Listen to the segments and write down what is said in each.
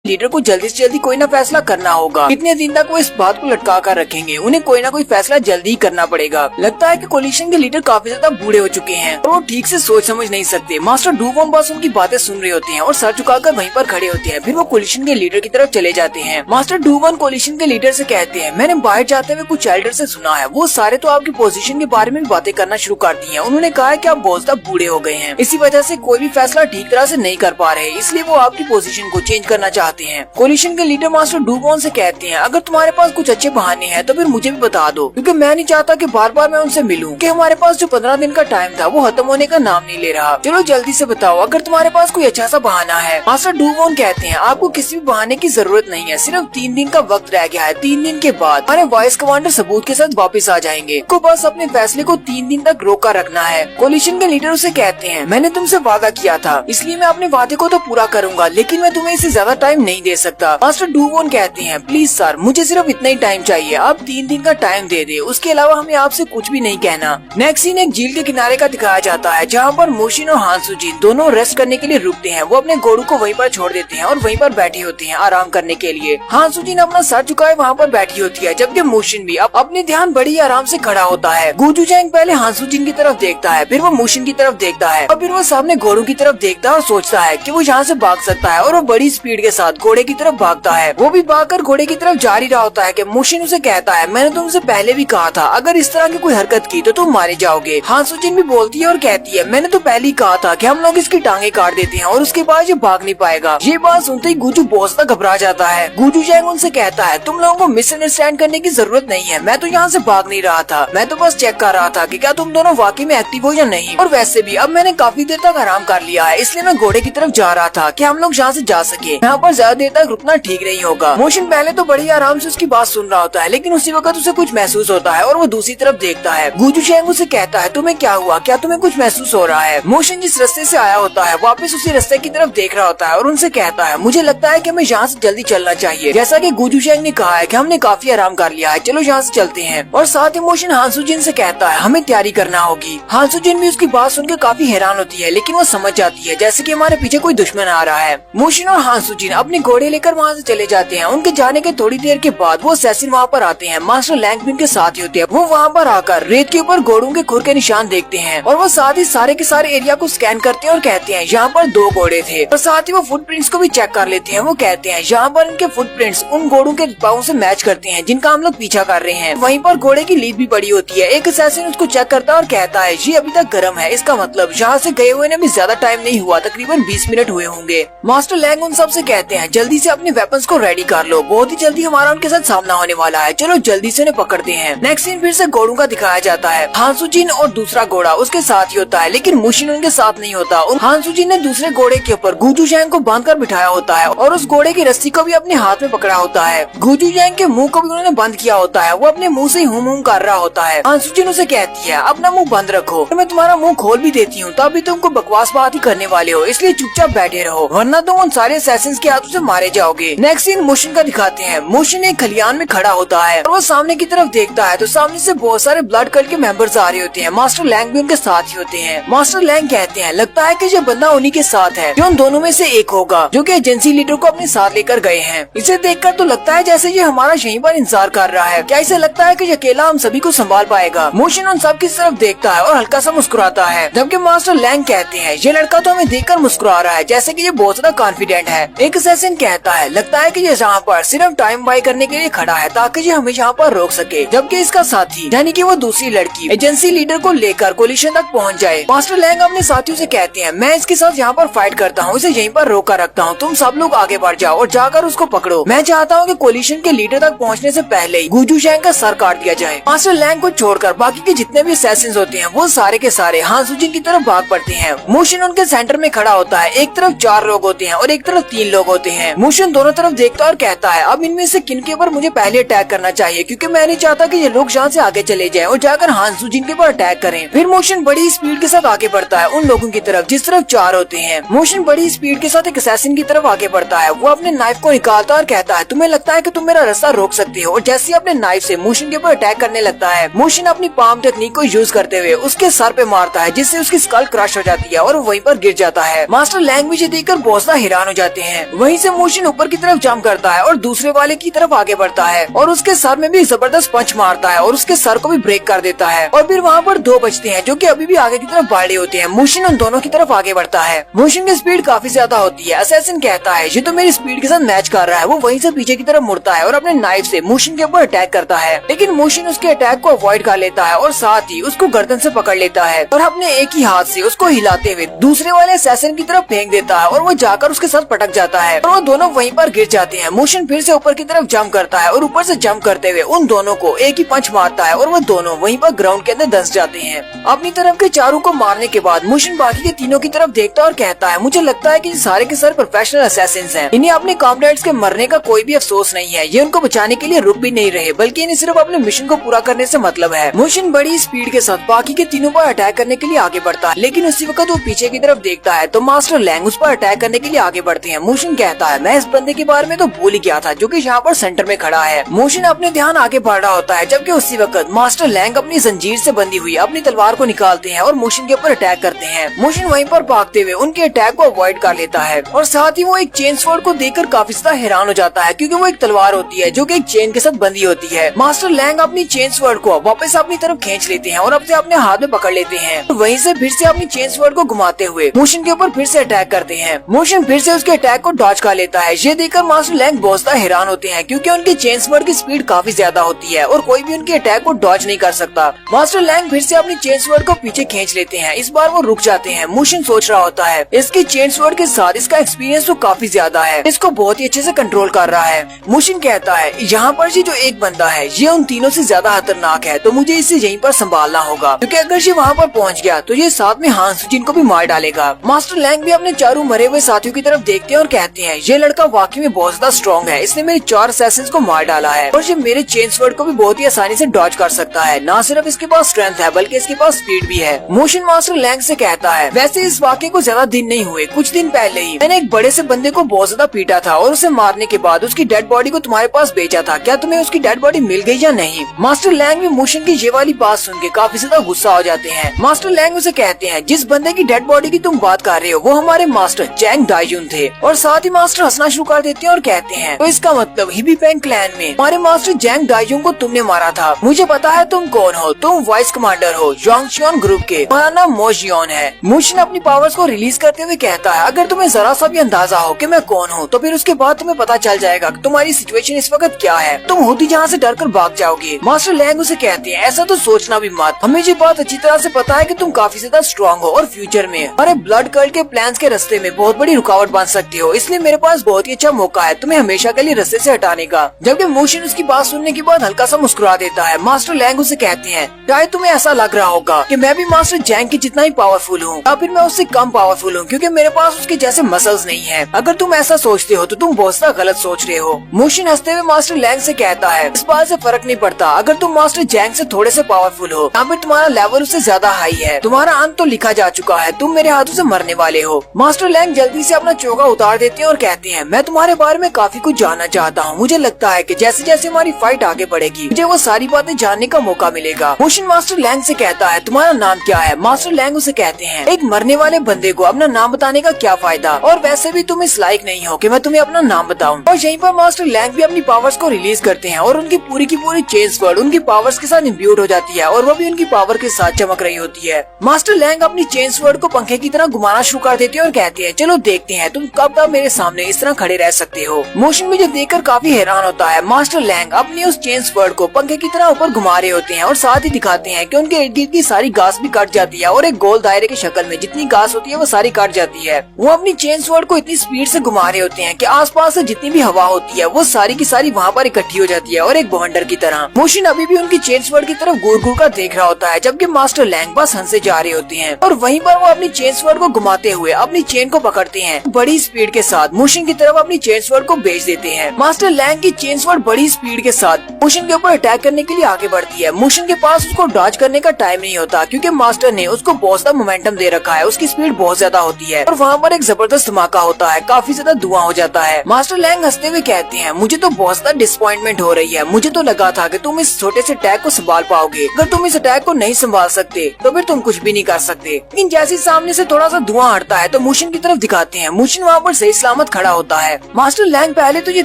Leader को जल्दी से जल्दी कोई ना फैसला करना होगा। कितने दिन तक वो इस बात को लटका कर रखेंगे, उन्हें कोई ना कोई फैसला जल्दी ही करना पड़ेगा। लगता है कि कोलिशन के लीडर काफी ज्यादा बूढ़े हो चुके हैं और वो ठीक से सोच समझ नहीं सकते। मास्टर डुवॉन बस उनकी बातें सुन रहे होते हैं और सर झुकाकर वहीं पर खड़े होते हैं। फिर वो कोलिशन के लीडर की तरफ चले जाते हैं। मास्टर डुवॉन कोलिशन के लीडर से कहते हैं, मैंने बाहर जाते हुए कुछ एल्डर से सुना है, वो सारे तो आपकी पोजीशन के बारे में भी बातें करना शुरू कर दी हैं। उन्होंने कहा है कि आप बहुत ज्यादा बूढ़े हो गए हैं, इसी वजह से कोई भी फैसला ठीक तरह से नहीं कर पा रहे, इसलिए वो आपकी पोजीशन को चेंज करना चाहते हैं। कोलिशन के लीडर मास्टर डुवॉन से कहते हैं, अगर तुम्हारे पास कुछ अच्छे बहाने हैं तो फिर मुझे भी बता दो, क्योंकि मैं नहीं चाहता कि बार बार मैं उनसे मिलूं। कि हमारे पास जो 15 दिन का टाइम था वो खत्म होने का नाम नहीं ले रहा। चलो जल्दी से बताओ अगर तुम्हारे पास कोई अच्छा सा बहाना है। मास्टर डुवॉन कहते हैं, आपको किसी भी बहाने की जरूरत नहीं है, सिर्फ 3 दिन का वक्त रह गया है। 3 दिन के बाद हमारे वाइस कमांडर सबूत के साथ वापस आ जाएंगे। को बस अपने फैसले को 3 दिन तक रोका रखना है। कोलिशन के लीडर उसे कहते हैं, मैंने तुमसे वादा किया था, इसलिए मैं अपने वादे को तो पूरा करूंगा, लेकिन मैं तुम्हें इससे ज्यादा टाइम नहीं दे सकता। मास्टर डुवॉन कहते हैं, प्लीज सर, मुझे सिर्फ इतना ही टाइम चाहिए, आप 3 दिन का टाइम दे दे, उसके अलावा हमें आपसे कुछ भी नहीं कहना। नेक्स्ट सीन एक झील के किनारे का दिखाया जाता है, जहाँ पर मोशिन और हानसुजिन दोनों रेस्ट करने के लिए रुकते हैं। वो अपने घोड़ों को वहीं पर छोड़ देते हैं और वहीं पर बैठे होते हैं आराम करने के लिए। हानसुजिन अपना सर झुकाए वहाँ पर बैठी होती है, जबकि मोशिन भी अपने ध्यान बड़ी आराम से खड़ा होता है। गुजुचैंग पहले हानसुजिन की तरफ देखता है, फिर वो मोशिन की तरफ देखता है और फिर वो सामने घोड़ों की तरफ देखता है और सोचता है कि वो यहाँ से भाग सकता है, और वो बड़ी स्पीड के साथ घोड़े की तरफ भागता है। वो भी भागकर घोड़े की तरफ जा ही रहा होता है कि मोशिन उसे कहता है, मैंने तुमसे पहले भी कहा था, अगर इस तरह की कोई हरकत की तो तुम मारे जाओगे। हानसुजिन भी बोलती है और कहती है, मैंने तो पहले ही कहा था कि हम लोग इसकी टांगे काट देते हैं और उसके बाद ये भाग नहीं पाएगा। ये बात सुनते ही गुजू बहुत ज्यादा घबरा जाता है। गुजुचैंग उनसे कहता है, तुम लोगों को मिसअंडरस्टैंड करने की जरूरत नहीं है, मैं तो यहाँ से भाग नहीं रहा था, मैं तो बस चेक कर रहा था कि क्या तुम दोनों वाकई में एक्टिव हो या नहीं। और वैसे भी अब मैंने काफी देर तक आराम कर लिया है, इसलिए मैं घोड़े की तरफ जा रहा था कि हम लोग यहाँ से जा सके। यहाँ पर ज्यादा देर तक रुकना ठीक नहीं होगा। मोशन पहले तो बड़ी आराम से उसकी बात सुन रहा होता है, लेकिन उसी वक्त उसे कुछ महसूस होता है और वो दूसरी तरफ देखता है। गुजुचैंग उसे कहता है, तुम्हें क्या हुआ, क्या तुम्हें कुछ महसूस हो रहा है। मोशन जिस रास्ते से आया होता है वापस उसी रास्ते की तरफ देख रहा होता है और उनसे कहता है, मुझे लगता है कि हमें यहाँ से जल्दी चलना चाहिए। जैसा कि गुजुचैंग ने कहा है कि हमने काफी आराम कर लिया है, चलो यहाँ से चलते हैं। और साथ ही मोशन हानसुजिन से कहता है, हमें तैयारी करना होगी। हानसुजिन भी उसकी बात सुनकर काफी हैरान होती है, लेकिन वो समझ जाती है जैसे कि हमारे पीछे कोई दुश्मन आ रहा है। मोशन और हानसुजिन अपने घोड़े लेकर वहाँ से चले जाते हैं। उनके जाने के थोड़ी देर के बाद वो असैसिन वहाँ पर आते हैं, मास्टर लैंगबिन के साथ ही होते हैं। वो वहाँ पर आकर रेत के ऊपर घोड़ों के खुर के निशान देखते हैं और वो साथ ही सारे के सारे एरिया को स्कैन करते हैं और कहते हैं, यहाँ पर 2 घोड़े थे। और साथ ही वो फुटप्रिंट्स को भी चेक कर लेते हैं। वो कहते हैं, यहाँ पर इनके फुटप्रिंट्स उन घोड़ों के पाँव से मैच करते हैं जिनका हम लोग पीछा कर रहे हैं। वहीं पर घोड़े की लीद भी पड़ी होती है। एक असैसिन उसको चेक करता है और कहता है, ये अभी तक गर्म है, इसका मतलब यहाँ से गए हुए ने भी ज्यादा टाइम नहीं हुआ, तकरीबन 20 मिनट हुए होंगे। मास्टर लैंग उन सबसे कहते हैं, जल्दी से अपने वेपन्स को रेडी कर लो, बहुत ही जल्दी हमारा उनके साथ सामना होने वाला है, चलो जल्दी से उन्हें पकड़ते हैं। नेक्स्ट सीन फिर से घोड़ों का दिखाया जाता है। हानसुजिन और दूसरा घोड़ा उसके साथ ही होता है, लेकिन मोशिन उनके साथ नहीं होता। हानसुजिन ने दूसरे घोड़े के ऊपर गुजुचैंग को बांधकर बिठाया होता है और उस घोड़े की रस्सी को भी अपने हाथ में पकड़ा होता है। गुजुचैंग के मुंह को भी उन्होंने बंद किया होता है, वो अपने मुंह से हुम हुम कर रहा होता है। हानसुजिन उसे कहती है, अपना मुंह बंद रखो, तो मैं तुम्हारा मुंह खोल भी देती हूँ, तभी तुमको बकवास बात ही करने वाले हो, इसलिए चुपचाप बैठे रहो, वरना तुम उन सारे असैसिन्स के हाथों से मारे जाओगे। नेक्स्ट सीन मोशन का दिखाते हैं। मोशन एक खलियान में खड़ा होता है और वो सामने की तरफ देखता है तो सामने से बहुत सारे ब्लड कल्ट के मेंबर्स आ रहे होते हैं। मास्टर लैंग भी उनके साथ ही होते हैं। मास्टर लैंग कहते हैं, लगता है कि ये बंदा उन्हीं के साथ है, जो उन दोनों में से एक होगा, जो कि एजेंसी लीडर को अपने साथ लेकर गए हैं। इसे देखकर तो लगता है जैसे ये हमारा यहीं पर इंतजार कर रहा है। क्या इसे लगता है कि अकेला हम सभी को संभाल पाएगा? मोशन उन सब की तरफ देखता है और हल्का सा मुस्कुराता है, जबकि मास्टर लैंग कहते हैं, ये लड़का तो हमें देखकर मुस्कुरा रहा है, जैसे कि ये बहुत ज्यादा कॉन्फिडेंट है। एक असैसिन कहता है, लगता है कि ये यहाँ पर सिर्फ टाइम बाय करने के लिए खड़ा है, ताकि ये हमें यहाँ पर रोक सके, जबकि इसका साथी यानी कि वो दूसरी लड़की एजेंसी लीडर को लेकर कोलिशन तक पहुँच जाए। मास्टर लैंग अपने साथियों से कहते हैं, मैं इसके साथ यहाँ पर फाइट करता हूँ, इसे यहीं पर रोक कर रखता हूँ, तुम सब लोग आगे बढ़ जाओ और जाकर उसको पकड़ो। मैं चाहता हूँ कि कोलिशन के लीडर तक पहुँचने से पहले ही गुजुचैंग का सर काट दिया जाए। मास्टर लैंग को छोड़कर बाकी के जितने भी असैसिन्स होते हैं वो सारे के सारे हानसुजिन की तरफ भाग पड़ते हैं। मोशन उनके सेंटर में खड़ा होता है। एक तरफ 4 लोग होते हैं और एक तरफ 3 लोग होते हैं। मोशन दोनों तरफ देखता है और कहता है, अब इनमें से किन के ऊपर मुझे पहले अटैक करना चाहिए, क्योंकि मैं नहीं चाहता कि ये लोग यहाँ से आगे चले जाएं और जाकर हानसुजिन के ऊपर अटैक करें। फिर मोशन बड़ी स्पीड के साथ आगे बढ़ता है उन लोगों की तरफ जिस तरफ 4 होते हैं। मोशन बड़ी स्पीड के साथ एक असैसिन की तरफ आगे बढ़ता है। वो अपने नाइफ को निकालता है और कहता है, तुम्हें लगता है कि तुम मेरा रास्ता रोक सकते हो, और जैसे ही अपने नाइफ से मोशन के ऊपर अटैक करने लगता है, मोशन अपनी पाम टेक्निक को यूज करते हुए उसके सर पे मारता है, जिससे उसकी स्कल क्रश हो जाती है और वहीं पर गिर जाता है। मास्टर लैंग भी देखकर बहुत ज्यादा हैरान हो जाते हैं। वहीं वहीं से मोशन ऊपर की तरफ जंप करता है और दूसरे वाले की तरफ आगे बढ़ता है और उसके सर में भी जबरदस्त पंच मारता है और उसके सर को भी ब्रेक कर देता है। और फिर वहाँ पर दो बचते हैं जो कि अभी भी आगे की तरफ बढ़े होते हैं। मोशन उन दोनों की तरफ आगे बढ़ता है। मोशन की स्पीड काफी ज्यादा होती है। असैसिन कहता है ये तो मेरी स्पीड के साथ मैच कर रहा है। वो वहीं से पीछे की तरफ मुड़ता है और अपने नाइफ से मोशन के ऊपर अटैक करता है, लेकिन मोशन उसके अटैक को अवॉइड कर लेता है और साथ ही उसको गर्दन से पकड़ लेता है और अपने एक ही हाथ से उसको हिलाते हुए दूसरे वाले असैसिन की तरफ फेंक देता है और वो जाकर उसके साथ पटक जाता है और वो दोनों वहीं पर गिर जाते हैं। मोशन फिर से ऊपर की तरफ जंप करता है और ऊपर से जंप करते हुए उन दोनों को एक ही पंच मारता है और वो दोनों वहीं पर ग्राउंड के अंदर धंस जाते हैं। अपनी तरफ के चारों को मारने के बाद मोशन बाकी के तीनों की तरफ देखता है और कहता है मुझे लगता है कि सारे के सारे प्रोफेशनल असैसिन्स हैं। इन्हें अपने कॉमरेड्स के मरने का कोई भी अफसोस नहीं है। ये उनको बचाने के लिए रुक भी नहीं रहे, बल्कि इन्हें सिर्फ अपने मिशन को पूरा करने से मतलब है। मोशन बड़ी स्पीड के साथ बाकी के तीनों पर अटैक करने के लिए आगे बढ़ता है, लेकिन उसी वक्त वो पीछे की तरफ देखता है तो मास्टर लैंग उस पर अटैक करने के लिए आगे बढ़ते हैं। मोशन कहता है मैं इस बंदे के बारे में तो भूल ही गया था जो कि यहाँ पर सेंटर में खड़ा है। मोशन अपने ध्यान आगे बढ़ रहा होता है, जबकि उसी वक्त मास्टर लैंग अपनी जंजीर से बंधी हुई अपनी तलवार को निकालते हैं और मोशन के ऊपर अटैक करते हैं। मोशन वहीं पर भागते हुए उनके अटैक को अवॉइड कर लेता है और साथ ही वो एक चेन स्वॉर्ड को देखकर काफी ज्यादा हैरान हो जाता है, क्योंकि वो एक तलवार होती है जो कि एक चेन के साथ बंधी होती है। मास्टर लैंग अपनी चेन स्वॉर्ड को वापस अपनी तरफ खींच लेते हैं और अपने हाथ में पकड़ लेते हैं। तो वहीं से फिर से अपनी चेन स्वॉर्ड को घुमाते हुए मोशन के ऊपर फिर से अटैक करते हैं। मोशन फिर से उसके अटैक को डॉज कर लेता है। ये देखकर मास्टर लैंग बहुत ज्यादा हैरान होते हैं, क्योंकि उनकी चेन स्वॉर्ड की स्पीड काफी ज्यादा होती है और कोई भी उनके अटैक को डॉज नहीं कर सकता। मास्टर लैंग फिर से अपनी चेन स्वॉर्ड को पीछे खींच लेते हैं। इस बार वो रुक जाते हैं। मोशन सोच रहा होता है इसकी चेन स्वॉर्ड के साथ इसका एक्सपीरियंस तो काफी ज्यादा है, इसको बहुत ही अच्छे से कंट्रोल कर रहा है। मोशन कहता है यहाँ पर ये जो एक बंदा है ये उन तीनों से ज्यादा खतरनाक है, तो मुझे इसे यहीं पर संभालना होगा, क्योंकि अगर ये वहाँ पर पहुँच गया तो ये साथ में हांस जिनको भी मार डालेगा। मास्टर लैंग भी अपने चारों मरे हुए साथियों की तरफ देखते हैं और कहते हैं ये लड़का वाकई में बहुत ज्यादा स्ट्रॉन्ग है। इसने मेरे 4 असैसिन्स को मार डाला है और ये मेरे चेन स्वॉर्ड को भी बहुत ही आसानी से डॉज कर सकता है। न सिर्फ इसके पास स्ट्रेंथ है बल्कि इसके पास स्पीड भी है। मोशन मास्टर लैंग से कहता है वैसे इस वाक़ये को ज्यादा दिन नहीं हुए, कुछ दिन पहले ही मैंने एक बड़े से बंदे को बहुत ज्यादा पीटा था और उसे मारने के बाद उसकी डेड बॉडी को तुम्हारे पास भेजा था। क्या तुम्हें उसकी डेड बॉडी मिल गई या नहीं? मास्टर लैंग भी मोशन की ये वाली बात सुन के काफी ज्यादा गुस्सा हो जाते हैं। मास्टर लैंग उसे कहते हैं जिस बंदे की डेड बॉडी की तुम बात कर रहे हो वो हमारे मास्टर जैंग डाइजुन थे। और साथ ही मास्टर हंसना शुरू कर देते हैं और कहते हैं तो इसका मतलब हिबीपेंग क्लैन में हमारे मास्टर जैंग डाइजुन को तुमने मारा था। मुझे पता है तुम कौन हो, तुम वाइस कमांडर हो जोंगशियन ग्रुप के। तुम्हारा नाम मोजियन है। मोशन अपनी पावर्स को रिलीज करते हुए कहता है अगर तुम्हें जरा सा भी अंदाजा हो कि मैं कौन हूँ तो फिर उसके बाद तुम्हें पता चल जाएगा कि तुम्हारी सिचुएशन इस वक्त क्या है। तुम होती जहाँ से डरकर भाग जाओगे। मास्टर लैंग उसे कहते हैं ऐसा तो सोचना भी मत, हमें ये बात अच्छी तरह से पता है कि तुम काफी ज्यादा स्ट्रॉन्ग हो और फ्यूचर में हमारे ब्लड कल्ट के प्लान्स के रास्ते में बहुत बड़ी रुकावट बन सकती हो, इसलिए मेरे पास बहुत ही अच्छा मौका है तुम्हें हमेशा के लिए रास्ते से हटाने का। जबकि मोशन उसकी बात सुनने के बाद हल्का सा मुस्कुरा देता है। मास्टर लैंग उसे कहते हैं शायद तुम्हें ऐसा लग रहा होगा कि मैं भी मास्टर जैंग की जितना ही पावरफुल हूँ या फिर मैं उससे कम पावरफुल हूँ, क्योंकि मेरे पास उसके जैसे मसल्स नहीं है। अगर तुम ऐसा सोचते हो तो तुम बहुत सा गलत सोच रहे हो। मोशन हंसते हुए मास्टर लैंग से कहता है इस बात से फर्क नहीं पड़ता अगर तुम मास्टर जैंग से थोड़े से पावरफुल हो या फिर तुम्हारा लेवल उससे ज्यादा हाई है, तुम्हारा अंत तो लिखा जा चुका है, तुम मेरे हाथों से मरने वाले हो। मास्टर लैंग जल्दी से अपना चोगा उतार देते हैं और कहते हैं मैं तुम्हारे बारे में काफी कुछ जानना चाहता हूँ। मुझे लगता है कि जैसे जैसे हमारी फाइट आगे बढ़ेगी मुझे वो सारी बातें जानने का मौका मिलेगा। मोशन मास्टर लैंग से कहता है तुम्हारा नाम क्या है? मास्टर लैंग उसे कहते हैं एक मरने वाले बंदे को अपना नाम बताने का क्या फायदा, और वैसे भी तुम इस लायक नहीं हो कि मैं तुम्हें अपना नाम बताऊं। और यहीं पर मास्टर लैंग भी अपनी पावर्स को रिलीज करते हैं और उनकी पूरी की पूरी चेन स्वॉर्ड उनकी पावर्स के साथ इम्ब्यूड हो जाती है और वो भी उनकी पावर के साथ चमक रही होती है। मास्टर लैंग अपनी चेन स्वॉर्ड को पंखे की तरह घुमाना शुरू कर देते हैं और कहते हैं चलो देखते हैं तुम कब तक मेरे सामने इस तरह खड़े रह सकते हो। मोशन मुझे देखकर काफी हैरान होता है। मास्टर लैंग अपनी उस चेन स्वॉर्ड को पंखे की तरह ऊपर घुमा रहे होते हैं और साथ ही दिखाते हैं कि उनके इर्द गिर्द की सारी घास भी कट जाती है और एक गोल दायरे की शक्ल में जितनी घास होती है वो सारी कट जाती है। वो अपनी चेन स्वॉर्ड को इतनी स्पीड से घुमा रहे होते हैं कि आसपास से जितनी भी हवा होती है वो सारी की सारी वहाँ पर इकट्ठी हो जाती है और एक बवंडर की तरह। मोशन अभी भी उनकी चेन स्वॉर्ड की तरफ घूर घूर कर देख रहा होता है, जबकि मास्टर लैंग बस हंसे जा रहे होते हैं और वहीं पर वो अपनी चेन स्वॉर्ड को घुमाते हुए अपनी चेन को पकड़ते हैं। बड़ी स्पीड के साथ मोशन की तरफ अपनी चेन स्वॉर्ड को भेज देते हैं। मास्टर लैंग की चेन स्वॉर्ड बड़ी स्पीड के साथ मोशन के ऊपर अटैक करने के लिए आगे बढ़ती है। मोशन के पास उसको डॉज करने का टाइम नहीं होता, क्योंकि मास्टर ने उसको बहुत ज्यादा मोमेंटम दे रखा है, उसकी स्पीड बहुत ज्यादा होती है और वहाँ पर एक जबरदस्त धमाका होता है, काफी ज्यादा धुआं हो जाता है। मास्टर लैंग हंसते हुए कहते हैं मुझे तो बहुत ज्यादा डिसअपॉइंटमेंट हो रही है, मुझे तो लगा था कि तुम इस छोटे से अटैक को संभाल पाओगे, अगर तुम इस अटैक को नहीं संभाल सकते तो फिर तुम कुछ भी नहीं कर सकते। लेकिन जैसे सामने से थोड़ा सा धुआं हटता है तो मोशन की तरफ दिखाते हैं। मोशन वहाँ पर सही सलामत सलामत खड़ा होता है। मास्टर लैंग पहले तो ये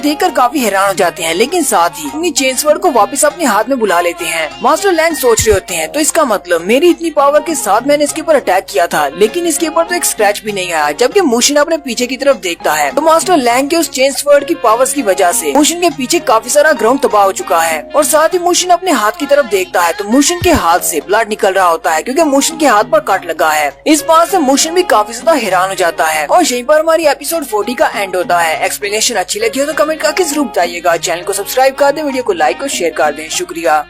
देखकर काफी हैरान हो जाते हैं, लेकिन साथ ही अपनी चेन स्वॉर्ड को वापस अपने हाथ में बुला लेते हैं। मास्टर लैंग सोच रहे होते हैं, तो इसका मतलब मेरी इतनी पावर के साथ मैंने इसके ऊपर अटैक किया था, लेकिन इसके ऊपर तो एक स्क्रैच भी नहीं आया। जबकि मोशन अपने पीछे की तरफ देखता है तो मास्टर लैंग के उस चेन स्वॉर्ड की पावर्स की वजह से मोशन के पीछे काफी सारा ग्राउंड तबाह हो चुका है। और साथ ही मोशन अपने हाथ की तरफ देखता है तो मोशन के हाथ से ब्लड निकल रहा होता है, क्योंकि मोशन के हाथ पर कट लगा है। इस बात से मोशन भी काफी ज्यादा हैरान हो जाता है। और यहीं पर हमारी एपिसोड 40 का एंड होता है। एक्सप्लेनेशन अच्छी लगी हो तो कमेंट करके जरूर बताइएगा। चैनल को सब्सक्राइब कर दें, वीडियो को लाइक और शेयर कर दें। शुक्रिया।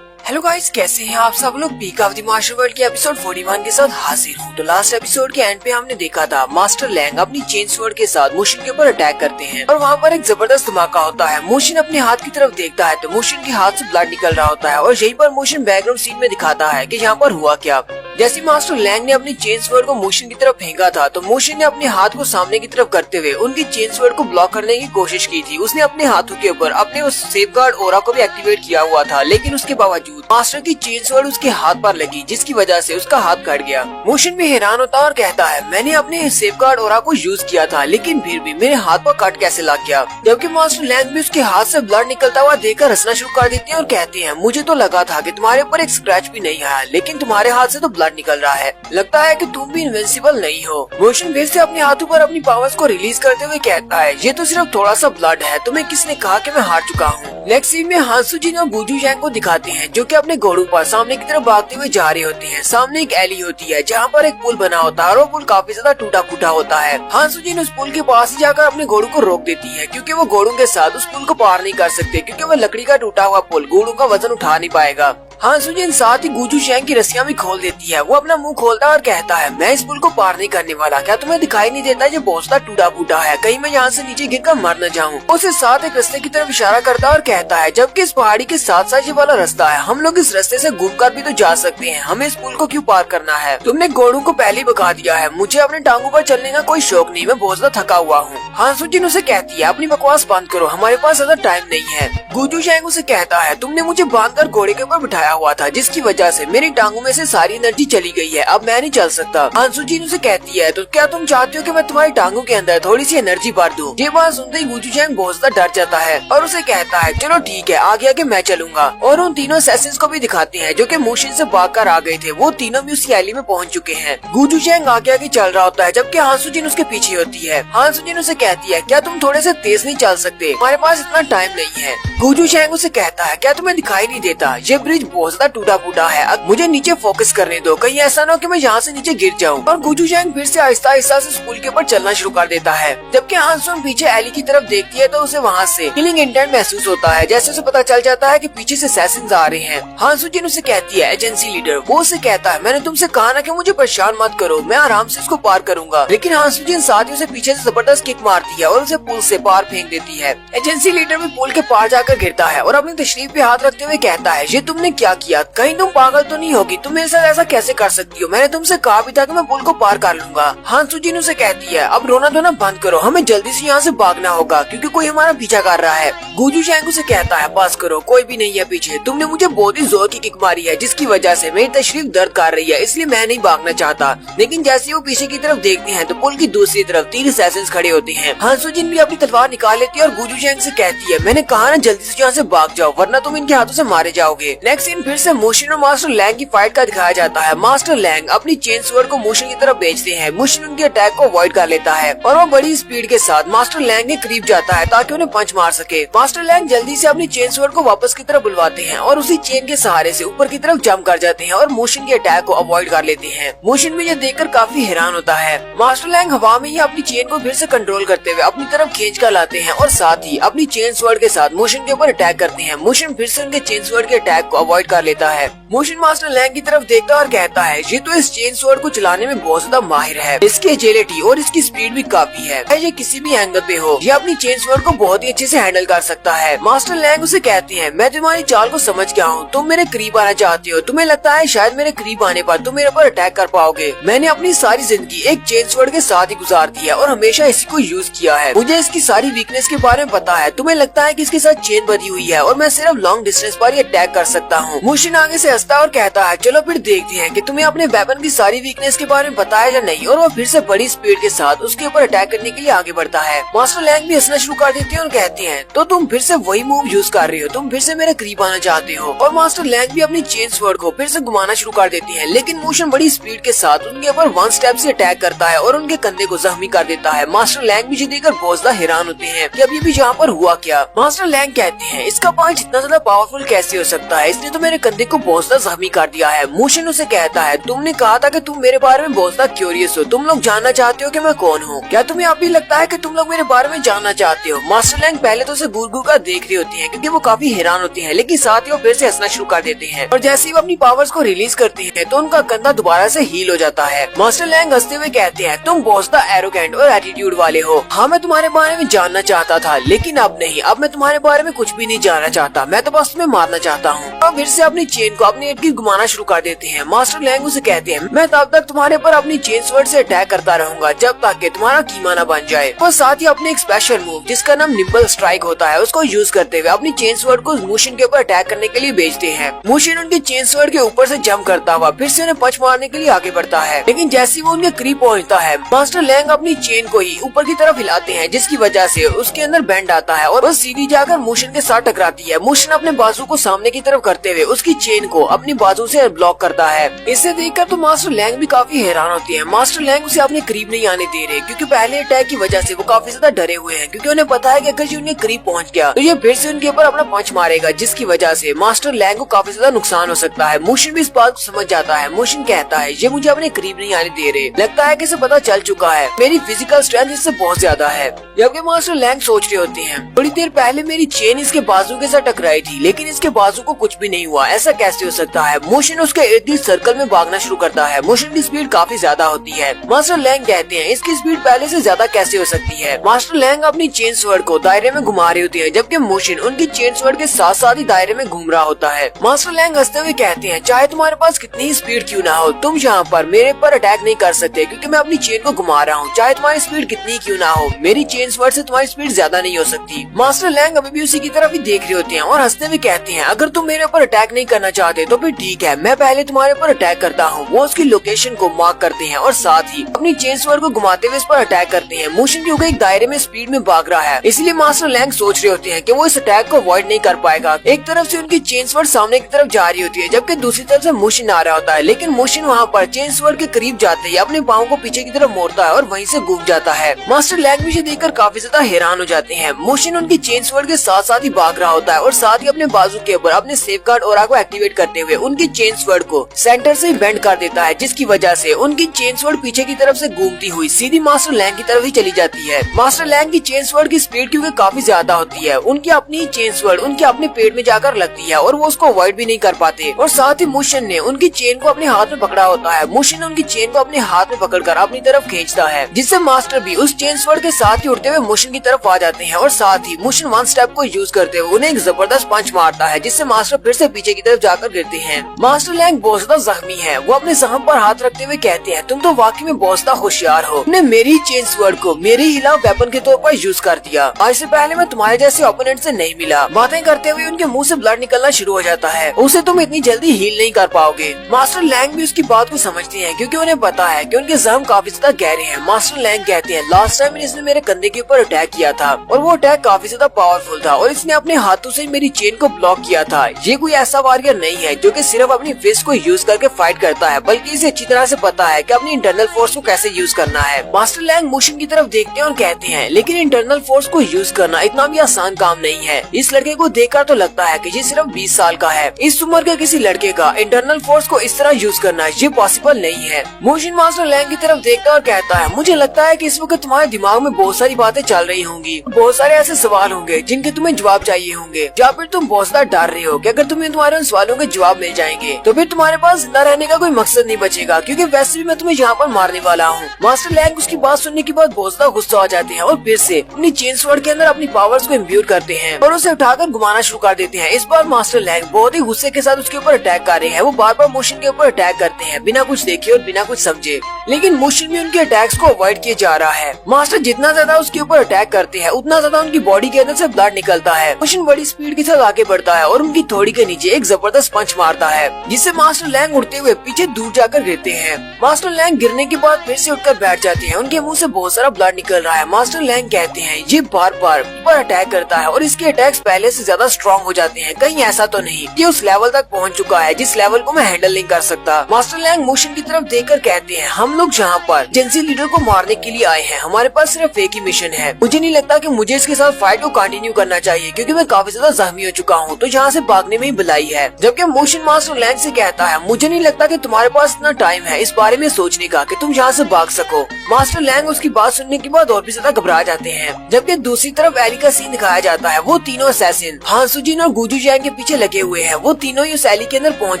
हेलो गाइस, कैसे हैं आप सब लोग। Peak of the master world के एपिसोड 41 के साथ हाजिर हूँ। तो लास्ट एपिसोड के एंड पे हमने देखा था मास्टर लैंग अपनी चेन स्वॉर्ड के साथ मोशन के ऊपर अटैक करते हैं और वहाँ पर एक जबरदस्त धमाका होता है। मोशन अपने हाथ की तरफ देखता है तो मोशन के हाथ से ब्लड निकल रहा होता है और यहीं पर मोशन बैकग्राउंड सीन में दिखाता है कि यहाँ पर हुआ क्या। जैसे मास्टर लैंग ने अपनी चेन स्वॉर्ड को मोशन की तरफ फेंका था तो मोशन ने अपने हाथ को सामने की तरफ करते हुए उनकी चेन स्वॉर्ड को ब्लॉक करने की कोशिश की थी। उसने अपने हाथों के ऊपर अपने उस सेफगार्ड ऑरा को भी एक्टिवेट किया हुआ था, लेकिन उसके बावजूद मास्टर की चेन स्वॉर्ड उसके हाथ पर लगी, जिसकी वजह से उसका हाथ कट गया। मोशन भी हैरान होता और कहता है, मैंने अपने सेफगार्ड ऑरा को यूज किया था, लेकिन फिर भी मेरे हाथ पर कट कैसे लग गया। जबकि मास्टर लैंग भी उसके हाथ से ब्लड निकलता हुआ देखकर हंसना शुरू कर देते हैं और कहते हैं, मुझे तो लगा था कि तुम्हारे ऊपर एक स्क्रैच भी नहीं आया, लेकिन तुम्हारे हाथ से तो ब्लड निकल रहा है। लगता है कि तुम भी इनविंसिबल नहीं हो। मोशन फिर से अपने हाथों पर अपनी पावर्स को रिलीज करते हुए कहता है, ये तो सिर्फ थोड़ा सा ब्लड है, तुम्हें किसने कहा कि मैं हार चुका हूँ। नेक्स्ट सीन में हांसू जिन और गुजू जैंग को दिखाते हैं, जो कि अपने घोड़ों पर सामने की तरफ भागते हुए जा रहे होते हैं। सामने एक एली होती है जहाँ पर एक पुल बना होता है और वो पुल काफी ज्यादा टूटा फूटा होता है। हांसू जिन उस पुल के पास जाकर अपने घोड़ों को रोक देती है, क्योंकि वो घोड़ों के साथ उस पुल को पार नहीं कर सकते, क्योंकि वो लकड़ी का टूटा हुआ पुल घोड़ों का वजन उठा नहीं पाएगा। हांसुजिन साथ ही गुजू शैंग की रस्सियां भी खोल देती है। वो अपना मुंह खोलता है और कहता है, मैं इस पुल को पार नहीं करने वाला, क्या तुम्हें दिखाई नहीं देता ये बहुत सा टूटा फूटा है, कहीं मैं यहाँ से नीचे गिरकर मर न जाऊँ। उसे साथ एक रास्ते की तरफ इशारा करता है और कहता है, जबकि इस पहाड़ी के साथ साथ ये वाला रास्ता है, हम लोग इस रास्ते से घूमकर भी तो जा सकते हैं, हमें इस पुल को क्यों पार करना है। तुमने घोड़ों को पहले ही बता दिया है, मुझे अपने टांगों पर चलने का कोई शौक नहीं, मैं बहुत ज्यादा थका हुआ हूँ। हांसुजिन उसे कहती है, अपनी बकवास बंद करो, हमारे पास ज्यादा टाइम नहीं है। गुजू शैंग उसे कहता है, तुमने मुझे बांधकर घोड़े के ऊपर बिठाया हुआ था, जिसकी वजह से मेरी टांगों में से सारी एनर्जी चली गई है, अब मैं नहीं चल सकता। हांसुजिन उसे कहती है, तो क्या तुम चाहते हो कि मैं तुम्हारी टांगों के अंदर थोड़ी सी एनर्जी भर दूं? ये बात सुनते ही गुजू शैंग बहुत ज्यादा डर जाता है और उसे कहता है, चलो ठीक है, आगे आगे मैं चलूंगा। और उन तीनों असैसिन्स को भी दिखाते हैं जो कि मोशन से भागकर आ गए थे। वो तीनों भी उस एली में पहुंच चुके हैं। गुजू शैंग आगे आगे चल रहा होता है, जबकि हांसुजिन उसके पीछे होती है। हांसुजिन उसे कहती है, क्या तुम थोड़े से तेज नहीं चल सकते, हमारे पास इतना टाइम नहीं है। गुजू शैंग उसे कहता है, क्या तुम्हें दिखाई नहीं देता, ये ब्रिज बहुत ज्यादा टूटा फूटा है, अब मुझे नीचे फोकस करने दो, कहीं ऐसा ना हो कि मैं यहाँ से नीचे गिर जाऊँ। और गुजू शैंग फिर से आहिस्ता आहिस्ता से पुल के ऊपर चलना शुरू कर देता है। जबकि हांसुन पीछे एली की तरफ देखती है तो उसे वहाँ से किलिंग इंटेंट महसूस होता है। जैसे उसे पता चल जाता है कि पीछे से असैसिन्स आ रहे हैं। हांसुजिन उसे कहती है, एजेंसी लीडर। वो उसे कहता है, मैंने तुमसे कहा ना कि मुझे परेशान मत करो, मैं आराम से इसको पार करूंगा। लेकिन हांसुजिन साथ ही उसे पीछे से जबरदस्त किक मारती है और उसे पुल से पार फेंक देती है। एजेंसी लीडर भी पुल के पार जाकर गिरता है और अपनी तशरीफ पे हाथ रखते हुए कहता है, ये तुमने क्या किया, कहीं तुम पागल तो नहीं होगी, तुम मेरे साथ ऐसा कैसे कर सकती हो, मैंने तुमसे कहा भी था कि मैं पुल को पार कर लूंगा। हांसुजिन उसे कहती है, अब रोना धोना बंद करो, हमें जल्दी से यहाँ से भागना होगा, क्योंकि कोई हमारा पीछा कर रहा है। गुजू शैंग उसे कहता है, बस करो, कोई भी नहीं है पीछे, तुमने मुझे बहुत ही जोर की किक मारी है, जिसकी वजह से मेरी तशरीफ दर्द कर रही है, इसलिए मैं नहीं भागना चाहता। लेकिन जैसे वो पीछे की तरफ देखते हैं तो पुल की दूसरी तरफ 3 असैसिन्स खड़े होते हैं। हांसुजिन भी अपनी तलवार निकाल लेती है और गुजू शैंग से कहती है, मैंने कहा ना जल्दी से यहाँ से भाग जाओ, वरना तुम इनके हाथों से मारे जाओगे। नेक्स्ट सीन फिर से मोशन और मास्टर लैंग की फाइट का दिखाया जाता है। मास्टर लैंग अपनी चेन स्वॉर्ड को मोशन की तरफ भेजते हैं। मोशन उनके अटैक को अवॉइड कर लेता है और वो बड़ी स्पीड के साथ मास्टर लैंग के करीब जाता है ताकि उन्हें पंच मार सके। मास्टर लैंग जल्दी से अपनी चेन स्वॉर्ड को वापस की तरफ बुलवाते हैं और उसी चेन के सहारे से ऊपर की तरफ जंप कर जाते हैं और मोशन के अटैक को अवॉइड कर लेते हैं। मोशन भी ये देखकर काफी हैरान होता है। मास्टर लैंग हवा में ही अपनी चेन को फिर से कंट्रोल करते हुए अपनी तरफ खींच कर लाते हैं और साथ ही अपनी चेन स्वॉर्ड के साथ मोशन के ऊपर अटैक करते हैं। मोशन फिर से उनके चेन स्वॉर्ड के अटैक को अवॉइड कर लेता है। मोशन मास्टर लैंग की तरफ देखता है और कहता है, ये तो इस चेन स्वॉर्ड को चलाने में बहुत ज्यादा माहिर है, इसकी एजिलिटी और इसकी स्पीड भी काफी है, ये किसी भी एंगल पे हो ये अपनी चेन स्वॉर्ड को बहुत ही अच्छे से हैंडल कर सकता है। मास्टर लैंग उसे कहते हैं, मैं तुम्हारी चाल को समझ गया हूँ, तुम मेरे करीब आना चाहते हो, तुम्हें लगता है शायद मेरे करीब आने पर तुम मेरे ऊपर अटैक कर पाओगे। मैंने अपनी सारी जिंदगी एक चेन स्वॉर्ड के साथ ही गुजार दी है और हमेशा इसी को यूज यूज किया है। मुझे इसकी सारी वीकनेस के बारे में पता है। तुम्हें लगता है कि इसके साथ चेन बधी हुई है और मैं सिर्फ लॉन्ग डिस्टेंस पर ही अटैक कर सकता हूँ। मुशिन आगे से हंसता और कहता है चलो फिर देखते हैं कि तुम्हें अपने वेपन की सारी वीकनेस के बारे में पता है या नहीं। और वो फिर से बड़ी स्पीड के साथ उसके ऊपर अटैक करने के लिए आगे बढ़ता है। मास्टर लैंग भी हंसना शुरू कर देते हैं और कहते हैं तो तुम फिर से वही मूव यूज कर रहे हो, तुम फिर से मेरे करीब आना चाहते हो। और मास्टर लैंग भी अपनी चेन स्वॉर्ड को फिर से घुमाना शुरू कर देती है, लेकिन मुशिन बड़ी स्पीड के साथ उनके ऊपर वन स्टेप से अटैक करता है और उनके कंधे को जख्मी कर देता है। मास्टर लैंग भी देखकर बहुत ज्यादा हैरान होते हैं कि अभी भी यहाँ पर हुआ क्या। मास्टर लैंग कहते हैं इसका पंच इतना ज्यादा पावरफुल कैसे हो सकता है, इसने तो मेरे कंधे को बहुत ज्यादा जख्मी कर दिया है। मुशिन उसे कहता है तुमने कहा था कि तुम मेरे बारे में बहुत ज्यादा क्यूरियस हो, तुम लोग जानना चाहते हो कि मैं कौन हूँ। क्या तुम्हें अब भी लगता है कि तुम लोग मेरे बारे में जानना चाहते हो? मास्टर लैंग पहले तो उसे घूर घूर कर देख रही होती है क्योंकि वो काफी हैरान होती है, लेकिन साथ ही वो फिर से हंसना शुरू कर देते हैं और जैसे ही वो अपनी पावर्स को रिलीज करते हैं तो उनका कंधा दोबारा से हील हो जाता है। मास्टर लैंग हंसते हुए कहते हैं तुम बहुत ज्यादा एरोगेंट और एटीट्यूड वाले हो। हाँ मैं तुम्हारे बारे में जानना चाहता था, लेकिन अब नहीं, अब मैं तुम्हारे बारे में कुछ भी नहीं जानना चाहता, मैं तो बस तुम्हें मारना चाहता हूँ। और फिर से अपनी चेन को अपने इर्द गिर्द घुमाना शुरू कर देते हैं। मास्टर लैंग उसे कहते हैं मैं तब तक तुम्हारे पर अपनी चेन स्वॉर्ड से अटैक करता रहूंगा जब तक कि तुम्हारा कीमा न बन जाए। और साथ ही अपने एक स्पेशल मूव जिसका नाम निम्बल स्ट्राइक होता है उसको यूज करते हुए अपनी चेन स्वॉर्ड को मुशिन के ऊपर अटैक करने के लिए भेजते हैं। मुशिन उनके चेन स्वॉर्ड के ऊपर से जंप करता हुआ फिर से उन्हें पंच मारने के लिए आगे बढ़ता है, लेकिन जैसे ही वो उनके करीब पहुंचता है मास्टर लैंग अपनी चेन को ही ऊपर की तरफ हिलाते हैं जिसकी वजह से उसके अंदर बैंड आता है और वो सीधी जाकर मुशिन के साथ टकराती है। मुशिन अपने बाजू को सामने की तरफ करते हुए उसकी चेन को अपनी बाजू से ब्लॉक करता है। इसे देखकर तो मास्टर लैंग भी काफी हैरान होती है। मास्टर लैंग उसे अपने करीब नहीं आने दे रहे क्योंकि पहले अटैक की वजह से वो काफी ज्यादा डरे हुए हैं, क्योंकि उन्हें पता है कि अगर ये उनके करीब पहुंच गया तो ये फिर से उनके ऊपर अपना पंच मारेगा, जिसकी वजह से मास्टर लैंग को काफी ज्यादा नुकसान हो सकता है। मुशिन भी इस बात को समझ जाता है। मुशिन कहता है ये मुझे अपने करीब नहीं आने दे रहे, लगता है कि इसे पता चल चुका है मेरी फिजिकल स्ट्रेंथ इससे बहुत ज्यादा है। जबकि मास्टर लैंग सोच रहे होते हैं थोड़ी देर पहले मेरी चेन इसके बाजू के साथ टकराई थी, लेकिन इसके बाजू को कुछ भी नहीं हुआ, ऐसा कैसे हो सकता है। मुशिन उसके इर्द गिर्द सर्कल में भागना शुरू करता है। मुशिन की स्पीड काफी ज्यादा होती है। मास्टर लैंग कहते हैं इसकी स्पीड पहले से ज्यादा कैसे हो सकती है। मास्टर लैंग अपनी चेन स्वॉर्ड को दायरे में घुमा रही होती है, जबकि मुशिन उनकी चेन स्वॉर्ड के साथ साथ ही दायरे में घूम रहा होता है। मास्टर लैंग हंसते हुए कहते हैं चाहे तुम्हारे पास कितनी ही स्पीड क्यों ना हो, तुम यहाँ पर मेरे पर अटैक नहीं कर सकते क्योंकि मैं अपनी चेन को घुमा रहा हूँ। चाहे तुम्हारी स्पीड कितनी क्यों ना हो, मेरी चेन स्वॉर्ड से तुम्हारी स्पीड ज्यादा नहीं हो सकती। मास्टर लैंग अभी भी उसी की तरफ ही देख रहे होते हैं और हंसते हुए कहते हैं अगर तुम मेरे ऊपर अटैक नहीं करना चाहते तो फिर ठीक है, मैं पहले तुम्हारे ऊपर अटैक करता हूँ। वो उसकी लोकेशन को मार्क करते हैं और साथ ही अपनी चेन स्वॉर्ड को घुमाते हुए इस पर अटैक करते हैं। मुशिन क्योंकि एक दायरे में स्पीड में भाग रहा है, इसलिए मास्टर लैंग सोच रहे होते हैं कि वो इस अटैक को अवॉइड नहीं कर पाएगा। एक तरफ से उनकी चेन स्वॉर्ड सामने की तरफ जा रही होती है, जबकि दूसरी तरफ से मुशिन आ रहा होता है, लेकिन मुशिन वहाँ पर चेन स्वॉर्ड के करीब जाते ही अपने पाँव को पीछे की तरफ मोड़ता है और वहीं से घूम जाता है। मास्टर लैंग भी देखकर काफी ज्यादा हैरान हो जाते हैं। मुशिन उनकी चेन स्वॉर्ड के साथ साथ ही भाग रहा होता है और साथ ही अपने बाजू के ऊपर अपने सेफगार्ड ऑरा को एक्टिवेट करते हुए उनकी चेन स्वॉर्ड को सेंटर से बेंड कर देता है, जिसकी वजह से उनकी चेन स्वॉर्ड पीछे की तरफ से घूमती हुई सीधी मास्टर लैंग की तरफ ही चली जाती है। मास्टर लैंग की चेन स्वॉर्ड की स्पीड क्योंकि काफी ज्यादा होती है, उनकी अपनी चेन स्वॉर्ड उनके अपने पेट में जाकर लगती है और वो उसको अवॉइड भी नहीं कर पाते। और साथ ही मुशिन ने उनकी चेन को अपने हाथ में पकड़ा होता है। मुशिन उनकी चेन को अपने हाथ में पकड़कर अपनी तरफ खींचता है, जिससे मास्टर भी उस चेन स्वॉर्ड के साथ ही उड़ते हुए मुशिन की तरफ आ जाते हैं और साथ ही मुशिन वन स्टेप को यूज करते हुए उन्हें एक जबरदस्त पंच मारता है, जिससे मास्टर फिर से पीछे की तरफ जाकर गिरते हैं। मास्टर लैंग बहुत ज्यादा जख्मी है। वो अपने जख्म पर हाथ रखते हुए कहते हैं तुम तो वाकई में बहुत ज्यादा होशियार हो, तुमने मेरी चेन स्वॉर्ड को मेरे ही खिलाफ वेपन के तौर पर यूज कर दिया। आज से पहले मैं तुम्हारे जैसे ओपोनेंट से नहीं मिला। बातें करते हुए उनके मुंह से ब्लड निकलना शुरू हो जाता है। उसे तुम इतनी जल्दी हील नहीं कर पाओगे। मास्टर लैंग भी उसकी बात को समझते हैं क्योंकि उन्हें पता है कि उनके जख्म काफी ज्यादा गहरे हैं। मास्टर लैंग कहते हैं लास्ट टाइम इसने मेरे कंधे के ऊपर अटैक किया था और वो अटैक काफी ज्यादा पावरफुल था और इसने अपने हाथों से मेरी चेन को ब्लॉक किया था। ये कोई ऐसा वॉरियर नहीं है जो कि सिर्फ अपनी फिस्ट को यूज करके फाइट करता है, बल्कि इसे अच्छी तरह से पता है कि अपनी इंटरनल फोर्स को कैसे यूज करना है। मास्टर लैंग मुशिन की तरफ देखते हैं और कहते हैं लेकिन इंटरनल फोर्स को यूज करना इतना भी आसान काम नहीं है। इस लड़के को देखकर तो लगता है कि ये सिर्फ 20 साल का है। इस उम्र के किसी लड़के का इंटरनल फोर्स को इस तरह यूज करना ये पॉसिबल नहीं है। मुशिन मास्टर लैंग की तरफ देखता और कहता है मुझे लगता है कि इस वक्त तुम्हारे दिमाग में बहुत सारी बातें चल रही होंगी, बहुत सारे ऐसे सवाल होंगे जिनके तुम्हें जवाब चाहिए होंगे, या फिर तुम बहुत ज्यादा डर रहे हो कि अगर तुम्हें तुम्हारे उन सवालों के जवाब मिल जाएंगे तो फिर तुम्हारे पास जिंदा रहने का कोई मकसद नहीं बचेगा, क्योंकि वैसे भी मैं तुम्हें यहाँ पर मारने वाला हूँ। मास्टर लैंग उसकी बात सुनने के बाद बहुत ज्यादा गुस्सा हो जाते हैं और फिर से अपनी चेन स्वॉर्ड के अंदर अपनी पावर्स को इम्ब्यूर करते हैं और उसे उठाकर घुमाना शुरू कर देते हैं। इस बार मास्टर लैंग बहुत ही गुस्से के साथ उसके ऊपर अटैक कर रहे हैं। वो बार बार मुशिन के ऊपर अटैक करते हैं बिना कुछ देखे और बिना कुछ समझे, लेकिन मुशिन भी उनके अटैक्स को अवॉइड किए जा रहा है। मास्टर जितना ज्यादा उसके ऊपर अटैक करते हैं उतना ज्यादा उनकी बॉडी के अंदर से ब्लड निकलता है। मोशन बड़ी स्पीड के साथ आगे बढ़ता है और उनकी थोड़ी के नीचे एक जबरदस्त पंच मारता है जिससे मास्टर लैंग उड़ते हुए पीछे दूर जाकर गिरते हैं। मास्टर लैंग गिरने के बाद फिर से उठकर बैठ जाते हैं। उनके मुंह से बहुत सारा ब्लड निकल रहा है। मास्टर लैंग कहते हैं ये बार बार अटैक करता है और इसके अटैक्स पहले से ज्यादा स्ट्रॉन्ग हो जाते हैं। कहीं ऐसा तो नहीं कि उस लेवल तक पहुंच चुका है जिस लेवल को मैं हैंडल नहीं कर सकता। मास्टर लैंग मोशन की तरफ देखकर कहते हैं हम लोग जहाँ पर एजेंसी लीडर को मारने के लिए आए हैं हमारे पास सिर्फ एक ही मिशन है। मुझे नहीं लगता कि मुझे इसके साथ फाइट को कंटिन्यू करना चाहिए क्योंकि मैं काफी ज्यादा जख्मी हो चुका हूँ, तो यहाँ से भागने में ही भलाई है। जबकि मोशन मास्टर लैंग से कहता है मुझे नहीं लगता कि तुम्हारे पास इतना टाइम है इस बारे में सोचने का कि तुम यहाँ से भाग सको। मास्टर लैंग उसकी बात सुनने के बाद और भी ज्यादा घबरा जाते हैं। जबकि दूसरी तरफ एली का सीन दिखाया जाता है। वो तीनों असैसिन हान सुजिन और गुजू जैंग के पीछे लगे हुए हैं। वो तीनों ही उस एली के अंदर पहुंच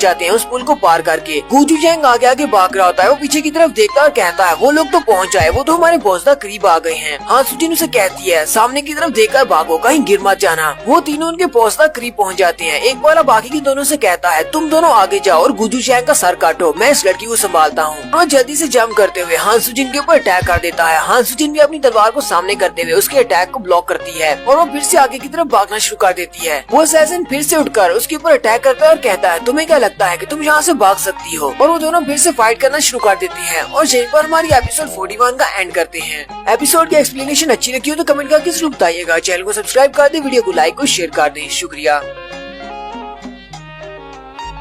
जाते हैं उस पुल को पार करके। गुजू जैंग आगे आगे भाग रहा होता है। वो पीछे की तरफ देखता और कहता है वो लोग तो पहुंच जाए, वो तो हमारे बहुत ज्यादा करीब आ गए हैं। हान सुजिन उसे कहती है सामने की तरफ देखकर भागो, कहीं गिर मत जाना। वो तीनों उनके बहुत ज्यादा करीब पहुंच जाते हैं। एक बार बाकी के दोनों से कहता है तुम दोनों आगे जाओ और गुजू जैंग का सर काटो, मैं इस लड़की को संभालता हूँ। वो जल्दी से जंप करते हुए हान सुजिन के ऊपर अटैक कर देता है। हान सुजिन भी अपनी तलवार को सामने करते हुए उसके अटैक को ब्लॉक करती है और वो फिर से आगे की तरफ भागना शुरू कर देती है। वो असैसिन फिर से उठकर उसके ऊपर अटैक करता है और कहता है तुम्हें क्या लगता है कि तुम यहाँ से भाग सकती हो, और वो दोनों फिर से फाइट करना शुरू कर देती हैं और यहीं पर हमारी एपिसोड 41 का एंड करते हैं। एपिसोड की एक्सप्लेनेशन अच्छी लगी हो तो कमेंट करके जरूर बताइएगा। चैनल को सब्सक्राइब कर दे, वीडियो को लाइक और शेयर कर दें। शुक्रिया।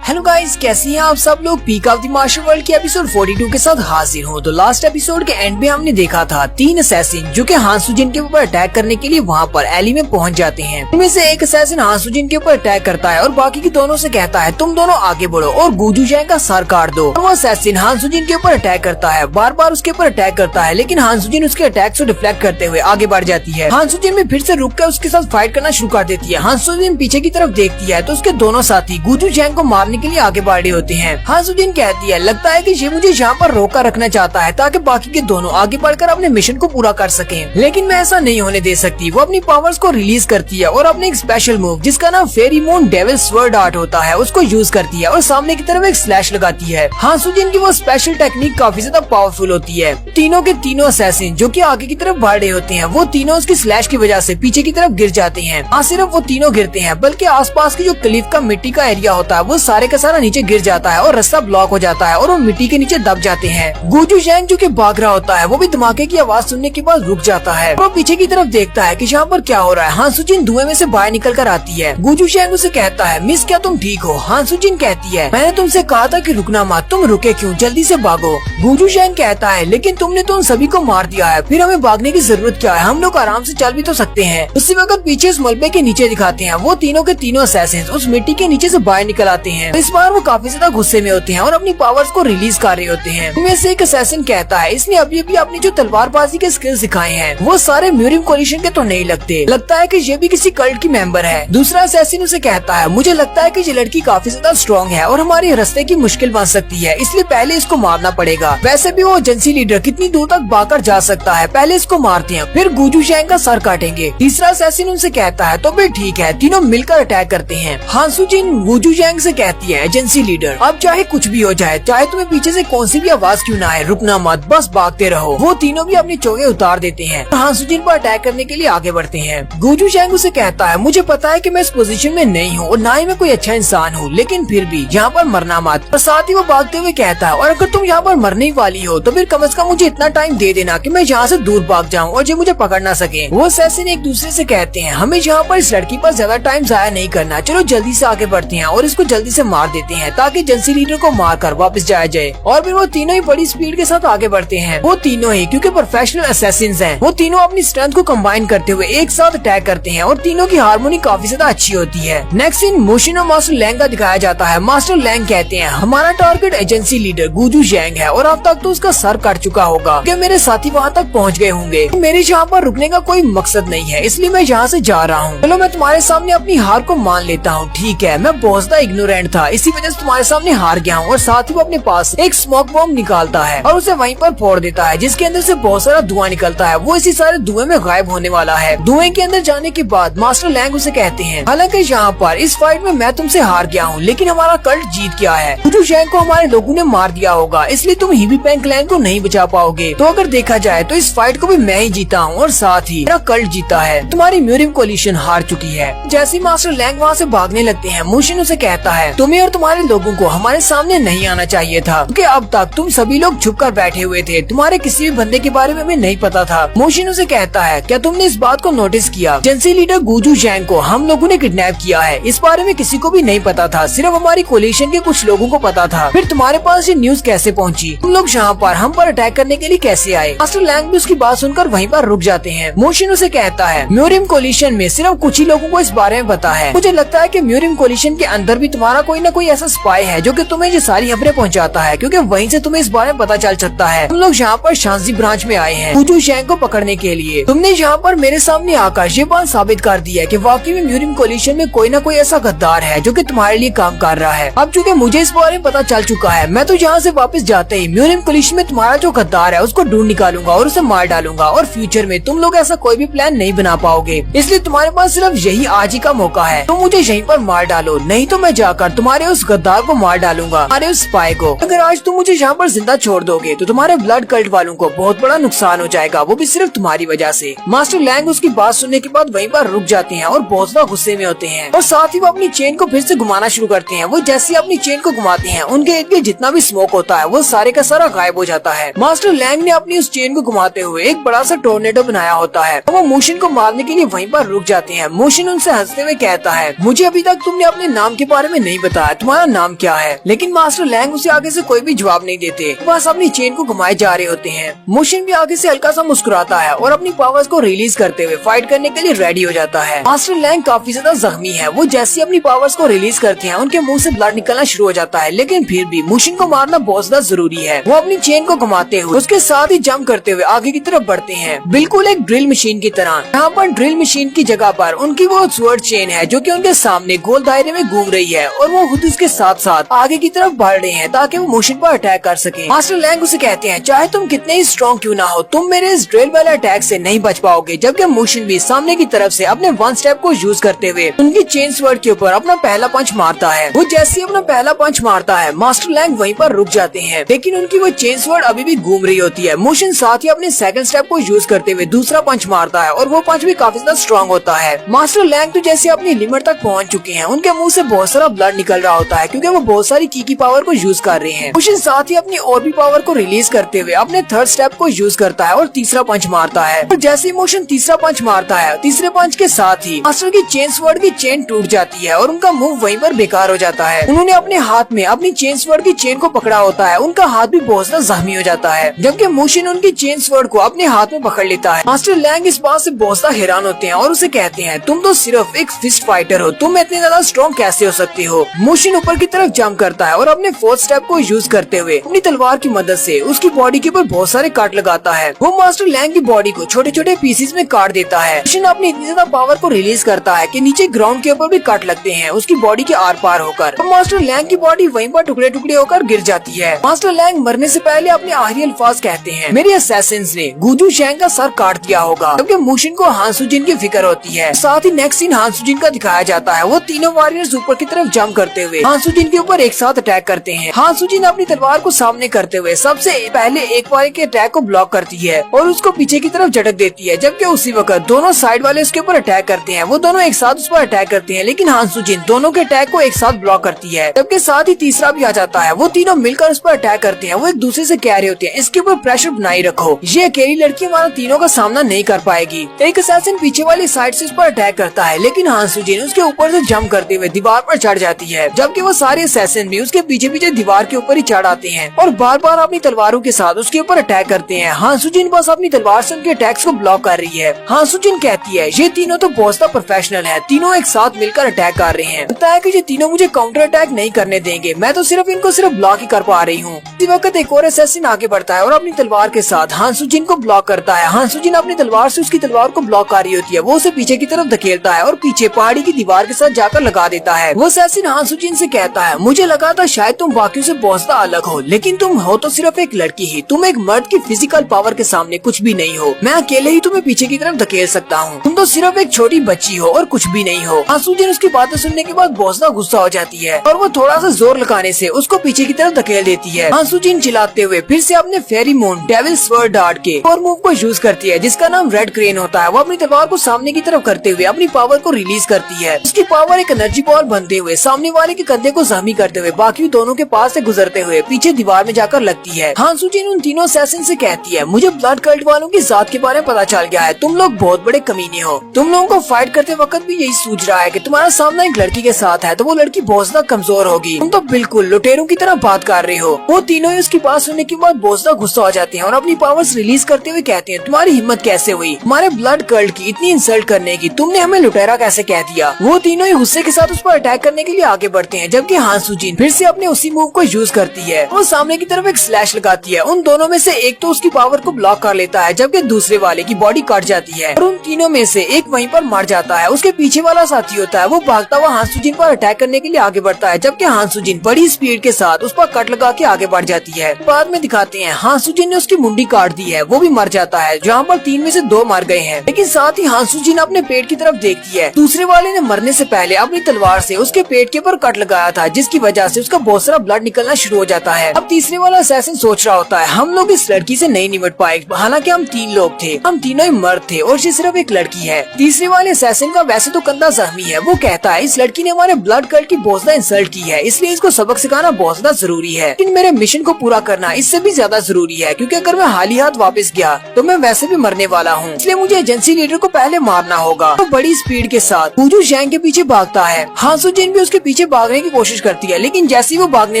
हेलो गाइस, कैसे हैं आप सब लोग। Peak of the martial world के एपिसोड 42 के साथ हाजिर हूँ। तो लास्ट एपिसोड के एंड में हमने देखा था 3 असैसिन जो कि हान सुजिन के ऊपर अटैक करने के लिए वहाँ पर एली में पहुँच जाते हैं। उनमें से एक असैसिन हान सुजिन के ऊपर अटैक करता है और बाकी के दोनों से कहता है तुम दोनों आगे बढ़ो और गुजू जैंग का सर काट दो। और वो असैसिन हान सुजिन के ऊपर अटैक करता है, बार बार उसके ऊपर अटैक करता है, लेकिन हान सुजिन उसके अटैक से डिफ्लेक्ट करते हुए आगे बढ़ जाती है। हान सुजिन भी फिर से रुक कर उसके साथ फाइट करना शुरू कर देती है। हान सुजिन पीछे की तरफ देखती है तो उसके दोनों साथी गुजू जैंग को मारने के लिए आगे बढ़ होते हैं। हान सुजिन कहती है लगता है कि ये मुझे यहाँ पर रोका रखना चाहता है ताकि बाकी के दोनों आगे बढ़कर अपने मिशन को पूरा कर सकें, लेकिन मैं ऐसा नहीं होने दे सकती। वो अपनी पावर्स को रिलीज करती है और अपने एक स्पेशल मूव जिसका नाम फेरीमोन डेविल स्वर्ड आर्ट होता है उसको यूज करती है और सामने की तरफ एक स्लैश लगाती है। हान सुजिन की वो स्पेशल टेक्निक काफी ज्यादा पावरफुल होती है। तीनों के तीनों असैसिन जो कि आगे की तरफ बढ़ रहे होते हैं वो तीनों उसकी स्लैश की वजह से पीछे की तरफ गिर जाते हैं। ना सिर्फ वो तीनों गिरते हैं बल्कि आसपास की जो क्लिफ का मिट्टी का एरिया होता है वो सारे का सारा नीचे गिर जाता है और रास्ता ब्लॉक हो जाता है और वो मिट्टी के नीचे दब जाते हैं। गुजू जैंग जो कि भाग रहा होता है वो भी धमाके की आवाज सुनने के बाद रुक जाता है। वो पीछे की तरफ देखता है कि यहाँ पर क्या हो रहा है। हान सुजिन धुएं में से बाहर निकल कर आती है। गुजू जैंग उसे कहता है मिस क्या तुम ठीक हो। हान सुजिन कहती है मैंने तुमसे कहा था कि रुकना मत, तुम रुके क्यों, जल्दी से भागो। गुजू जैंग कहता है लेकिन तुमने तो उन सभी को मार दिया है, फिर हमें भागने की जरूरत क्या है, हम लोग आराम से चल भी तो सकते हैं। उसी वक्त पीछे इस मलबे के नीचे दिखाते हैं वो तीनों के तीनों असैसिन उस मिट्टी के नीचे से बाहर निकल आते हैं। इस बार वो काफी ज्यादा गुस्से में होते हैं और अपनी पावर्स को रिलीज कर रहे होते हैं। उनमें से एक असैसिन कहता है इसने अभी अभी अपनी जो तलवारबाजी के स्किल्स दिखाए हैं वो सारे म्यूरिम कोलिशन के तो नहीं लगते, लगता है कि ये भी किसी कल्ट की मेंबर है। दूसरा असैसिन उसे कहता है मुझे लगता है कि ये लड़की काफी ज्यादा स्ट्रॉन्ग है और हमारे रास्ते की मुश्किल बन सकती है, इसलिए पहले इसको मारना पड़ेगा। वैसे भी वो एजेंसी लीडर कितनी दूर तक भागकर जा सकता है, पहले इसको मारते हैं फिर गुजू जैंग का सर काटेंगे। तीसरा असैसिन उनसे कहता है तो फिर ठीक है, तीनों मिलकर अटैक करते हैं। हान सुजिन गुजू जैंग से कहती है एजेंसी लीडर अब चाहे कुछ भी हो जाए, चाहे तुम्हें पीछे से कौन सी भी आवाज क्यों ना आए, रुकना मत, बस भागते रहो। वो तीनों भी अपनी चोगे उतार देते हैं। हान सुजिन पर अटैक करने के लिए आगे बढ़ते हैं। गुजू जैंग उसे कहता है मुझे पता है कि मैं इस पोजीशन में नहीं हूँ और ना ही मैं कोई अच्छा इंसान हूँ, लेकिन फिर भी यहाँ पर मरना मत। और साथ ही वो भागते हुए कहता है और अगर तुम यहाँ पर मरने वाली हो तो फिर कम से कम मुझे इतना टाइम दे देना कि मैं यहाँ से दूर भाग जाऊँ और ये मुझे पकड़ ना सके। वो असैसिन एक दूसरे से कहते हैं हमें यहाँ पर इस लड़की पर ज्यादा टाइम जाया नहीं करना, चलो जल्दी से आगे बढ़ते हैं और इसको जल्दी से मार देते हैं ताकि एजेंसी लीडर को मार कर वापस जाया जाए। और फिर वो तीनों ही बड़ी स्पीड के साथ आगे बढ़ते हैं। वो तीनों ही क्योंकि प्रोफेशनल असैसिन्स हैं, वो तीनों अपनी स्ट्रेंथ को कंबाइन करते हुए एक साथ अटैक करते हैं और तीनों की हार्मोनी काफी ज्यादा अच्छी होती है। नेक्स्ट सीन मोशिन और मास्टर लैंग का दिखाया जाता है। मास्टर लैंग कहते हैं हमारा टारगेट एजेंसी लीडर गुजू जैंग है और अब तक तो उसका सर कट चुका होगा कि मेरे साथी वहाँ तक पहुँच गए होंगे। मेरे यहाँ पर रुकने का कोई मकसद नहीं है, इसलिए मैं यहाँ से जा रहा हूँ। चलो मैं तुम्हारे सामने अपनी हार को मान लेता हूँ, ठीक है मैं बहुत ज्यादा इग्नोरेंट था था, इसी वजह से तुम्हारे सामने हार गया हूँ। और साथ ही वो अपने पास एक स्मोक बॉम्ब निकालता है और उसे वहीं पर फोड़ देता है, जिसके अंदर से बहुत सारा धुआं निकलता है। वो इसी सारे धुएं में गायब होने वाला है। धुएं के अंदर जाने के बाद मास्टर लैंग उसे कहते हैं, हालांकि यहाँ पर इस फाइट में मैं तुमसे हार गया हूँ, लेकिन हमारा कल्ट जीत गया है। गुजू शैंग को हमारे लोगों ने मार दिया होगा, इसलिए तुम हीबी पैंग क्लैन को नहीं बचा पाओगे। तो अगर देखा जाए तो इस फाइट को भी मैं ही जीता हूँ और साथ ही मेरा कल्ट जीता है। तुम्हारी म्यूरिम कोलिशन हार चुकी है। जैसे ही मास्टर लैंग वहाँ से भागने लगते हैं, मोशिन उसे कहता है, तुम्हें और तुम्हारे लोगों को हमारे सामने नहीं आना चाहिए था, क्योंकि अब तक तुम सभी लोग छुप कर बैठे हुए थे। तुम्हारे किसी भी बंदे के बारे में हमें नहीं पता था। मोशिन उसे कहता है, क्या तुमने इस बात को नोटिस किया? एजेंसी लीडर गुजू शैंग को हम लोगों ने किडनैप किया है। इस बारे में किसी को भी नहीं पता था, सिर्फ हमारी कोलिशन के कुछ लोगों को पता था। फिर तुम्हारे पास ये न्यूज कैसे पहुंची? तुम लोग यहाँ पर हम पर अटैक करने के लिए कैसे आए? मास्टर लैंग भी उसकी बात सुनकर वहीं पर रुक जाते हैं। मोशिन उसे कहता है, म्यूरिम कोलिशन में सिर्फ कुछ ही लोगों को इस बारे में पता है। मुझे लगता है कि म्यूरिम कोलिशन के अंदर भी तुम्हारा कोई न कोई ऐसा स्पाई है जो कि तुम्हें ये सारी खबरें पहुंचाता है, क्योंकि वहीं से तुम्हें इस बारे में पता चल सकता है। हम लोग यहाँ पर शांसी ब्रांच में आए हैं गुजू शैंग को पकड़ने के लिए। तुमने यहाँ पर मेरे सामने आकर ये बात साबित कर दी है कि वाकई में म्यूरिम कोलिशन में कोई न कोई ऐसा गद्दार है जो कि तुम्हारे लिए काम कर रहा है। अब चूंकि मुझे इस बारे में पता चल चुका है, मैं तो यहाँ से वापस जाते ही म्यूरिम कोलिशन में तुम्हारा जो गद्दार है उसको ढूंढ निकालूंगा और उसे मार डालूंगा, और फ्यूचर में तुम लोग ऐसा कोई भी प्लान नहीं बना पाओगे। इसलिए तुम्हारे पास सिर्फ यही आज ही का मौका है। तुम मुझे यहीं पर मार डालो, नहीं तो मैं जाकर तुम्हारे उस गद्दार को मार डालूंगा, तुम्हारे उस स्पाई को। अगर आज तुम मुझे यहाँ पर जिंदा छोड़ दोगे तो तुम्हारे ब्लड कल्ट वालों को बहुत बड़ा नुकसान हो जाएगा, वो भी सिर्फ तुम्हारी वजह से। मास्टर लैंग उसकी बात सुनने के बाद वहीं पर रुक जाते हैं और बहुत ज्यादा गुस्से में होते हैं, और साथ ही वो अपनी चेन को फिर से घुमाना शुरू करते हैं। वो जैसे अपनी चेन को घुमाते हैं, उनके इर्द गिर्द जितना भी स्मोक होता है वो सारे का सारा गायब हो जाता है। मास्टर लैंग ने अपनी उस चेन को घुमाते हुए एक बड़ा सा टोर्नेडो बनाया होता है। वो मोशिन को मारने के लिए वहीं पर रुक जाते हैं। मोशिन उनसे हंसते हुए कहता है, मुझे अभी तक तुमने अपने नाम के बारे में नहीं बताया, तुम्हारा नाम क्या है? लेकिन मास्टर लैंग उसे आगे से कोई भी जवाब नहीं देते, बस अपनी चेन को घुमाए जा रहे होते हैं। मोशिन भी आगे से हल्का सा मुस्कुराता है और अपनी पावर्स को रिलीज करते हुए फाइट करने के लिए रेडी हो जाता है। मास्टर लैंग काफी ज्यादा जख्मी है। वो जैसे अपनी पावर्स को रिलीज करते हैं, उनके मुंह से ब्लड निकलना शुरू हो जाता है, लेकिन फिर भी मोशिन को मारना बहुत ज्यादा जरूरी है। वो अपनी चेन को घुमाते हुए उसके साथ ही जंप करते हुए आगे की तरफ बढ़ते हैं, बिल्कुल एक ड्रिल मशीन की तरह। यहाँ पर ड्रिल मशीन की जगह पर उनकी वो स्वर्ड चेन है जो कि उनके सामने गोल दायरे में घूम रही है, और वो खुद उसके साथ साथ आगे की तरफ बढ़ रहे हैं ताकि वो मोशिन पर अटैक कर सके। मास्टर लैंग उसे कहते हैं, चाहे तुम कितने ही स्ट्रॉन्ग क्यों ना हो, तुम मेरे इस ड्रिल वाले अटैक से नहीं बच पाओगे। जबकि मोशिन भी सामने की तरफ से अपने वन स्टेप को यूज करते हुए उनकी चेन स्वर्ड के ऊपर अपना पहला पंच मारता है। वो जैसे ही अपना पहला पंच मारता है, मास्टर लैंग वहीं पर रुक जाते हैं, लेकिन उनकी वो चेन स्वर्ड अभी भी घूम रही होती है। मोशिन साथ ही अपने सेकंड स्टेप को यूज करते हुए दूसरा पंच मारता है, और वो पंच भी काफी ज्यादा स्ट्रॉन्ग होता है। मास्टर लैंग तो जैसे अपनी लिमिट तक पहुंच चुके हैं, उनके मुंह से बहुत सारा ब्लड निकल रहा होता है, क्योंकि वो बहुत सारी की पावर को यूज कर रहे हैं। मोशिन साथ ही अपनी और भी पावर को रिलीज करते हुए अपने थर्ड स्टेप को यूज करता है और तीसरा पंच मारता है। और जैसे ही मोशिन तीसरा पंच मारता है, तीसरे पंच के साथ ही मास्टर की चेन स्वर्ड की चेन टूट जाती है और उनका मुंह वहीं पर बेकार हो जाता है। उन्होंने अपने हाथ में अपनी चेन स्वर्ड की चेन को पकड़ा होता है, उनका हाथ भी बहुत ज्यादा जख्मी हो जाता है, जबकि मोशिन उनकी चेन स्वर्ड को अपने हाथ में पकड़ लेता है। मास्टर लैंग इस बात से बहुत ज्यादा हैरान होते हैं और उसे कहते हैं, तुम तो सिर्फ एक फिस्ट फाइटर हो, तुम इतने ज्यादा स्ट्रॉन्ग कैसे हो सकते हो? मोशिन ऊपर की तरफ जंप करता है और अपने फोर्थ स्टेप को यूज करते हुए अपनी तलवार की मदद से उसकी बॉडी के ऊपर बहुत सारे काट लगाता है। वो मास्टर लैंग की बॉडी को छोटे छोटे पीसेस में काट देता है। मोशिन अपनी इतनी ज्यादा पावर को रिलीज करता है कि नीचे ग्राउंड के ऊपर भी काट लगते हैं उसकी बॉडी के आर पार होकर। तो मास्टर लैंग की बॉडी वहीं पर टुकड़े टुकड़े होकर गिर जाती है। मास्टर लैंग मरने से पहले अपने आखिरी अल्फाज कहते हैं, मेरे असैसिन्स ने गुजू शैंग का सर काट दिया होगा। क्योंकि मोशिन को हान सुजिन की फिक्र होती है। साथ ही नेक्स्ट सीन हान सुजिन का दिखाया जाता है। वो तीनों वॉरियर्स ऊपर की तरफ जंप करते हुए हान सुजिन के ऊपर एक साथ अटैक करते हैं। हान सुजिन अपनी तलवार को सामने करते हुए सबसे पहले एक वारी के अटैक को ब्लॉक करती है और उसको पीछे की तरफ झटक देती है, जबकि उसी वक्त दोनों साइड वाले उसके ऊपर अटैक करते हैं। वो दोनों एक साथ उस पर अटैक करते हैं, लेकिन हान सुजिन दोनों के अटैक को एक साथ ब्लॉक करती है। जबकि साथ ही तीसरा भी आ जाता है। वो तीनों मिलकर उस पर अटैक करते हैं। वो एक दूसरे से कह रहे होते हैं, इसके ऊपर प्रेशर बनाए रखो, ये अकेली लड़की हमारा तीनों का सामना नहीं कर पाएगी। एक असैसिन पीछे वाली साइड से उस पर अटैक करता है, लेकिन हान सुजिन उसके ऊपर से जंप करते हुए दीवार पर चढ़ जाती है, जबकि वो सारे असैसिन भी उसके पीछे पीछे दीवार के ऊपर ही चढ़ आते हैं और बार बार अपनी तलवारों के साथ उसके ऊपर अटैक करते हैं। हान सुजिन बस अपनी तलवार से उनके अटैक्स को ब्लॉक कर रही है। हान सुजिन कहती है, ये तीनों तो बहुत ज्यादा प्रोफेशनल है, तीनों एक साथ मिलकर अटैक कर रहे हैं। लगता है कि ये तीनों मुझे काउंटर अटैक नहीं करने देंगे, मैं तो सिर्फ इनको सिर्फ ब्लॉक ही कर पा रही हूँ। इसी वक्त एक और असैसिन आगे बढ़ता है और अपनी तलवार के साथ हान सुजिन को ब्लॉक करता है। हान सुजिन अपनी तलवार से उसकी तलवार को ब्लॉक कर रही होती है। वो उसे पीछे की तरफ धकेलता है और पीछे पहाड़ी की दीवार के साथ जाकर लगा देता है। वो असैसिन हान हांसुजिन से कहता है, मुझे लगा था शायद तुम बाकियों से बहुत ज्यादा अलग हो, लेकिन तुम हो तो सिर्फ एक लड़की ही। तुम एक मर्द की फिजिकल पावर के सामने कुछ भी नहीं हो। मैं अकेले ही तुम्हें पीछे की तरफ धकेल सकता हूँ। तुम तो सिर्फ एक छोटी बच्ची हो और कुछ भी नहीं हो। हांसुजिन उसकी बातें सुनने के बाद बहुत ज्यादा गुस्सा हो जाती है और वो थोड़ा सा जोर लगाने से उसको पीछे की तरफ धकेल देती है। हांसुजिन चिल्लाते हुए फिर से अपने फेरीमोन डेविल स्वर्ड डार्ट के और मूव को यूज करती है, जिसका नाम रेड क्रेन होता है। वो अपनी तलवार को सामने की तरफ करते हुए अपनी पावर को रिलीज करती है। उसकी पावर एक एनर्जी बॉल बनते हुए सामने वाले के कंधे को जख्मी करते हुए बाकी दोनों के पास से गुजरते हुए पीछे दीवार में जाकर लगती है। हांसुजिन उन तीनों असैसिन से कहती है, मुझे ब्लड कल्ट वालों की जात के बारे में पता चल गया है। तुम लोग बहुत बड़े कमीने हो। तुम लोगों को फाइट करते वक्त भी यही सूझ रहा है कि तुम्हारा सामना एक लड़की के साथ है तो वो लड़की बहुत ज्यादा कमजोर होगी। तुम तो बिल्कुल लुटेरों की तरह बात कर रहे हो। वो तीनों ही उसकी बात सुनने के बाद बहुत ज्यादा गुस्सा हो जाते हैं और अपनी पावर्स रिलीज करते हुए कहते हैं, तुम्हारी हिम्मत कैसे हुई हमारे ब्लड कल्ट की इतनी इंसल्ट करने की? तुमने हमें लुटेरा कैसे कह दिया? वो तीनों ही गुस्से के साथ उस पर अटैक करने के लिए आगे बढ़ते हैं, जबकि हांसुजिन फिर से अपने उसी मूव को यूज करती है। वो सामने की तरफ एक स्लैश लगाती है। उन दोनों में से एक तो उसकी पावर को ब्लॉक कर लेता है, जबकि दूसरे वाले की बॉडी कट जाती है और उन तीनों में से एक वहीं पर मर जाता है। उसके पीछे वाला साथी होता है, वो भागता हुआ हांसुजिन पर अटैक करने के लिए आगे बढ़ता है, जबकि हांसुजिन बड़ी स्पीड के साथ उस पर कट लगा के आगे बढ़ जाती है। बाद में दिखाते हैं हांसुजिन ने उसकी मुंडी काट दी है, वो भी मर जाता है, जहाँ पर 3 में से 2 मर गए हैं। लेकिन साथ ही हांसुजिन अपने पेट की तरफ देखती है। दूसरे वाले ने मरने से पहले अपनी तलवार से उसके पेट के ऊपर कट लगाया था, जिसकी वजह से उसका बहुत सारा ब्लड निकलना शुरू हो जाता है। अब तीसरे वाला असैसिन सोच रहा होता है, हम लोग इस लड़की से नहीं निपट पाए, हालांकि हम 3 लोग थे, हम तीनों ही मर्द थे और ये सिर्फ एक लड़की है। तीसरे वाले असैसिन का वैसे तो कंधा जख्मी है। वो कहता है, इस लड़की ने हमारे ब्लड कल्ट की बहुत ज्यादा इंसल्ट की है, इसलिए इसको सबक सिखाना बहुत ज्यादा जरूरी है। लेकिन मेरे मिशन को पूरा करना इससे भी ज्यादा जरूरी है, क्योंकि अगर मैं हाल ही हाथ वापस गया तो मैं वैसे भी मरने वाला हूँ, इसलिए मुझे एजेंसी लीडर को पहले मारना होगा। तो बड़ी स्पीड के साथ गुजू जैंग के पीछे भागता है। हांसुजिन भी उसके पीछे भागने की कोशिश करती है, लेकिन जैसे ही वो भागने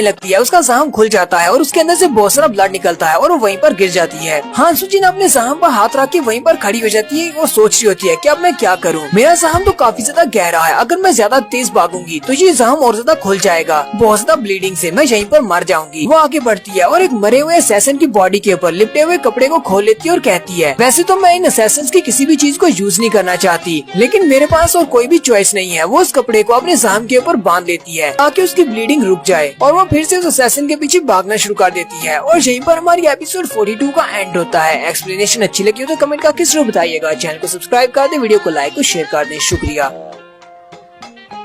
लगती है उसका जख्म खुल जाता है और उसके अंदर से बहुत सारा ब्लड निकलता है और वो वहीं पर गिर जाती है। हांसुजिन अपने जख्म पर हाथ रख के वहीं पर खड़ी हो जाती है और सोच रही होती है कि अब मैं क्या करूँ। मेरा जख्म तो काफी ज्यादा गहरा है, अगर मैं ज्यादा तेज भागूंगी तो ये जख्म और ज्यादा खुल जाएगा, बहुत ज्यादा ब्लीडिंग से मैं यहीं पर मर जाऊंगी। वो आगे बढ़ती है और एक मरे हुए असैसिन की बॉडी के ऊपर लिपटे हुए कपड़े को खोल लेती है और कहती है, वैसे तो मैं इन असैसिन्स की किसी भी चीज को यूज नहीं करना चाहती, लेकिन मेरे पास और कोई भी चॉइस नहीं है। वो उस कपड़े को अपने जख्म के ऊपर बांध लेती है ताकि उसकी ब्लीडिंग रुक जाए और वो फिर से उस असैसिन के पीछे भागना शुरू कर देती है। और यहीं पर हमारी एपिसोड 42 का एंड होता है। एक्सप्लेनेशन अच्छी लगी हो तो कमेंट करके जरूर बताइएगा। चैनल को सब्सक्राइब कर दे, वीडियो को लाइक और शेयर कर दे। शुक्रिया।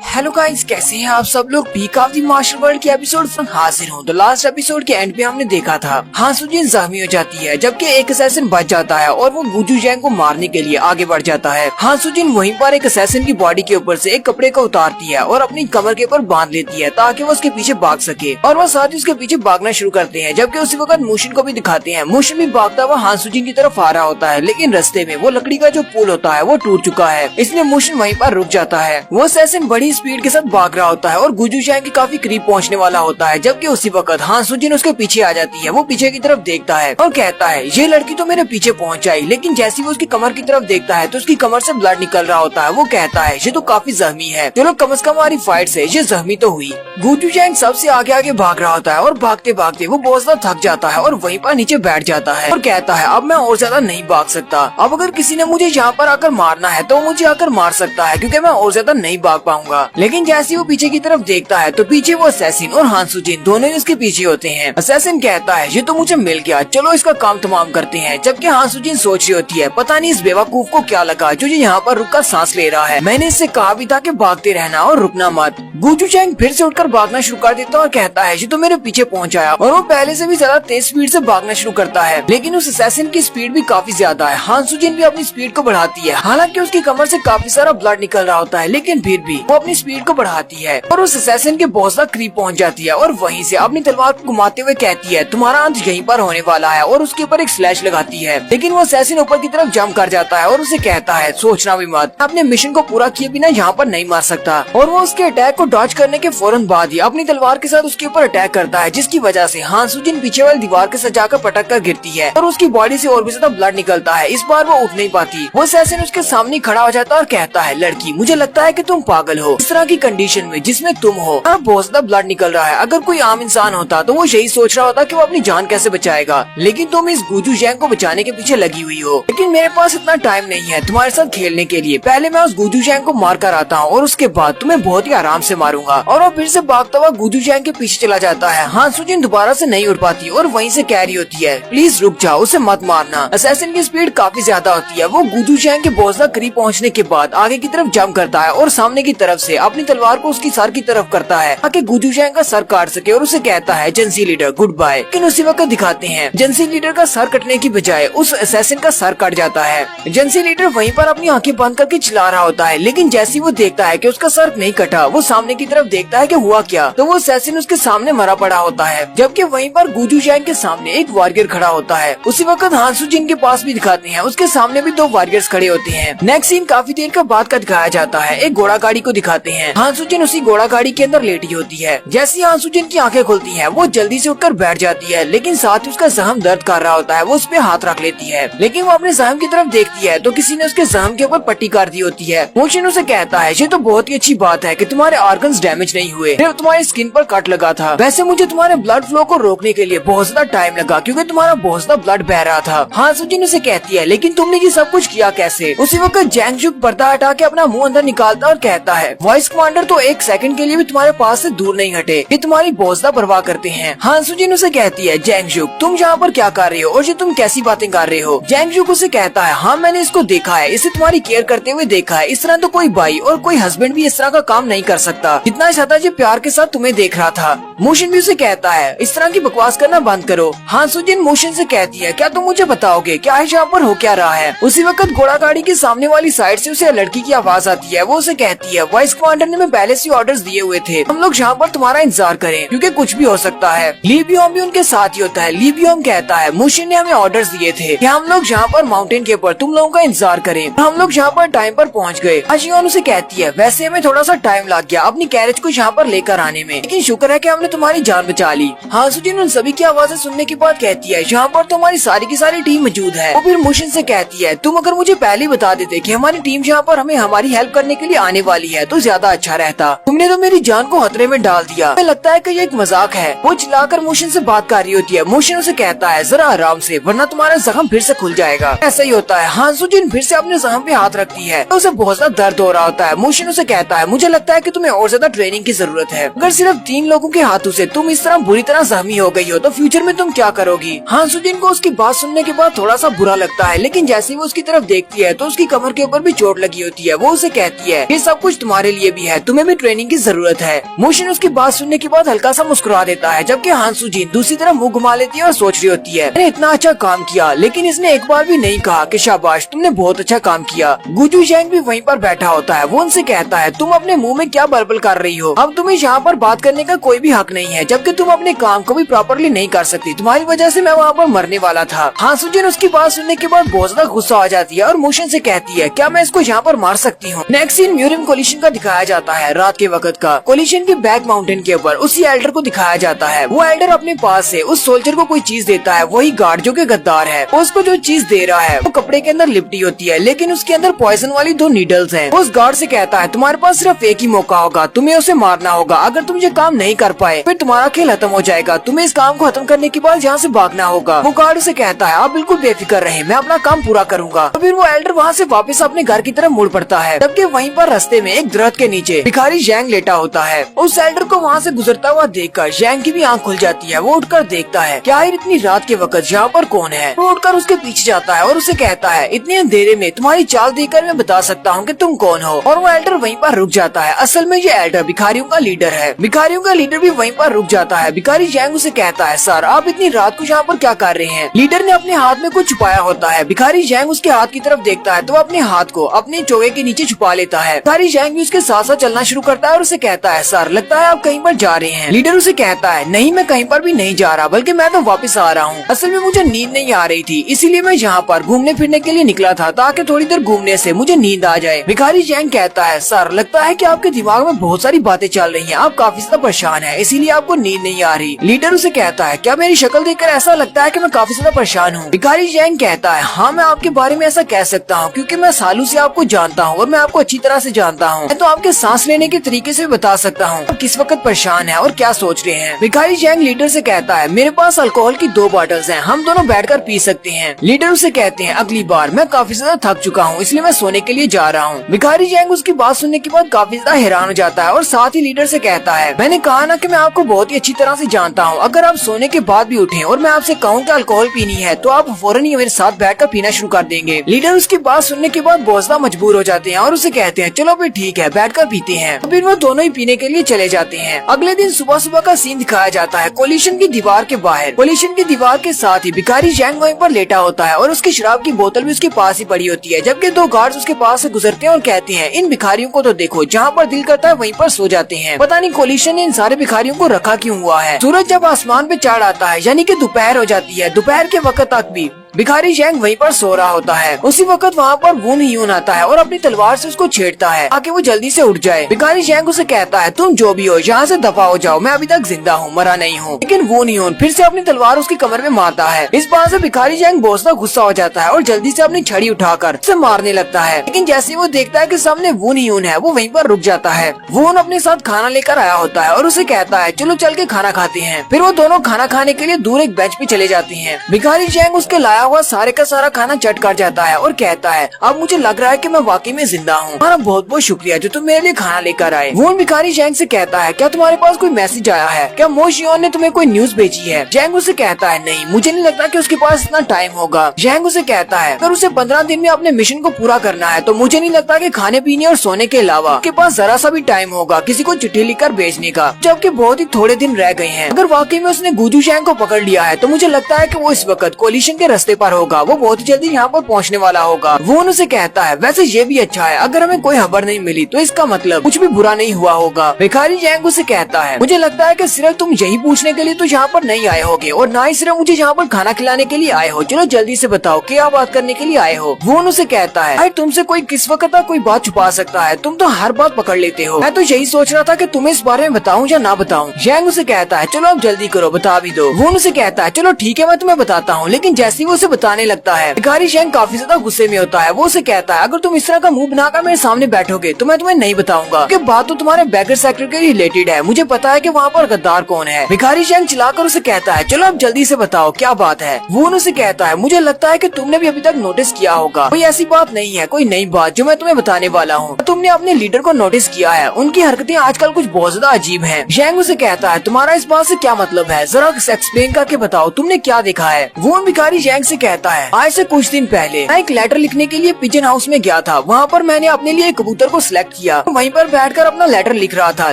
हेलो गाइस, कैसे हैं आप सब लोग? Peak of the martial world की एपिसोड पर हाजिर हूँ। तो लास्ट एपिसोड के एंड पे हमने देखा था हांसुजिन जख्मी हो जाती है, जबकि एक असैसिन बच जाता है और वो गुजू जैंग को मारने के लिए आगे बढ़ जाता है। हांसुजिन वहीं पर एक असैसिन की बॉडी के ऊपर से एक कपड़े को उतारती है और अपनी कमर के ऊपर बांध लेती है ताकि वो उसके पीछे भाग सके, और वो साथ ही उसके पीछे भागना शुरू करते हैं। जबकि उसी वक्त मूशिन को भी दिखाते हैं। मूशिन भी भागता हुआ हांसुजिन की तरफ आ रहा होता है, लेकिन रास्ते में वो लकड़ी का जो पुल होता है वो टूट चुका है, इसलिए मूशिन वहीं पर रुक जाता है। वो असैसिन बड़ी स्पीड के साथ भाग रहा होता है और गुजू जैंग के काफी करीब पहुंचने वाला होता है, जबकि उसी वक्त हांसुजिन उसके पीछे आ जाती है। वो पीछे की तरफ देखता है और कहता है, ये लड़की तो मेरे पीछे पहुंच आई, लेकिन जैसे वो उसकी कमर की तरफ देखता है तो उसकी कमर से ब्लड निकल रहा होता है। वो कहता है, ये तो काफी जख्मी है, चलो कम से कम हमारी फाइट से ये जख्मी तो हुई। गुजू जैंग सबसे आगे आगे भाग रहा होता है और भागते भागते वो बहुत ज्यादा थक जाता है और वहीं पर नीचे बैठ जाता है और कहता है, अब मैं और ज्यादा नहीं भाग सकता। अब अगर किसी ने मुझे यहाँ पर आकर मारना है तो मुझे आकर मार सकता है, क्योंकि मैं और ज्यादा नहीं भाग पाऊंगा। लेकिन जैसे वो पीछे की तरफ देखता है तो पीछे वो असैसिन और हांसुजिन दोनों ही उसके पीछे होते हैं। असैसिन कहता है, ये तो मुझे मिल गया, चलो इसका काम तमाम करते हैं। जबकि हांसुजिन सोच रही होती है, पता नहीं इस बेवकूफ को क्या लगा जो ये यहाँ पर रुककर सांस ले रहा है। मैंने इससे कहा भी था कि भागते रहना और रुकना मत। गुजू जैंग फिर से उठकर भागना शुरू कर देता है और कहता है, ये तो मेरे पीछे पहुंच आया, और वो पहले से भी ज्यादा तेज स्पीड से भागना शुरू करता है। लेकिन उस असैसिन की स्पीड भी काफी ज्यादा है। हांसुजिन भी अपनी स्पीड को बढ़ाती है, हालांकि उसकी कमर से काफी सारा ब्लड निकल रहा होता है, लेकिन फिर भी वो अपनी स्पीड को बढ़ाती है और उस असैसिन के बहुत ज्यादा करीब पहुंच जाती है और वहीं से अपनी तलवार को घुमाते हुए कहती है, तुम्हारा अंत यहीं पर होने वाला है, और उसके ऊपर एक स्लैश लगाती है। लेकिन वो असैसिन ऊपर की तरफ जंप कर जाता है और उसे कहता है, सोचना भी मत, अपने मिशन को पूरा किए बिना यहाँ पर नहीं मार सकता। और वो उसके अटैक को डॉज करने के फौरन बाद ही अपनी तलवार के साथ उसके ऊपर अटैक करता है, जिसकी वजह से हांसुजिन पीछे वाली दीवार के साथ जाकर पटक कर गिरती है और उसकी बॉडी से और भी ज्यादा ब्लड निकलता है। इस बार वो उठ नहीं पाती। वो असैसिन उसके सामने खड़ा हो जाता है और कहता है, लड़की, मुझे लगता है कि तुम पागल हो, इस तरह की कंडीशन में जिसमें तुम हो, बहुत ज्यादा ब्लड निकल रहा है। अगर कोई आम इंसान होता तो वो यही सोच रहा होता कि वो अपनी जान कैसे बचाएगा, लेकिन तुम इस गुजू जैंग को बचाने के पीछे लगी हुई हो। लेकिन मेरे पास इतना टाइम नहीं है तुम्हारे साथ खेलने के लिए। पहले मैं उस गुजू जैंग को मार कर आता हूँ और उसके बाद तुम्हें बहुत ही आराम से मारूंगा। और वो फिर से भागता हुआ गुजू जैंग के पीछे चला जाता है। हान सुजिन दोबारा से नहीं उठ पाती और वहीं से कैरी होती है। प्लीज रुक जाओ, उसे मत मारना। असैसिन की स्पीड काफी ज्यादा होती है। वो गुजू जैंग के बहुत ज्यादा करीब पहुँचने के बाद आगे की तरफ जंप करता है और सामने की तरफ से अपनी तलवार को उसकी सर की तरफ करता है ताकि गुजू जैंग का सर काट सके और उसे कहता है जेंसी लीडर गुड बाय। लेकिन उसी वक्त दिखाते हैं जेंसी लीडर का सर कटने की बजाय उस असैसिन का सर कट जाता है। जेंसी लीडर वहीं पर अपनी आंखें बंद करके चिल्ला रहा होता है, लेकिन जैसे वो देखता है कि उसका सर नहीं कटा, वो सामने की तरफ देखता है कि हुआ क्या, तो वो असैसिन उसके सामने मरा पड़ा होता है। जबकि वहीं पर गुजू जैंग के सामने एक वॉरियर खड़ा होता है। उसी वक्त हान सुजिन के पास भी दिखाते हैं, उसके सामने भी दो वॉरियर्स खड़े होते हैं। नेक्स्ट सीन काफी देर का बाद का दिखाया जाता है। एक घोड़ा गाड़ी को दिखाते हैं। हान सुजिन उसी घोड़ा गाड़ी के अंदर लेटी होती है। जैसी हान सुजिन की आंखें खुलती हैं, वो जल्दी से उठकर बैठ जाती है, लेकिन साथ ही उसका जख्म दर्द कर रहा होता है। वो उस पे हाथ रख लेती है, लेकिन वो अपने जख्म की तरफ देखती है तो किसी ने उसके जख्म के ऊपर पट्टी कर दी होती है। मोशिन उसे कहता है ये तो बहुत ही अच्छी बात है कि तुम्हारे ऑर्गन्स डैमेज नहीं हुए, सिर्फ तुम्हारी स्किन पर कट लगा था। वैसे मुझे तुम्हारे ब्लड फ्लो को रोकने के लिए बहुत ज्यादा टाइम लगा क्योंकि तुम्हारा बहुत ज्यादा ब्लड बह रहा था। हान सुजिन उसे कहती है लेकिन तुमने ये सब कुछ किया कैसे? उसी वक्त जैंग जुक पर्दा हटा के अपना मुंह अंदर निकालता और कहता है वॉइस कमांडर तो एक सेकंड के लिए भी तुम्हारे पास से दूर नहीं हटे, ये तुम्हारी बहुत ज्यादा परवाह करते हैं। हान सुजिन उसे कहती है जैंग जुक तुम यहाँ पर क्या कर रहे हो और ये तुम कैसी बातें कर रहे हो? जैंग जुक उसे कहता है हाँ मैंने इसको देखा है, इसे तुम्हारी केयर करते हुए देखा है। इस तरह तो कोई भाई और कोई हस्बैंड भी इस तरह का काम नहीं कर सकता, जितना ज्यादा ये प्यार के साथ तुम्हें देख रहा था। मोशिन भी उसे कहता है इस तरह की बकवास करना बंद करो। हान सुजिन मोशिन से कहती है क्या तुम मुझे बताओगे क्या है यहाँ पर हो क्या रहा है? उसी वक्त घोड़ा गाड़ी के सामने वाली साइड से उसे लड़की की आवाज आती है। वो उसे कहती है वाइस कमांडर ने पहले से ऑर्डर्स दिए हुए थे, हम लोग यहाँ पर तुम्हारा इंतजार करें क्योंकि कुछ भी हो सकता है। ली बियोम भी उनके साथ ही होता है। ली बियोम कहता है मोशिन ने हमें ऑर्डर्स दिए थे कि हम लोग यहाँ पर माउंटेन के ऊपर तुम लोगों का इंतजार करें। हम लोग यहाँ पर टाइम पर पहुँच गए। अशियोन उसे कहती है वैसे हमें थोड़ा सा टाइम लग गया अपनी कैरेज को यहाँ पर लेकर आने में, लेकिन शुक्र है कि हमने तुम्हारी जान बचा ली। हान सुजिन उन सभी की आवाजें सुनने के बाद कहती है यहाँ पर तो हमारी सारी की सारी टीम मौजूद है। वो फिर मोशिन से कहती है तुम अगर मुझे पहले बता देते कि हमारी टीम यहाँ पर हमें हमारी हेल्प करने के लिए आने वाली है तो ज्यादा अच्छा रहता। तुमने तो मेरी जान को खतरे में डाल दिया। हमें लगता है कि ये एक मजाक है। वो चिल्लाकर मोशिन से बात कर रही होती है। मोशिन उसे कहता है जरा आराम से वरना तुम्हारा जख्म फिर से खुल जाएगा। ऐसा ही होता है। हान सुजिन फिर से अपने जख्म पे हाथ रखती है तो उसे बहुत ज्यादा दर्द हो रहा होता है। मोशिन उसे कहता है मुझे लगता है कि तुम्हें और ज्यादा ट्रेनिंग की जरूरत है। अगर सिर्फ 3 लोगों के हाथों से तुम इस तरह बुरी तरह जख्मी हो गई हो तो फ्यूचर में तुम क्या करोगी? हान सुजिन को उसकी बात सुनने के बाद थोड़ा सा बुरा लगता है, लेकिन जैसे ही वो उसकी तरफ देखती है तो उसकी कमर के ऊपर भी चोट लगी होती है। वो उसे कहती है ये सब कुछ तुम्हारे लिए भी है, तुम्हें भी ट्रेनिंग की जरूरत है। मोशिन उसकी बात सुनने के बाद हल्का सा मुस्कुरा देता है, जबकि हान सुजिन दूसरी तरफ मुंह घुमा लेती है और सोच रही होती है मैंने इतना अच्छा काम किया, लेकिन इसने एक बार भी नहीं कहा कि शाबाश तुमने बहुत अच्छा काम किया। गुजू जैंग भी वहीं पर बैठा होता है। वो उनसे कहता है तुम अपने मुंह में क्या बलबल कर रही हो? अब तुम्हें यहाँ पर बात करने का कोई भी हक नहीं है, जबकि तुम अपने काम को भी प्रॉपरली नहीं कर सकती। तुम्हारी वजह से मैं वहाँ पर मरने वाला था। हान सुजिन उसकी बात सुनने के बाद बहुत ज्यादा गुस्सा आ जाती है और मोशिन से कहती है क्या मैं इसको यहाँ पर मार सकती हूँ? नेक्स्ट सीन म्यूरियम कोलिशन का दिखाया जाता है। रात के वक्त का कोलिशन के बैक माउंटेन के ऊपर उसी एल्डर को दिखाया जाता है। वो एल्डर अपने पास से उस सोल्जर को कोई चीज देता है, वही गार्ड जो कि गद्दार है। उसको जो चीज दे रहा है वो कपड़े के अंदर लिपटी होती है, लेकिन उसके अंदर पॉइजन वाली 2 नीडल्स हैं। उस गार्ड से कहता है तुम्हारे पास सिर्फ एक ही मौका होगा, तुम्हें उसे मारना होगा। अगर तुम ये काम नहीं कर पाए फिर तुम्हारा खेल खत्म हो जाएगा। तुम्हें इस काम को खत्म करने के बाद यहाँ से भागना होगा। वो गार्ड उसे कहता है आप बिल्कुल बेफिक्र रहे, मैं अपना काम पूरा करूंगा। तो फिर वो एल्डर वहाँ से वापस अपने घर की तरफ मुड़ पड़ता है। जबकि वहीं पर रास्ते में एक दरख्त के नीचे भिखारी जैंग लेटा होता है। उस एल्डर को वहाँ से गुजरता हुआ देखकर जैंग की भी आंख खुल जाती है। वो उठकर देखता है क्या इतनी रात के वक्त यहाँ पर कौन है। वो उठकर उसके पीछे जाता है और उसे कहता है इतने अंधेरे में तुम्हारी चाल देखकर मैं बता सकता हूँ कि तुम कौन हो। और वो एल्डर वहीं पर रुक जाता है। असल में ये एल्डर भिखारियों का लीडर है। भिखारियों का लीडर भी वहीं पर रुक जाता है। भिखारी जैंग उसे कहता है सर आप इतनी रात को यहाँ पर क्या कर रहे हैं? लीडर ने अपने हाथ में कुछ छुपाया होता है। भिखारी जैंग उसके हाथ की तरफ देखता है तो अपने हाथ को अपने चोगे के नीचे छुपा लेता है। भिखारी जैंग भी उसके साथ साथ चलना शुरू करता है और उसे कहता है सर लगता है आप कहीं पर जा रहे हैं। लीडर उसे कहता है नहीं मैं कहीं पर भी नहीं जा रहा, बल्कि मैं तो वापस आ रहा हूँ। असल में मुझे नींद नहीं आ रही थी, इसीलिए मैं यहाँ पर घूमने फिरने के लिए निकला था ताकि थोड़ी देर घूमने से मुझे नींद आ जाए। भिखारी जैंग कहता है सर लगता है कि आपके दिमाग में बहुत सारी बातें चल रही हैं, आप काफी ज्यादा परेशान हैं, इसीलिए आपको नींद नहीं आ रही। लीडर उसे कहता है क्या मेरी शक्ल देखकर ऐसा लगता है कि मैं काफी ज्यादा परेशान हूँ? भिखारी जैंग कहता है हाँ मैं आपके बारे में ऐसा कह सकता हूँ क्योंकि मैं सालों से आपको जानता हूँ और मैं आपको अच्छी तरह से जानता हूँ। मैं तो आपके सांस लेने के तरीके से बता सकता हूँ आप किस वक्त परेशान है और क्या सोच रहे हैं। भिखारी जैंग लीडर से कहता है मेरे पास अल्कोहल की 2 बॉटल्स हैं, हम दोनों बैठकर पी सकते हैं। लीडर उसे कहते हैं अगली बार, मैं काफी ज्यादा थक चुका हूँ इसलिए मैं सोने के लिए जा रहा हूँ। भिखारी जैंग उसकी बात सुनने के बाद काफी ज्यादा हैरान हो जाता है और साथ ही लीडर से कहता है मैंने कहा ना कि मैं आपको बहुत ही अच्छी तरह से जानता हूँ, अगर आप सोने के बाद भी उठे और मैं आपसे कहूँ कि अल्कोहल पीनी है तो आप फौरन ही मेरे साथ बैठकर पीना शुरू कर देंगे। लीडर उसकी बात सुनने के बाद बहुत ज्यादा मजबूर हो जाते हैं और उसे कहते हैं चलो फिर ठीक है बैठकर पीते हैं। फिर वो दोनों ही पीने के लिए चले जाते हैं। अगले दिन सुबह सुबह का सीन दिखाया जाता है कोलिशन की दीवार के बाहर। कोलिशन की दीवार के साथ ही भिखारी जैंग वहीं पर लेटा होता है और उसकी शराब की बोतल भी उसके पास ही पड़ी होती है, जबकि 2 गार्ड्स उसके पास से गुजरते हैं और कहते हैं इन भिखारियों को तो देखो, जहाँ पर दिल करता है वहीं पर सो जाते हैं। पता नहीं कोलिशन ने इन सारे भिखारियों को रखा क्यों हुआ है। सूरज जब आसमान पे चढ़ आता है यानी कि दोपहर हो जाती है, दोपहर के वक्त तक भी भिखारी जैंग वहीं पर सो रहा होता है। उसी वक्त वहाँ पर वून ह्यून आता है और अपनी तलवार से उसको छेड़ता है ताकि वो जल्दी से उठ जाए। भिखारी जैंग उसे कहता है तुम जो भी हो यहाँ से दफा हो जाओ, मैं अभी तक जिंदा हूँ, मरा नहीं हूँ। लेकिन वून ह्यून फिर से अपनी तलवार उसकी कमर में मारता है। इस बात से भिखारी जैंग बहुत ज्यादा गुस्सा हो जाता है और जल्दी से अपनी छड़ी उठाकर उसे मारने लगता है। लेकिन जैसे ही वो देखता है कि सामने वून ह्यून है वो वहीं पर रुक जाता है। वून अपने साथ खाना लेकर आया होता है और उसे कहता है चलो चल के खाना खाते हैं। फिर वो दोनों खाना खाने के लिए दूर एक बेंच पे चले जाते हैं। भिखारी जैंग उसके लाया हुआ सारे का सारा खाना चट कर जाता है और कहता है अब मुझे लग रहा है कि मैं वाकई में जिंदा हूँ, तुम्हारा बहुत बहुत शुक्रिया जो तुम मेरे लिए खाना लेकर आए। वून भिखारी जैंग से कहता है क्या तुम्हारे पास कोई मैसेज आया है, क्या मो शियोन ने तुम्हें कोई न्यूज भेजी है। जैंग उसे कहता है नहीं, मुझे नहीं लगता कि उसके पास इतना टाइम होगा। जैंग उसे कहता है अगर उसे 15 दिन में अपने मिशन को पूरा करना है तो मुझे नहीं लगता कि खाने पीने और सोने के अलावा उसके पास जरा सा भी टाइम होगा किसी को चिट्ठी लिखकर भेजने का, जबकि बहुत ही थोड़े दिन रह गए हैं। अगर वाकई में उसने गुजू जैंग को पकड़ लिया है तो मुझे लगता है कि वो इस वक्त कोलिशन के रास्ते पर होगा, वो बहुत जल्दी यहाँ पर पहुँचने वाला होगा। वो उसे कहता है वैसे ये भी अच्छा है, अगर हमें कोई खबर नहीं मिली तो इसका मतलब कुछ भी बुरा नहीं हुआ होगा। भिखारी जैंग उसे कहता है मुझे लगता है कि सिर्फ तुम यही पूछने के लिए तो यहाँ पर नहीं आए होगे और ना ही सिर्फ मुझे यहाँ पर खाना खिलाने के लिए आए हो, चलो जल्दी से बताओ क्या बात करने के लिए आए हो। वो उसे कहता है अरे तुमसे कोई किस वक्त तक कोई बात छुपा सकता है, तुम तो हर बात पकड़ लेते हो। मैं तो यही सोच रहा था कि तुम्हें इस बारे में बताऊं या ना बताऊं। जैंग उसे कहता है चलो अब जल्दी करो बता भी दो। वो उसे कहता है चलो ठीक है मैं तुम्हें बताता हूँ। लेकिन जैसे ही वो उसे बताने लगता है भिखारी जैंग काफी ज्यादा गुस्से में होता है। वो उसे कहता है अगर तुम इस तरह का मुंह बनाकर मेरे सामने बैठोगे तो मैं तुम्हें नहीं बताऊंगा कि बात तो तुम्हारे बैगर सेक्टर के रिलेटेड है, मुझे पता है कि वहाँ पर गद्दार कौन है। भिखारी जैंग चिल्लाकर उसे कहता है चलो अब जल्दी से बताओ क्या बात है। वो उसे कहता है मुझे लगता है कि तुमने भी अभी तक नोटिस किया होगा, कोई ऐसी बात नहीं है, कोई नई बात जो मैं तुम्हें बताने वाला हूँ। तुमने अपने लीडर को नोटिस किया है, उनकी हरकतें आजकल कुछ बहुत ज्यादा अजीब है। जैंग उसे कहता है तुम्हारा इस बात से क्या मतलब है, जरा एक्सप्लेन करके बताओ तुमने क्या देखा है। वो भिखारी जैंग से कहता है आज से कुछ दिन पहले मैं एक लेटर लिखने के लिए पिजन हाउस में गया था, वहाँ पर मैंने अपने लिए एक कबूतर को सिलेक्ट किया, वहीं पर बैठकर अपना लेटर लिख रहा था।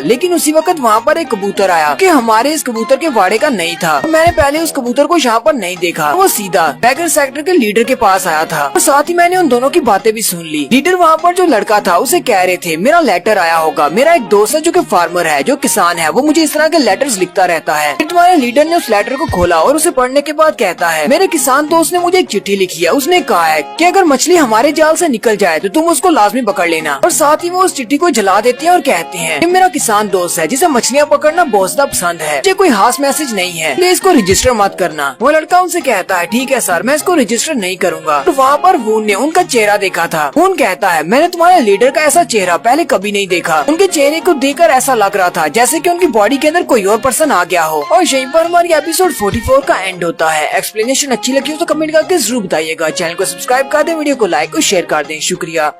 लेकिन उसी वक्त वहाँ पर एक कबूतर आया कि हमारे इस कबूतर के वाड़े का नहीं था। मैंने पहले उस कबूतर को यहाँ पर नहीं देखा, वो सीधा बैगर सेक्टर के लीडर के पास आया था और साथ ही मैंने उन दोनों की बातें भी सुन ली। लीडर वहाँ पर जो लड़का था उसे कह रहे थे मेरा लेटर आया होगा, मेरा एक दोस्त है जो कि फार्मर है, जो किसान है, वो मुझे इस तरह के लेटर्स लिखता रहता है। फिर तुम्हारे लीडर ने उस लेटर को खोला और उसे पढ़ने के बाद कहता है मेरे किसान दोस्त ने मुझे एक चिट्ठी लिखी है, उसने कहा है कि अगर मछली हमारे जाल से निकल जाए तो तुम उसको लाजमी पकड़ लेना। और साथ ही वो उस चिट्ठी को जला देते हैं और कहते हैं कि मेरा किसान दोस्त है जिसे मछलियाँ पकड़ना बहुत ज्यादा पसंद है, मुझे कोई खास मैसेज नहीं है, प्लीज इसको रजिस्टर मत करना। वो लड़का उनसे कहता है ठीक है सर, मैं इसको रजिस्टर नहीं करूँगा। तो वहाँ पर वून ने उनका चेहरा देखा था। वून कहता है मैंने तुम्हारे लीडर का ऐसा चेहरा पहले कभी नहीं देखा, उनके चेहरे को देखकर ऐसा लग रहा था जैसे कि उनकी बॉडी के अंदर कोई और पर्सन आ गया हो। और यहीं पर हमारी एपिसोड 44 का एंड होता है। एक्सप्लेनेशन अच्छी लगी हो तो कमेंट करके जरूर बताइएगा। चैनल को सब्सक्राइब कर दें, वीडियो को लाइक और शेयर कर दें। शुक्रिया।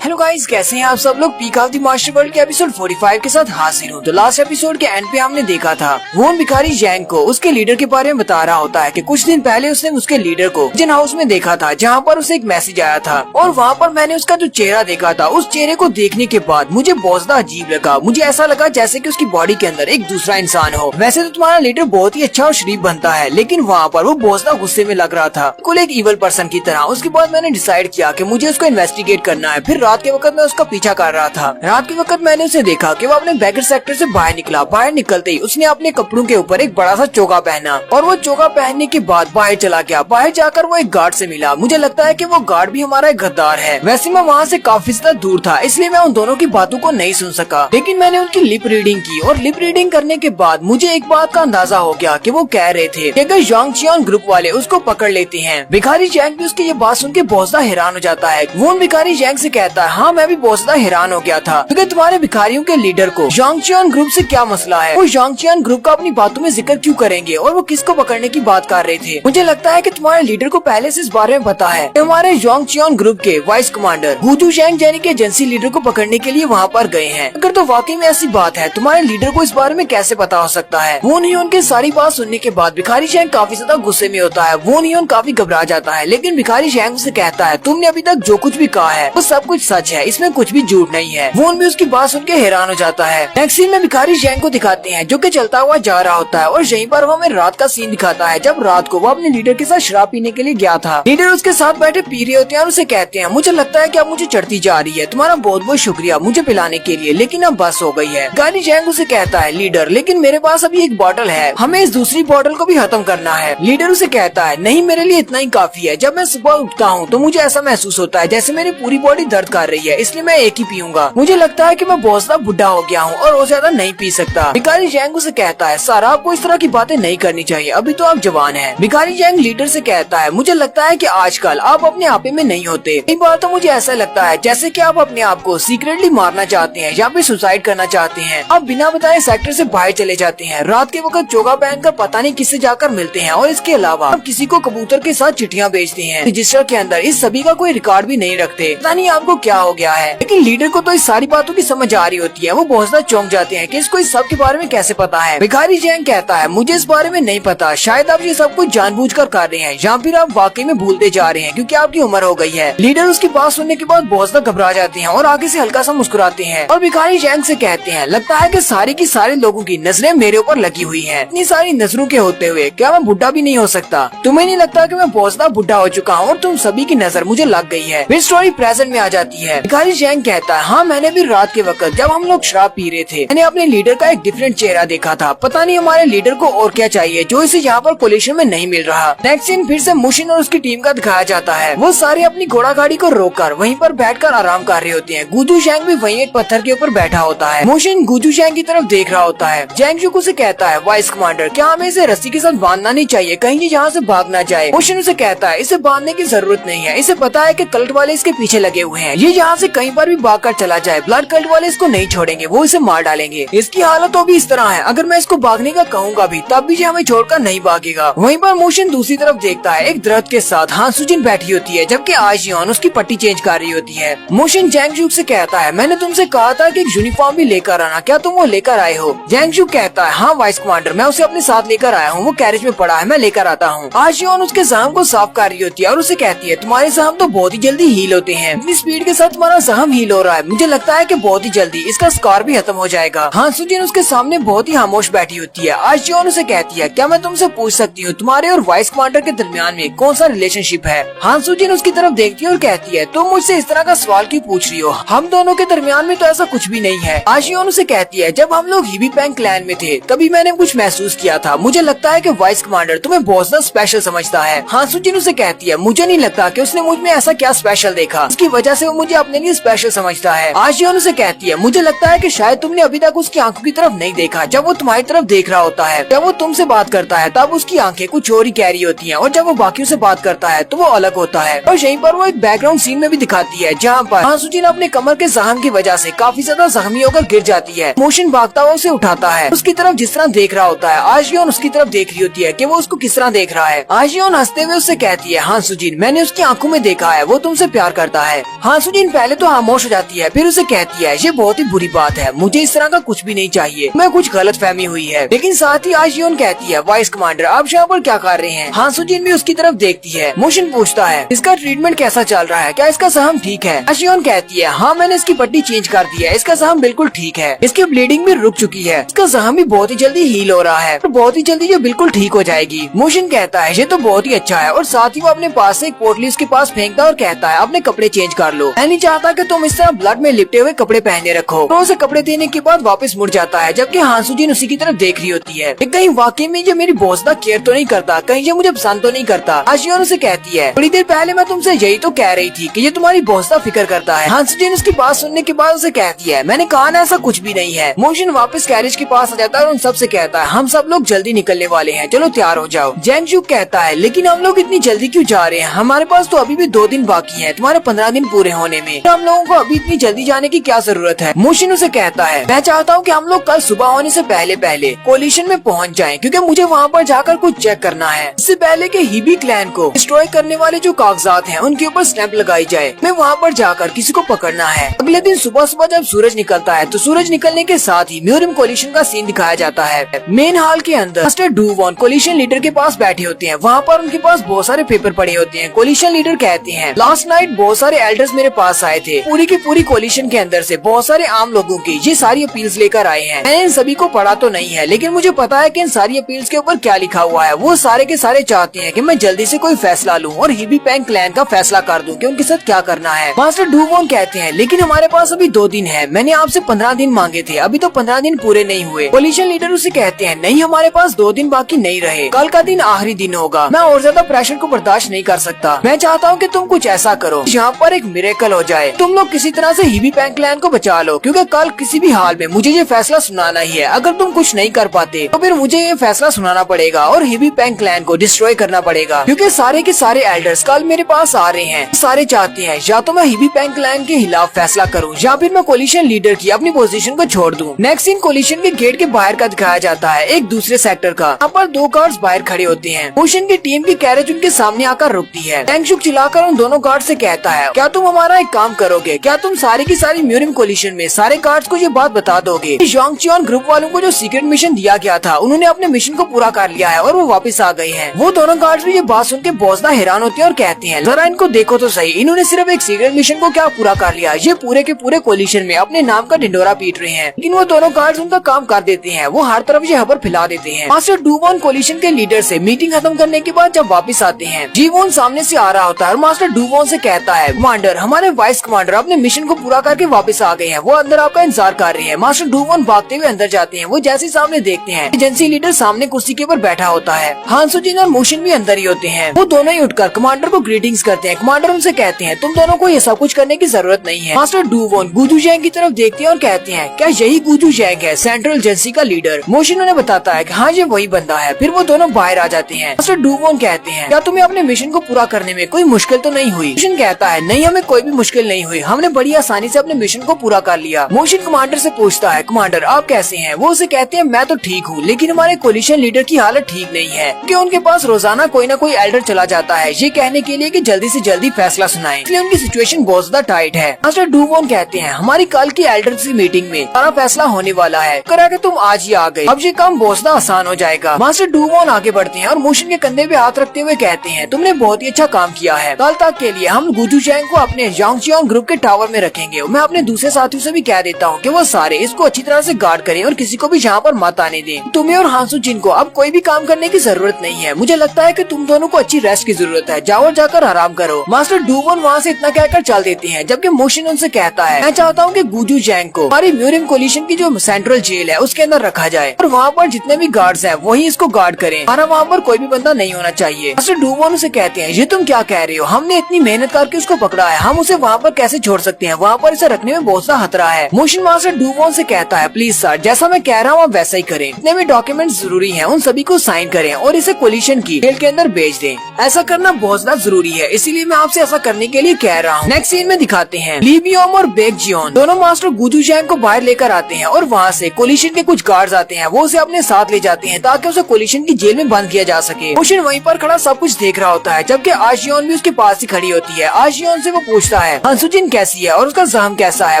हेलो गाइस, कैसे हैं आप सब लोग। Peak of the master world के एपिसोड 45 के साथ हाजिर हूँ। तो लास्ट एपिसोड के एंड पे हमने देखा था वोन भिखारी जैंग को उसके लीडर के बारे में बता रहा होता है कि कुछ दिन पहले उसने उसके लीडर को जिन हाउस में देखा था जहाँ पर उसे एक मैसेज आया था और वहाँ पर मैंने उसका जो चेहरा देखा था, उस चेहरे को देखने के बाद मुझे बहुत ज्यादा अजीब लगा। मुझे ऐसा लगा जैसे की उसकी बॉडी के अंदर एक दूसरा इंसान हो। वैसे तो तुम्हारा लीडर बहुत ही अच्छा और शरीफ बनता है, लेकिन वहाँ पर वो बहुत ज्यादा गुस्से में लग रहा था, बिल्कुल एक इवल पर्सन की तरह। उसके बाद मैंने डिसाइड किया कि मुझे उसको इन्वेस्टिगेट करना है। फिर रात के वक्त मैं उसका पीछा कर रहा था। रात के वक्त मैंने उसे देखा कि वो अपने बैगर सेक्टर से बाहर निकला। बाहर निकलते ही उसने अपने कपड़ों के ऊपर एक बड़ा सा चोगा पहना और वो चोगा पहनने के बाद बाहर चला गया। बाहर जाकर वो एक गार्ड से मिला। मुझे लगता है कि वो गार्ड भी हमारा एक गद्दार है। वैसे मैं वहाँ से काफी ज्यादा दूर था, इसलिए मैं उन दोनों की बातों को नहीं सुन सका, लेकिन मैंने उनकी लिप रीडिंग की और लिप रीडिंग करने के बाद मुझे एक बात का अंदाजा हो गया कि वो कह रहे थे कि अगर यांग चियान ग्रुप वाले उसको पकड़ लेते हैं। भिखारी जैंग भी उसकी ये बात सुन के बहुत ज्यादा हैरान हो जाता है। वो भिखारी जैंग से कहता कहता है हाँ मैं भी बहुत ज्यादा हैरान हो गया था क्योंकि तुम्हारे भिखारियों के लीडर को जोंगचियान ग्रुप से क्या मसला है, वो जोंगचियान ग्रुप का अपनी बातों में जिक्र क्यों करेंगे और वो किसको पकड़ने की बात कर रहे थे। मुझे लगता है कि तुम्हारे लीडर को पहले से इस बारे में पता है। हमारे जोंगचियान ग्रुप के वाइस कमांडर गुजू शेंग जैनी के एजेंसी लीडर को पकड़ने के लिए वहाँ पर गए हैं। अगर तो वाकई में ऐसी बात है तुम्हारे लीडर को इस बारे में कैसे पता हो सकता है। वो नहीं उनके सारी बात सुनने के बाद भिखारी शेंग काफी ज्यादा गुस्से में होता है। वो नहीं काफी घबरा जाता है, लेकिन भिखारी शेंग से कहता है तुमने अभी तक जो कुछ भी कहा है वो सब कुछ सच है, इसमें कुछ भी झूठ नहीं है। वो भी उसकी बात सुन के हैरान हो जाता है। नेक्स्ट सीन में भिखारी शेंग को दिखाते हैं जो कि चलता हुआ जा रहा होता है और यहीं पर वो हमें रात का सीन दिखाता है जब रात को वो अपने लीडर के साथ शराब पीने के लिए गया था। लीडर उसके साथ बैठे पी रहे होते हैं और उसे कहते हैं मुझे लगता है कि अब मुझे चढ़ती जा रही है, तुम्हारा बहुत बहुत शुक्रिया मुझे पिलाने के लिए, लेकिन अब बस हो गई है। भिखारी शेंग उसे कहता है लीडर लेकिन मेरे पास अभी एक बॉटल है, हमें इस दूसरी बॉटल को भी खत्म करना है। लीडर उसे कहता है नहीं मेरे लिए इतना ही काफी है, जब मैं सुबह उठता हूँ तो मुझे ऐसा महसूस होता है जैसे मेरी पूरी बॉडी दर्द कर रही है, इसलिए मैं एक ही पीऊंगा। मुझे लगता है कि मैं बहुत ज्यादा बुढ़ा हो गया हूँ और वो ज्यादा नहीं पी सकता। भिखारी शेंग उसे कहता है सारा आपको इस तरह की बातें नहीं करनी चाहिए, अभी तो आप जवान हैं। भिखारी शेंग लीडर से कहता है मुझे लगता है कि आजकल आप अपने आपे में नहीं होते, कई बार तो मुझे ऐसा लगता है जैसे कि आप अपने आप को सीक्रेटली मारना चाहते हैं या फिर सुसाइड करना चाहते हैं। आप बिना बताए सेक्टर से बाहर चले जाते हैं, रात के वक्त चोगा पहनकर पता नहीं किससे जाकर मिलते हैं और इसके अलावा आप किसी को कबूतर के साथ चिट्ठियां भेजते हैं रजिस्टर के अंदर, इस सभी का कोई रिकॉर्ड भी नहीं रखते। पता नहीं आपको क्या हो गया है। लेकिन लीडर को तो इस सारी बातों की समझ आ रही होती है, वो बहुत ज्यादा चौंक जाते हैं कि इसको इस सब के बारे में कैसे पता है। भिखारी शेंग कहता है मुझे इस बारे में नहीं पता, शायद आप ये सब कुछ जानबूझकर कर रहे हैं या फिर आप वाकई में भूलते जा रहे हैं क्योंकि आपकी उम्र हो गई है। लीडर उसकी बात सुनने के बाद बहुत ज्यादा घबरा जाते हैं और आगे से हल्का सा मुस्कुराते हैं और भिखारी शेंग से कहते हैं लगता है कि सारे की सारे लोगों की नजरें मेरे ऊपर लगी हुई हैं। इतनी सारी नजरों के होते हुए क्या मैं बुढ़ा भी नहीं हो सकता? तुम्हें नहीं लगता कि मैं बहुत ज्यादा बुढ़ा हो चुका हूँ और तुम सभी की नजर मुझे लग गई है? फिर स्टोरी प्रेजेंट में आ जाती है। भिखारी शेंग कहता है हाँ मैंने भी रात के वक्त जब हम लोग शराब पी रहे थे मैंने अपने लीडर का एक डिफरेंट चेहरा देखा था। पता नहीं हमारे लीडर को और क्या चाहिए जो इसे यहाँ पर कोलिशन में नहीं मिल रहा। नेक्स्ट सीन फिर से मुशिन और उसकी टीम का दिखाया जाता है। वो सारे अपनी घोड़ा गाड़ी को रोककर वहीं पर बैठकर आराम कर रहे होते हैं। गुजू शेंग भी वहीं एक पत्थर के ऊपर बैठा होता है। मुशिन गुजू शेंग की तरफ देख रहा होता है। जेंगजुक उसे कहता है वाइस कमांडर क्या हमें इसे रस्सी के साथ बांधना नहीं चाहिए, कहीं ये यहाँ से भाग ना जाए। मुशिन उसे कहता है इसे बांधने की जरूरत नहीं है, इसे पता है कि कल्ट वाले इसके पीछे लगे हुए हैं, ये यहाँ से कहीं पर भी भाग कर चला जाए ब्लड कल्ट वाले इसको नहीं छोड़ेंगे, वो इसे मार डालेंगे। इसकी हालत तो भी इस तरह है, अगर मैं इसको भागने का कहूँगा भी तब भी ये हमें छोड़कर नहीं भागेगा। वहीं पर मुशिन दूसरी तरफ देखता है, एक दरख्त के साथ हान सुजिन बैठी होती है जबकि आजियोन उसकी पट्टी चेंज कर रही होती है। मुशिन जेंगजुक से कहता है मैंने तुमसे कहा था कि एक यूनिफॉर्म भी लेकर आना, क्या तुम वो लेकर आए हो? जेंगजुक कहता है हाँ वाइस कमांडर मैं उसे अपने साथ लेकर आया हूँ, वो कैरेज में पड़ा है, मैं लेकर आता हूँ। आजियोन उसके जख्म को साफ कर रही होती है और उसे कहती है तुम्हारे जख्म तो बहुत ही जल्दी हील होते हैं, इतनी स्पीड के साथ तुम्हारा जख्म हील हो रहा है, मुझे लगता है कि बहुत ही जल्दी इसका स्कार भी खत्म हो जाएगा। हान सुजिन उसके सामने बहुत ही खामोश बैठी होती है। आजियोन उसे कहती है क्या मैं तुमसे पूछ सकती हूँ तुम्हारे और वाइस कमांडर के दरमियान में कौन सा रिलेशनशिप है? हान सुजिन उसकी तरफ देखती है और कहती है तुम मुझसे इस तरह का सवाल क्यों पूछ रही हो, हम दोनों के दरमियान में तो ऐसा कुछ भी नहीं है। आजियोन उसे कहती है जब हम लोग हिबी पैंग क्लैन में थे तभी मैंने कुछ महसूस किया था, मुझे लगता है कि वाइस कमांडर तुम्हें बहुत ज्यादा स्पेशल समझता है। हान सुजिन उसे कहती है मुझे नहीं लगता कि उसने मुझ में ऐसा क्या स्पेशल देखा इसकी वजह से वो मुझे अपने लिए स्पेशल समझता है। आजियोन उसे कहती है मुझे लगता है कि शायद तुमने अभी तक उसकी आंखों की तरफ नहीं देखा, जब वो तुम्हारी तरफ देख रहा होता है, जब वो तुमसे बात करता है तब उसकी आंखें कुछ और ही कह रही होती हैं और जब वो बाकियों से बात करता है तो वो अलग होता है। और यहीं पर वो एक बैकग्राउंड सीन में भी दिखाती है जहाँ पर हान सुजिन अपने कमर के जख्म की वजह से काफी ज्यादा जख्मी होकर गिर जाती है। मोशन भागता हुआ उसे उठाता है, उसकी तरफ जिस तरह देख रहा होता है आजियोन उसकी तरफ देख रही होती है कि वो उसको किस तरह देख रहा है। आजियोन हंसते हुए उससे कहती है हान सुजिन मैंने उसकी आंखों में देखा है, वो तुमसे प्यार करता है। हान सुजिन पहले तो खामोश हो जाती है, फिर उसे कहती है ये बहुत ही बुरी बात है, मुझे इस तरह का कुछ भी नहीं चाहिए, मैं कुछ गलत फहमी हुई है। लेकिन साथ ही आजियोन कहती है वाइस कमांडर आप यहाँ पर क्या कर रहे हैं? हान सुजिन भी उसकी तरफ देखती है। मोशन पूछता है इसका ट्रीटमेंट कैसा चल रहा है, क्या इसका सहम ठीक है? आजियोन कहती है हाँ मैंने इसकी पट्टी चेंज कर दी है, इसका सहम बिल्कुल ठीक है, इसकी ब्लीडिंग भी रुक चुकी है, इसका सहम भी बहुत ही जल्दी हील हो रहा है और बहुत ही जल्दी ये बिल्कुल ठीक हो जाएगी। मोशन कहता है ये तो बहुत ही अच्छा है और साथ ही वो अपने पास से एक पोटली उसके पास फेंकता है और कहता है अपने कपड़े चेंज कर लो, मैं नहीं चाहता कि तुम इस तरह ब्लड में लिपटे हुए कपड़े पहने रखो। तो उसे कपड़े देने के बाद वापस मुड़ जाता है जबकि हान सुजिन उसी की तरफ देख रही होती है। कहीं वाकई में ये मेरी बहुत ज्यादा केयर तो नहीं करता, कहीं ये मुझे पसंद तो नहीं करता। आजियोन उसे कहती है थोड़ी देर पहले मैं तुमसे यही तो कह रही थी कि ये तुम्हारी बहुत ज्यादा फिक्र करता है। हान सुजिन उसकी बात सुनने के बाद उसे कहती है मैंने कहा ना ऐसा कुछ भी नहीं है। मोशन वापस कैरेज के पास आ जाता है और उन सबसे कहता है हम सब लोग जल्दी निकलने वाले हैं, चलो तैयार हो जाओ। जेंगजुक कहता है लेकिन हम लोग इतनी जल्दी क्यों जा रहे हैं, हमारे पास तो अभी भी 2 दिन बाकी हैं, तुम्हारे 15 दिन पूरे होने होने में। हम लोगों को अभी इतनी जल्दी जाने की क्या जरूरत है? मोशिन उसे कहता है, मैं चाहता हूँ कि हम लोग कल सुबह होने से पहले पहले कोलिशन में पहुँच जाएं, क्योंकि मुझे वहाँ पर जाकर कुछ चेक करना है। इससे पहले कि हिबी क्लैन को डिस्ट्रॉय करने वाले जो कागजात हैं उनके ऊपर स्नैप लगाई जाए, मैं वहाँ पर जाकर किसी को पकड़ना है। अगले दिन सुबह सुबह जब सूरज निकलता है तो सूरज निकलने के साथ ही म्यूरियम कोलिशन का सीन दिखाया जाता है। मेन हॉल के अंदर मास्टर डुवॉन कोलिशन लीडर के पास बैठे होते हैं। वहाँ पर उनके पास बहुत सारे पेपर पड़े होते हैं। कोलिशन लीडर कहते हैं, लास्ट नाइट बहुत सारे एल्डर्स मेरे पास आए थे, पूरी की पूरी कोलिशन के अंदर से बहुत सारे आम लोगों की ये सारी अपील्स लेकर आए हैं। मैंने इन सभी को पढ़ा तो नहीं है, लेकिन मुझे पता है कि इन सारी अपील्स के ऊपर क्या लिखा हुआ है। वो सारे के सारे चाहते हैं कि मैं जल्दी से कोई फैसला लूं और हिबी पैंग क्लैन का फैसला कर दूं कि उनके साथ क्या करना है। मास्टर डुवॉन कहते हैं, लेकिन हमारे पास अभी 2 दिन है, मैंने आपसे 15 दिन मांगे थे, अभी तो 15 दिन पूरे नहीं हुए। कोलिशन लीडर उसे कहते हैं, नहीं हमारे पास 2 दिन बाकी नहीं रहे, कल का दिन आखिरी दिन होगा, मैं और ज्यादा प्रेशर को बर्दाश्त नहीं कर सकता। मैं चाहता हूँ कि तुम कुछ ऐसा करो यहाँ पर एक मिरेकल हो जाए, तुम लोग किसी तरह से हिबी पैंग क्लैन को बचा लो, क्योंकि कल किसी भी हाल में मुझे ये फैसला सुनाना ही है। अगर तुम कुछ नहीं कर पाते तो फिर मुझे ये फैसला सुनाना पड़ेगा और हिबी पैंग क्लैन को डिस्ट्रॉय करना पड़ेगा, क्योंकि सारे के सारे एल्डर्स कल मेरे पास आ रहे हैं। सारे चाहते हैं या तो मैं हिबी पैंग क्लैन के खिलाफ फैसला करूं या फिर मैं कोलिशन लीडर की अपनी पोजीशन को छोड़ दूं। नेक्स्ट सीन कोलिशन के गेट के बाहर का दिखाया जाता है, एक दूसरे सेक्टर का। यहाँ पर 2 गार्ड्स बाहर खड़े होते हैं। कोलिशन की टीम की कैरेज उनके सामने आकर रुकती है। टैंकशुक चिल्लाकर उन दोनों गार्ड से कहता है, क्या तुम हमारा एक काम करोगे? क्या तुम सारी की सारी म्यूरियम कोलिशन में सारे गार्ड्स को ये बात बता दोगे? यांगचियन ग्रुप वालों को जो सीक्रेट मिशन दिया गया था उन्होंने अपने मिशन को पूरा कर लिया है और वो वापस आ गए हैं। वो दोनों गार्ड्स भी ये बात सुन के बहुत ज्यादा हैरान होते हैं और कहते हैं, जरा इनको देखो तो सही, इन्होंने सिर्फ एक सीक्रेट मिशन को क्या पूरा कर लिया, ये पूरे के पूरे कोलिशन में अपने नाम का ढिंडोरा पीट रहे हैं। लेकिन वो दोनों गार्ड्स उनका काम कर देते हैं, वो हर तरफ ये खबर फैला देते हैं। मास्टर डुवॉन कोलिशन के लीडर से मीटिंग खत्म करने के बाद जब वापस आते हैं, जीवोन सामने से आ रहा होता है और मास्टर डुवॉन से कहता है, कमांडर हमारे वाइस कमांडर अपने मिशन को पूरा करके वापस आ गए हैं, वो अंदर आपका इंतजार कर रहे हैं। मास्टर डुवॉन भागते हुए अंदर जाते हैं। वो जैसे सामने देखते हैं एजेंसी लीडर सामने कुर्सी के ऊपर बैठा होता है। हान सुजिन और मोशिन भी अंदर ही होते हैं। वो दोनों ही उठकर कमांडर को ग्रीटिंग्स करते हैं। कमांडर उनसे कहते हैं, तुम दोनों को ये सब कुछ करने की जरूरत नहीं है। मास्टर डुवॉन गुजू जैंग की तरफ देखते हैं और कहते हैं, क्या यही गुजू जैंग है सेंट्रल एजेंसी का लीडर? मोशिन उन्हें बताता है कि हाँ ये वही बंदा है। फिर वो दोनों बाहर आ जाते हैं। मास्टर डुवॉन कहते हैं, क्या तुम्हें अपने मिशन को पूरा करने में कोई मुश्किल तो नहीं हुई? मोशिन कहता है, नहीं हमें कोई भी मुश्किल नहीं हुई, हमने बड़ी आसानी से अपने मिशन को पूरा कर लिया। मोशिन कमांडर से पूछता है, कमांडर आप कैसे हैं? वो उसे कहते हैं, मैं तो ठीक हूँ, लेकिन हमारे कोलिशन लीडर की हालत ठीक नहीं है, क्योंकि उनके पास रोजाना कोई न कोई एल्डर चला जाता है ये कहने के लिए कि जल्दी से जल्दी फैसला सुनाएं, इसलिए उनकी सिचुएशन बहुत ज्यादा टाइट है। मास्टर डुवॉन कहते हैं, हमारी कल की एल्डर की मीटिंग में सारा फैसला होने वाला है, करा कि तुम आज ही आ गए, अब ये काम बहुत ज्यादा आसान हो जाएगा। मास्टर डुवॉन आगे बढ़ते हैं और मोशिन के कंधे पे हाथ रखते हुए कहते हैं, तुमने बहुत ही अच्छा काम किया है, कल तक के लिए हम गुजू जैंग को अपने यांगचियन ग्रुप के टावर में रखेंगे। मैं अपने दूसरे साथियों से भी कह देता हूँ कि वो सारे इसको अच्छी तरह से गार्ड करें और किसी को भी यहाँ पर मत आने दें। तुम्हें और हान सुजिन को अब कोई भी काम करने की जरूरत नहीं है। मुझे लगता है कि तुम दोनों को अच्छी रेस्ट की जरूरत है, जाओ और जाकर आराम करो। मास्टर डुवॉन वहाँ से इतना कहकर चल देते हैं, जबकि मोशिन उनसे कहता है, मैं चाहता हूँ कि गुजू जैंग को हमारी म्यूरियम कोलिशन की जो सेंट्रल जेल है उसके अंदर रखा जाए और वहाँ पर जितने भी गार्ड्स हैं वही इसको गार्ड करें, हमारा वहाँ पर कोई भी बंदा नहीं होना चाहिए। मास्टर डुवॉन उसे कहते हैं, ये तुम क्या कह रहे हो? हमने इतनी मेहनत करके उसको पकड़ा है, हम उसे वहाँ पर कैसे छोड़ सकते हैं? वहाँ पर इसे रखने में बहुत सा खतरा है। मोशिन मास्टर डुवॉन से कहता है, प्लीज सर जैसा मैं कह रहा हूँ आप वैसा ही करें, जितने भी डॉक्यूमेंट्स जरूरी हैं उन सभी को साइन करें और इसे कोलिशन की जेल के अंदर भेज दें। ऐसा करना बहुत ज्यादा जरूरी है, इसीलिए मैं आपसे ऐसा करने के लिए कह रहा हूँ। नेक्स्ट सीन में दिखाते हैं लीबियोम और बेकजियोन दोनों मास्टर गुजू जैंग को बाहर लेकर आते हैं और वहाँ से कोलिशन के कुछ गार्ड्स आते हैं, वो उसे अपने साथ ले जाते हैं ताकि उसे कोलिशन की जेल में बंद किया जा सके। मोशिन वहीं पर खड़ा सब कुछ देख रहा होता है, जबकि आशियोन भी उसके पास ही खड़ी होती है। आशियोन से वो पूछता है, हानसुजिन कैसी है और उसका जख्म कैसा है?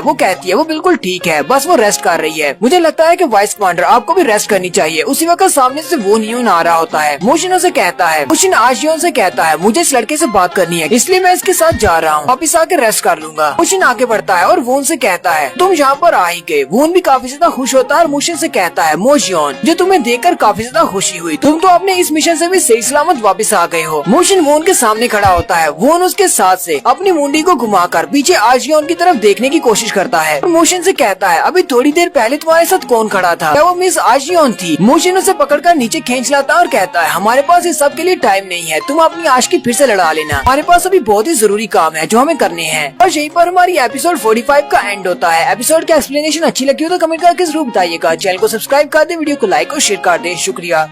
वो कहती है, वो बिल्कुल ठीक है, बस वो रेस्ट कर रही है। मुझे लगता है कि वाइस कमांडर आपको भी रेस्ट करनी चाहिए। उसी वक्त सामने से वो न्यून आ रहा होता है। मोशिन उसे कहता है, मोशिन आशियोन से कहता है, मुझे इस लड़के से बात करनी है, इसलिए मैं इसके साथ जा रहा हूँ, वापिस आके रेस्ट कर लूंगा। मोशिन आगे बढ़ता है और वोन से कहता है, तुम यहाँ पर आ ही गए। वोन भी काफी ज्यादा खुश होता है और मोशिन से कहता है, मोशियन जो तुम्हें देखकर काफी ज्यादा खुशी हुई, तुम तो अपने इस मिशन से भी सही सलामत वापस आ गए हो। मोशिन वोन के सामने खड़ा होता है। वोन उसके साथ से अपनी मुंडी को घुमाकर पीछे आशियोन की तरफ देखने की कोशिश करता है और मोशिन से कहता है, अभी थोड़ी देर पहले तुम्हारे साथ कौन खड़ा था? क्या वो मिस आशियोन थी? मोशिन उसे पकड़कर नीचे खींच लाता है और कहता है, हमारे पास इस सब के लिए टाइम नहीं है, तुम अपनी आशिकी फिर से लड़ा लेना, हमारे पास अभी बहुत ही जरूरी काम है जो हमें करने हैं। और यहीं पर हमारी एपिसोड 45 का एंड होता है। एपिसोड की एक्सप्लेनेशन अच्छी लगी हो तो कमेंट करके जरूर बताइएगा। चैनल को सब्सक्राइब कर दे, वीडियो को लाइक और शेयर कर दे। शुक्रिया।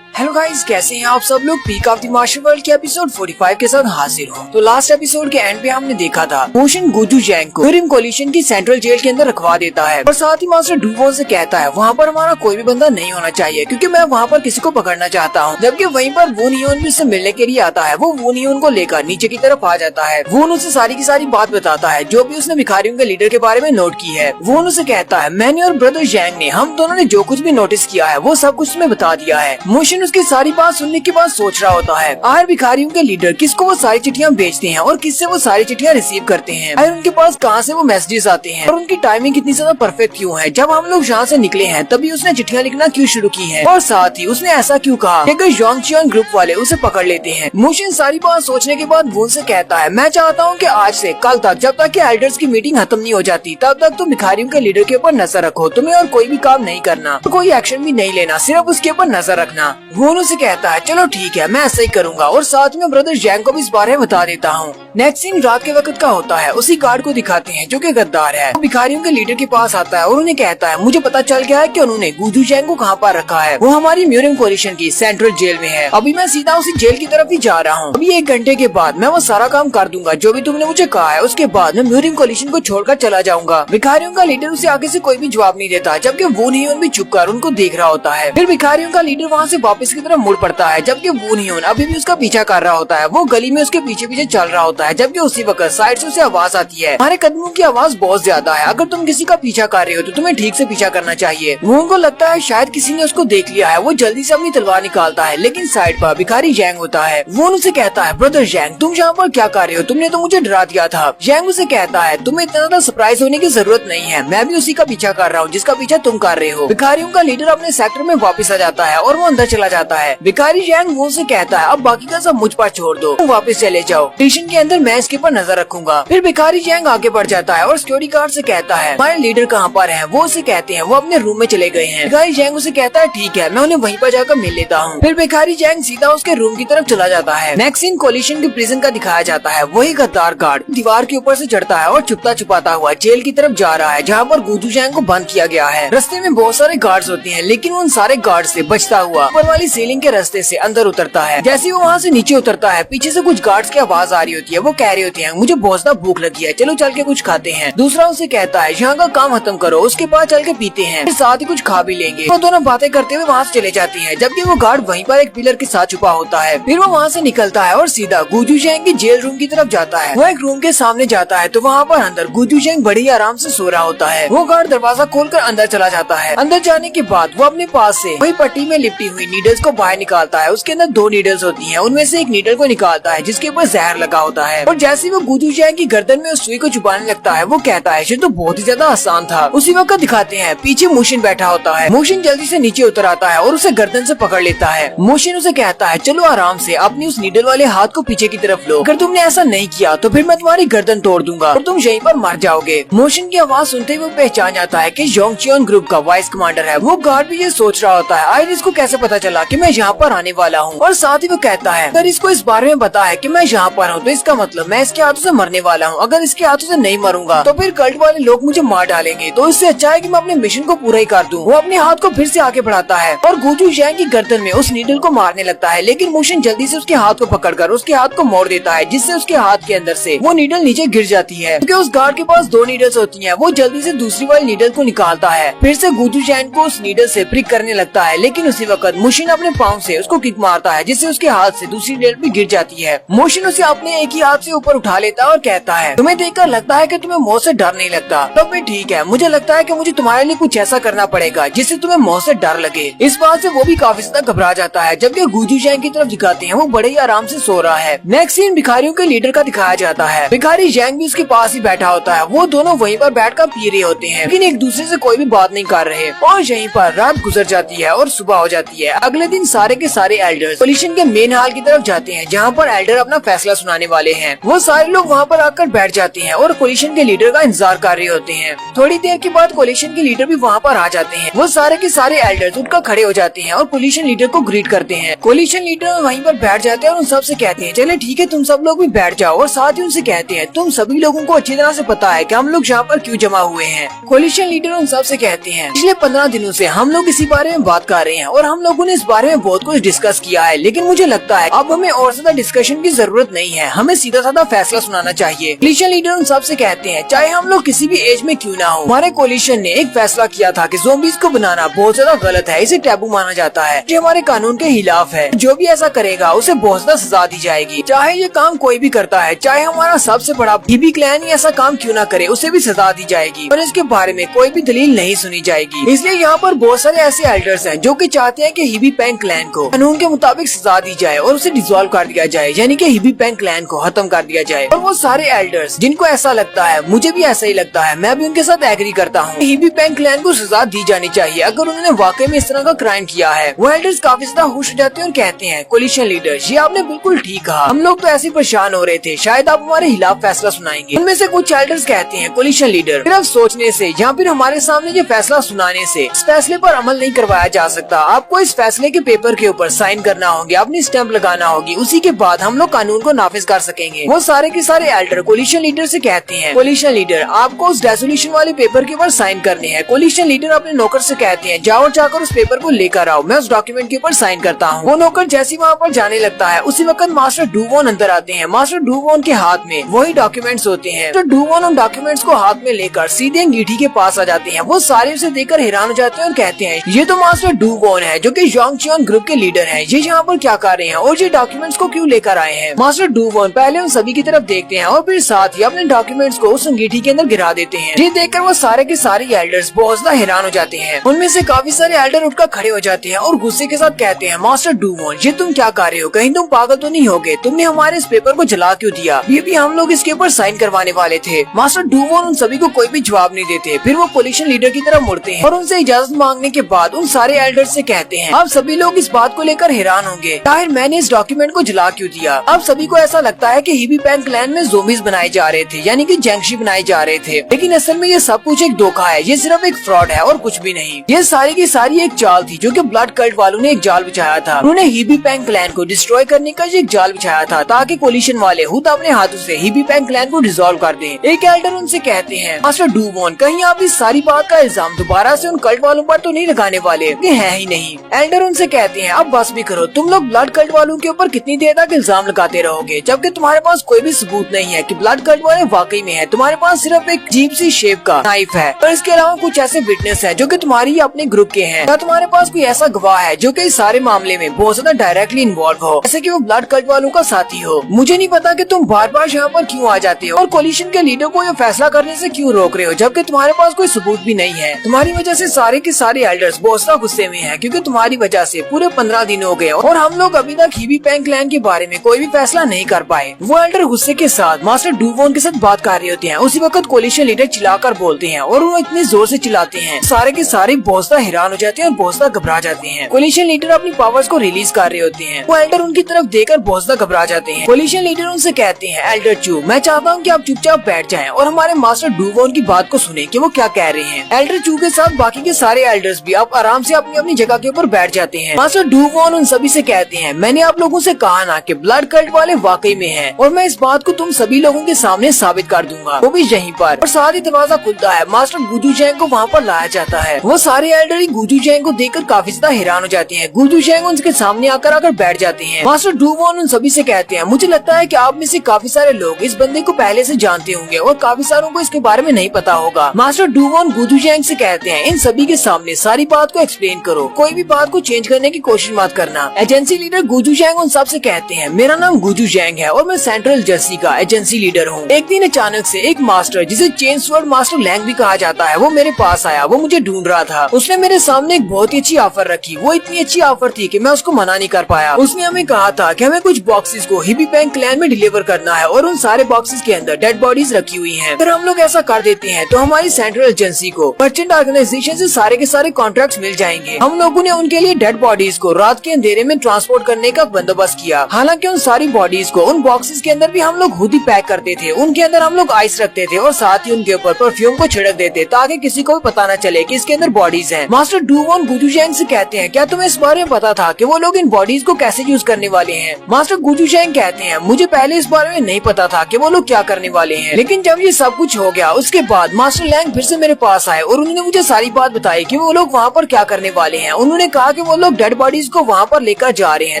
हेलो गाइस, कैसे हैं आप सब लोग। Peak of the master world के एपिसोड 45 के साथ हाजिर हूँ। तो लास्ट एपिसोड के एंड पे हमने देखा था मोशन गुजू जैंग को म्यूरिम कोलिशन की सेंट्रल जेल के अंदर रखवा देता है और साथ ही मास्टर डुवॉन से कहता है वहाँ पर हमारा कोई भी बंदा नहीं होना चाहिए क्योंकि मैं वहाँ पर किसी को पकड़ना चाहता हूँ। जबकि वहीं पर वून ह्यून भी उससे मिलने के लिए आता है। वो वून ह्यून को लेकर नीचे की तरफ आ जाता है। वून उसे सारी की सारी बात बताता है जो भी उसने भिखारियों के लीडर के बारे में नोट की है। वून उसे कहता है मैंने और ब्रदर जैंग ने हम दोनों ने जो कुछ भी नोटिस किया है वो सब कुछ तुम्हें बता दिया है। मोशन उसकी सारी बात सुनने के बाद सोच रहा होता है आखिर भिखारियों के लीडर किसको वो सारी चिट्ठियां भेजते हैं और किससे वो सारी चिट्ठियां रिसीव करते हैं। आखिर उनके पास कहां से वो मैसेजेस आते हैं और उनकी टाइमिंग कितनी ज्यादा परफेक्ट क्यों है। जब हम लोग यहाँ से निकले हैं तभी उसने चिट्ठियां लिखना क्यों शुरू की है और साथ ही उसने ऐसा क्यों कहा कि अगर जोंगचियन ग्रुप वाले उसे पकड़ लेते हैं। मोशन सारी बात सोचने के बाद वून से कहता है मैं चाहता हूँ कि आज से कल तक जब तक कि एल्डर्स की मीटिंग खत्म नहीं हो जाती तब तक तुम भिखारियों के लीडर के ऊपर नजर रखो। तुम्हें और कोई भी काम नहीं करना, तो कोई एक्शन भी नहीं लेना, सिर्फ उसके ऊपर नजर रखना। वून उसे कहता है चलो ठीक है मैं ऐसा ही करूंगा और साथ में ब्रदर जैंग को भी इस बारे में बता देता हूँ। नेक्स्ट सीन रात के वक्त का होता है। उसी गार्ड को दिखाते हैं जो कि गद्दार है। वो भिखारियों के लीडर के पास आता है और उन्हें कहता है मुझे पता चल गया है कि उन्होंने गुजू जैंग को कहाँ पर रखा है। वो हमारी म्यूरिम कोलिशन की सेंट्रल जेल में है। अभी मैं सीधा उसी जेल की तरफ ही जा रहा हूँ। अभी 1 घंटे के बाद मैं वो सारा काम कर दूंगा जो भी तुमने मुझे कहा है। उसके बाद मैं म्यूरिम कोलिशन को छोड़कर चला जाऊंगा। भिखारियों का लीडर उसे आगे से कोई भी जवाब नहीं देता जबकि वून ह्यून भी चुप कर उनको देख रहा होता है। फिर भिखारियों का लीडर वहाँ से वापस की तरफ मुड़ पड़ता है जबकि वून ह्यून अभी भी उसका पीछा कर रहा होता है। वो गली में उसके पीछे पीछे चल रहा होता है जबकि उसी वक्त साइड से उसे आवाज आती है हमारे कदमों की आवाज बहुत ज्यादा है, अगर तुम किसी का पीछा कर रहे हो तो तुम्हें ठीक से पीछा करना चाहिए। वून को लगता है शायद किसी ने उसको देख लिया है। वो जल्दी से अपनी तलवार निकालता है लेकिन साइड पर भिखारी जैंग होता है। वून उसे कहता है ब्रदर जैंग तुम यहाँ पर क्या कर रहे हो, तुमने तो मुझे डरा दिया था। जैंग उसे कहता है तुम्हें इतना ज्यादा सरप्राइज होने की जरूरत नहीं है, मैं भी उसी का पीछा कर रहा हूँ जिसका पीछा तुम कर रहे हो। भिखारियों का लीडर अपने सेक्टर में वापस आ जाता है और वो अंदर चला जाता है। भिखारी जैंग वून से कहता है अब बाकी का सब मुझ पर छोड़ दो, तुम वापस चले जाओ, स्टेशन के अंदर मैं इसके ऊपर नजर रखूंगा। फिर भिखारी जैंग आगे बढ़ जाता है और सिक्योरिटी गार्ड से कहता है हमारे लीडर कहाँ पर है। वो उसे कहते हैं वो अपने रूम में चले गए हैं। भिखारी जैंग उसे कहता है ठीक है मैं उन्हें वहीं पर जाकर मिल लेता हूँ। फिर भिखारी जैंग सीधा उसके रूम की तरफ चला जाता है। नेक्स्ट सीन कोलिशन के प्रिजन का दिखाया जाता है। वही गद्दार गार्ड दीवार के ऊपर से चढ़ता है और छुपता छुपाता हुआ जेल की तरफ जा रहा है जहाँ पर गुजू जैंग को बंद किया गया है। रास्ते में बहुत सारे गार्ड्स होते हैं लेकिन उन सारे गार्ड से बचता हुआ ऊपर वाली सीलिंग के रास्ते से अंदर उतरता है। जैसे वो वहाँ से नीचे उतरता है पीछे से कुछ गार्ड्स की आवाज आ रही होती है। वो कह रहे होते हैं मुझे बहुत ज्यादा भूख लगी है, चलो चल के कुछ खाते हैं। दूसरा उसे कहता है यहाँ का काम खत्म करो उसके बाद चल के पीते हैं, फिर साथ ही कुछ खा भी लेंगे। वो दोनों बातें करते हुए वहाँ से चले जाते हैं जबकि वो गार्ड वहीं पर एक पिलर के साथ छुपा होता है। फिर वो वहाँ से निकलता है और सीधा गुजू जैंग की जेल रूम की तरफ जाता है। वो एक रूम के सामने जाता है तो वहाँ पर अंदर गुजू जैंग बड़ी आराम से सो रहा होता है। वो गार्ड दरवाजा खोलकर अंदर चला जाता है। अंदर जाने के बाद वो अपने पास से वही पट्टी में लिपटी हुई नीडल्स को बाहर निकालता है। उसके अंदर 2 नीडल्स होती हैं। उनमें से एक नीडल को निकालता है जिसके ऊपर जहर लगा होता है और जैसे वो गुजू जैंग की गर्दन में उस सुई को चुभाने लगता है वो कहता है ये तो बहुत ही ज्यादा आसान था। उसी वक्त दिखाते हैं पीछे मोशन बैठा होता है। मोशन जल्दी से नीचे उतर आता है और उसे गर्दन से पकड़ लेता है। मोशन उसे कहता है चलो आराम से अपनी उस नीडल वाले हाथ को पीछे की तरफ लो, अगर तुमने ऐसा नहीं किया तो फिर मैं तुम्हारी गर्दन तोड़ दूंगा और तुम यहीं पर मर जाओगे। मोशन की आवाज सुनते ही वो पहचान जाता है कि जोंगचियन ग्रुप का वाइस कमांडर है। वो गार्ड भी ये सोच रहा होता है आखिर इसको कैसे पता चला कि मैं यहाँ पर आने वाला हूँ। और साथ ही वो कहता है अगर इसको इस बारे में पता है कि मैं यहाँ पर हूँ तो इसका मतलब मैं इसके हाथों से मरने वाला हूँ। अगर इसके हाथों से नहीं मरूंगा तो फिर कल्ट वाले लोग मुझे मार डालेंगे, तो इससे अच्छा है कि मैं अपने मिशन को पूरा ही कर दूं। वो अपने हाथ को फिर से आगे बढ़ाता है और गुजू जैंग की गर्दन में उस नीडल को मारने लगता है लेकिन मोशन जल्दी से उसके हाथ को पकड़कर उसके हाथ को मोड़ देता है जिससे उसके हाथ के अंदर से वो नीडल नीचे गिर जाती है। क्योंकि उस गार्ड के पास 2 नीडल्स होती हैं। वो जल्दी से दूसरी वाली नीडल को निकालता है, फिर से गुजू जैंग को उस नीडल से प्रिक करने लगता है लेकिन उसी वक्त मोशन अपने पाँव से उसको किक मारता है जिससे उसके हाथ से दूसरी नीडल भी गिर जाती है। मोशन उसे अपने एक ही हाथ से ऊपर उठा लेता है और कहता है तुम्हें देखकर लगता है कि तुम्हें मौत से डर नहीं लगता, तब भी ठीक है, मुझे लगता है कि मुझे तुम्हारे लिए कुछ ऐसा करना पड़ेगा जिससे तुम्हें मौत से डर लगे। इस बात से वो भी काफी ज्यादा घबरा जाता है जबकि गुजू जैंग की तरफ दिखाते हैं वो बड़े ही आराम से सो रहा है। नेक्स्ट सीन भिखारियों के लीडर का दिखाया जाता है। भिखारी जैंग भी उसके पास ही बैठा होता है। वो दोनों वहीं पर बैठकर पी रहे होते हैं लेकिन एक दूसरे से कोई भी बात नहीं कर रहे और यहीं पर रात गुजर जाती है और सुबह हो जाती है। अगले दिन सारे के सारे एल्डर्स कोलिशन के मेन हॉल की तरफ जाते हैं जहाँ पर एल्डर अपना फैसला सुनाने वाले हैं। वो सारे लोग वहाँ पर आकर बैठ जाते हैं और कोलिशन के लीडर का इंतजार कर रहे होते हैं। थोड़ी देर के बाद कोलिशन के लीडर भी वहाँ पर आ जाते हैं। वो सारे के सारे एल्डर्स उठकर खड़े हो जाते हैं और कोलिशन लीडर को ग्रीट करते हैं। कोलिशन लीडर वहीं पर बैठ जाते हैं और उन सबसे कहते हैं चले ठीक है तुम सब लोग भी बैठ जाओ और साथ ही उनसे कहते हैं तुम सभी लोगों को अच्छी तरह से पता है कि हम लोग यहाँ पर क्यों जमा हुए हैं। कोलिशन लीडर उन सबसे कहते हैं पिछले 15 दिनों से हम लोग इसी बारे में बात कर रहे हैं और हम लोगों ने इस बारे बारे में बहुत कुछ डिस्कस किया है, लेकिन मुझे लगता है अब हमें और ज्यादा डिस्कशन की जरूरत नहीं है। हमें सीधा साधा फैसला सुनाना चाहिए। कोलिशन लीडर उन सबसे कहते हैं, चाहे हम लोग किसी भी एज में क्यों ना हो, हमारे कोलिशन ने एक फैसला किया था कि ज़ॉम्बीज़ को बनाना बहुत ज्यादा गलत है, इसे टैबू माना जाता है, जो हमारे कानून के खिलाफ है। जो भी ऐसा करेगा उसे बहुत ज्यादा सजा दी जाएगी। चाहे ये काम कोई भी करता है, चाहे हमारा सबसे बड़ा हिबी क्लैन ही ऐसा काम क्यों ना करे, उसे भी सजा दी जाएगी और इसके बारे में कोई भी दलील नहीं सुनी जाएगी। इसलिए यहाँ पर बहुत सारे ऐसे एल्डर्स हैं जो कि चाहते हैं कि हिबी पैंग क्लैन को कानून के मुताबिक सजा दी जाए और उसे डिसॉल्व कर दिया जाए, यानी कि हिबी पैंग क्लैन को खत्म कर दिया जाए। और वो सारे एल्डर्स जिनको ऐसा लगता है, मुझे भी ऐसा ही लगता है, मैं भी उनके साथ एग्री करता हूँ, हिबी पैंग क्लैन को सजा दी जानी चाहिए अगर उन्होंने वाकई में इस तरह का क्राइम किया है। वो एल्डर्स काफी ज्यादा खुश हो जाते हैं और कहते हैं, कोलिशन लीडर ये आपने बिल्कुल ठीक कहा, हम लोग तो ऐसे परेशान हो रहे थे, शायद आप हमारे खिलाफ फैसला सुनाएंगे। उनमें से कुछ एल्डर्स कहते हैं, कोलिशन लीडर सिर्फ सोचने से या फिर हमारे सामने ये फैसला सुनाने से इस फैसले पर अमल नहीं करवाया जा सकता। आपको इस फैसले के पेपर के ऊपर साइन करना होगी, अपनी स्टैंप लगाना होगी, उसी के बाद हम लोग कानून को नाफिज कर सकेंगे। वो सारे के सारे एल्डर कोलिशन लीडर से कहते हैं, कोलिशन लीडर आपको उस रेजोल्यूशन वाले पेपर के ऊपर साइन करने हैं। कोलिशन लीडर अपने नौकर से कहते हैं, जाओ जाकर उस पेपर को लेकर आओ, मैं उस डॉक्यूमेंट के ऊपर साइन करता हूँ। वो नौकर जैसे वहाँ पर जाने लगता है, उसी वक्त मास्टर डुवॉन अंदर आते हैं। मास्टर डुवॉन के हाथ में वही डॉक्यूमेंट्स होते हैं। तो डुवॉन उन डॉक्यूमेंट्स को हाथ में लेकर सीधे अंगीठी के पास आ जाते हैं। वो सारे उसे देखकर हैरान हो जाते हैं और कहते हैं, ये तो मास्टर डुवॉन है जो कि जोंगचुआन ग्रुप के लीडर हैं। ये यहाँ पर क्या कर रहे हैं और ये डॉक्यूमेंट्स को क्यों लेकर आए हैं? मास्टर डुवॉन पहले उन सभी की तरफ देखते हैं और फिर साथ ही अपने डॉक्यूमेंट्स को उस अंगीठी के अंदर गिरा देते हैं। ये देखकर वो सारे के सारे एल्डर्स बहुत ज्यादा हैरान हो जाते हैं। उनमें से काफी सारे एल्डर उठकर खड़े हो जाते हैं और गुस्से के साथ कहते हैं, मास्टर डुवॉन ये तुम क्या कर रहे हो? कहीं तुम पागल तो नहीं हो गए? तुमने हमारे इस पेपर को जला क्यों दिया? ये भी हम लोग इसके ऊपर साइन करवाने वाले थे। मास्टर डुवॉन उन सभी को कोई भी जवाब नहीं देते। फिर वो कोलिशन लीडर की तरफ मुड़ते हैं और उनसे इजाजत मांगने के बाद उन सारे एल्डर्स से कहते हैं, आप सभी लोग इस बात को लेकर हैरान होंगे, आखिर मैंने इस डॉक्यूमेंट को जला क्यों दिया? अब सभी को ऐसा लगता है कि हिबी पैंग क्लैन में ज़ॉम्बीज़ बनाए जा रहे थे, यानी कि जैंगशी बनाए जा रहे थे, लेकिन असल में ये सब कुछ एक धोखा है, ये सिर्फ एक फ्रॉड है और कुछ भी नहीं। ये सारी की सारी एक चाल थी जो कि ब्लड कल्ट वालों ने एक जाल बिछाया था। उन्होंने हिबी पैंग क्लैन को डिस्ट्रॉय करने का एक जाल बिछाया था ताकि कोलिशन वाले खुद अपने हाथों से हिबी पैंग क्लैन को डिसॉल्व कर दें। एक एल्डर उनसे कहते हैं, मास्टर डुवॉन कहीं आप इस सारी बात का इल्जाम दोबारा से उन कल्ट वालों पर तो नहीं लगाने वाले? ये है ही नहीं। एल्डर उनसे कहते हैं, अब बस भी करो, तुम लोग ब्लड कल्ट वालों के ऊपर कितनी देर तक इल्जाम लगाते रहोगे जबकि तुम्हारे पास कोई भी सबूत नहीं है कि ब्लड कल्ट वाले वाकई में है। तुम्हारे पास सिर्फ एक अजीब सी शेप का नाइफ है और इसके अलावा कुछ ऐसे विटनेस है जो कि तुम्हारी ही अपने ग्रुप के हैं। क्या तुम्हारे पास कोई ऐसा गवाह है जो कि इस सारे मामले में बहुत ज्यादा डायरेक्टली इन्वॉल्व हो, जैसे कि वो ब्लड कल्ट वालों का साथी हो? मुझे नहीं पता कि तुम बार बार यहाँ पर क्यों आ जाते हो और कोलिशन के लीडर को ये फैसला करने से क्यों रोक रहे हो जबकि तुम्हारे पास कोई सबूत भी नहीं है। तुम्हारी वजह से सारे के सारे एल्डर्स बहुत ज्यादा गुस्से में हैं क्योंकि तुम्हारी वजह से पूरे 15 दिन हो गए और हम लोग अभी तक हिबी पैंग क्लैन के बारे में कोई भी फैसला नहीं कर पाए। वो एल्डर गुस्से के साथ मास्टर डुवॉन के साथ बात कर रहे होते हैं। उसी वक्त कोलिशन लीडर चिल्लाकर बोलते हैं और वो इतनी जोर से चिल्लाते हैं सारे के सारे बहुत ज्यादा हैरान हो जाते हैं और बहुत ज्यादा घबरा जाते हैं। कोलिशन लीडर अपनी पावर्स को रिलीज कर रहे होते हैं। वो एल्डर उनकी तरफ देखकर बहुत ज्यादा घबरा जाते हैं। कोलिशन लीडर उनसे कहते हैं, एल्डर चू मैं चाहता हूँ कि आप चुपचाप बैठ जाएं और हमारे मास्टर डुवॉन की बात को सुने कि वो क्या कह रहे हैं। एल्डर चू के साथ बाकी के सारे एल्डर्स भी अब आराम से अपनी अपनी जगह के ऊपर बैठ जाते हैं। मास्टर डुवॉन उन सभी से कहते हैं, मैंने आप लोगों से कहा ना कि ब्लड कल्ट वाले वाकई में हैं और मैं इस बात को तुम सभी लोगों के सामने साबित कर दूंगा, वो भी यहीं पर। और साथ ही दरवाजा खुलता है, मास्टर गुजू जैंग को वहाँ पर लाया जाता है। वो सारे एल्डर ही गुजू जैंग को देखकर काफी ज्यादा हैरान हो जाते हैं। गुजू जैंग उनके सामने आकर बैठ जाते हैं। मास्टर डुवॉन उन सभी से कहते हैं, मुझे लगता है कि आप में से काफी सारे लोग इस बंदे को पहले से जानते होंगे और काफी सारों को इसके बारे में नहीं पता होगा। मास्टर डुवॉन गुजू जैंग से कहते हैं, इन सभी के सामने सारी बात को एक्सप्लेन करो, कोई भी बात को चेंज करने की कोशिश मत करना। एजेंसी लीडर गुजू जैंग उन सब से कहते हैं, मेरा नाम गुजू जैंग है और मैं सेंट्रल जर्सी का एजेंसी लीडर हूँ। एक दिन अचानक से एक मास्टर जिसे चेन स्वॉर्ड मास्टर लैंग भी कहा जाता है वो मेरे पास आया। वो मुझे ढूंढ रहा था। उसने मेरे सामने एक बहुत ही अच्छी ऑफर रखी। वो इतनी अच्छी ऑफर थी कि मैं उसको मना नहीं कर पाया। उसने हमें कहा था कि हमें कुछ बॉक्सेस को हिबी पैंग क्लैन में डिलीवर करना है और उन सारे बॉक्सेस के अंदर डेड बॉडीज रखी हुई हैं। अगर हम लोग ऐसा कर देते हैं तो हमारी सेंट्रल एजेंसी को मर्चेंट ऑर्गेनाइजेशन से सारे के सारे कॉन्ट्रैक्ट्स मिल जाएंगे। हम लोगों ने उनके लिए डेड बॉडीज को रात के अंधेरे में ट्रांसपोर्ट करने का बंदोबस्त किया। हालांकि उन सारी बॉडीज को उन बॉक्सेस के अंदर भी हम लोग खुद ही पैक करते थे। उनके अंदर हम लोग आइस रखते थे और साथ ही उनके ऊपर परफ्यूम को छिड़क देते ताकि किसी को भी पता न चले कि इसके अंदर बॉडीज हैं। मास्टर डुवॉन गुजू जैंग से कहते हैं, क्या तुम्हें इस बारे में पता था कि वो लोग इन बॉडीज को कैसे यूज करने वाले हैं? मास्टर गुजू जैंग कहते हैं, मुझे पहले इस बारे में नहीं पता था कि वो लोग क्या करने वाले हैं, लेकिन जब ये सब कुछ हो गया उसके बाद मास्टर लैंग फिर से मेरे पास आए और उन्होंने मुझे सारी बात बताई कि वो लोग वहाँ पर क्या करने वाले हैं। उन्होंने कहा कि वो लोग लोग डेड बॉडीज को वहाँ पर लेकर जा रहे हैं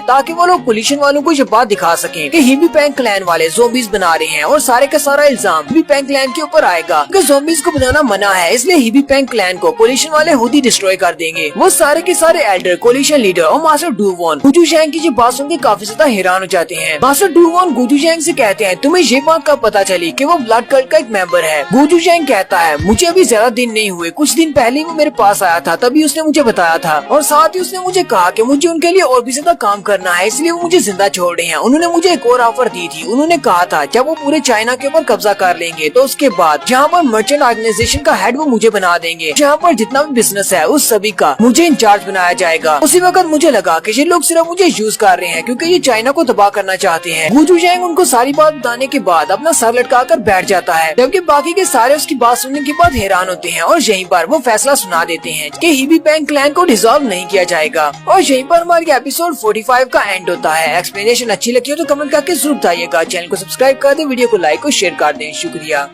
ताकि वो लोग पोल्यूशन वालों को ये बात दिखा सकें कि हीबी पैंग क्लैन वाले ज़ॉम्बीज बना रहे हैं और सारे का सारा इल्जाम हीबी पैंग क्लैन के ऊपर आएगा क्योंकि ज़ॉम्बीज को बनाना मना है, इसलिए हीबी पैंग क्लैन को पोल्यूशन वाले खुद ही डिस्ट्रॉय कर देंगे। वो सारे के सारे एल्डर, कोलिशन लीडर और मास्टर डू वॉन गुजू जैंग की जो बात सुन के काफी ज्यादा हैरान हो जाते हैं। मास्टर डू वॉन गुजू जैंग से कहते हैं तुम्हें ये बात कब पता चली कि वो ब्लड कल्ट का एक मेंबर है। गुजू जैंग कहता है मुझे अभी ज्यादा दिन नहीं हुए, कुछ दिन पहले वो मेरे पास आया था, तभी उसने मुझे बताया था और साथ ही उसने मुझे कहा कि मुझे उनके लिए और भी ज्यादा काम करना है, इसलिए वो मुझे जिंदा छोड़ रहे हैं। उन्होंने मुझे एक और ऑफर दी थी, उन्होंने कहा था जब वो पूरे चाइना के ऊपर कब्जा कर लेंगे तो उसके बाद जहाँ पर मर्चेंट ऑर्गेनाइजेशन का हेड वो मुझे बना देंगे, जहाँ पर जितना भी बिजनेस है उस सभी का मुझे इंचार्ज बनाया जाएगा। उसी वक्त मुझे लगा कि ये लोग सिर्फ मुझे यूज कर रहे हैं क्योंकि ये चाइना को तबाह करना चाहते हैं। गुजू जैंग उनको सारी बात बताने के बाद अपना सर लटका कर बैठ जाता है, जबकि बाकी के सारे उसकी बात सुनने के बाद हैरान होते हैं और यहीं पर वो फैसला सुना देते हैं कि हीबी पैंग क्लैन को डिसॉल्व नहीं किया जाएगा। और यहीं पर हमारी एपिसोड 45 का एंड होता है। एक्सप्लेनेशन अच्छी लगी हो तो कमेंट करके जरूर बताइएगा। चैनल को सब्सक्राइब कर दे, वीडियो को लाइक और शेयर कर दें। शुक्रिया।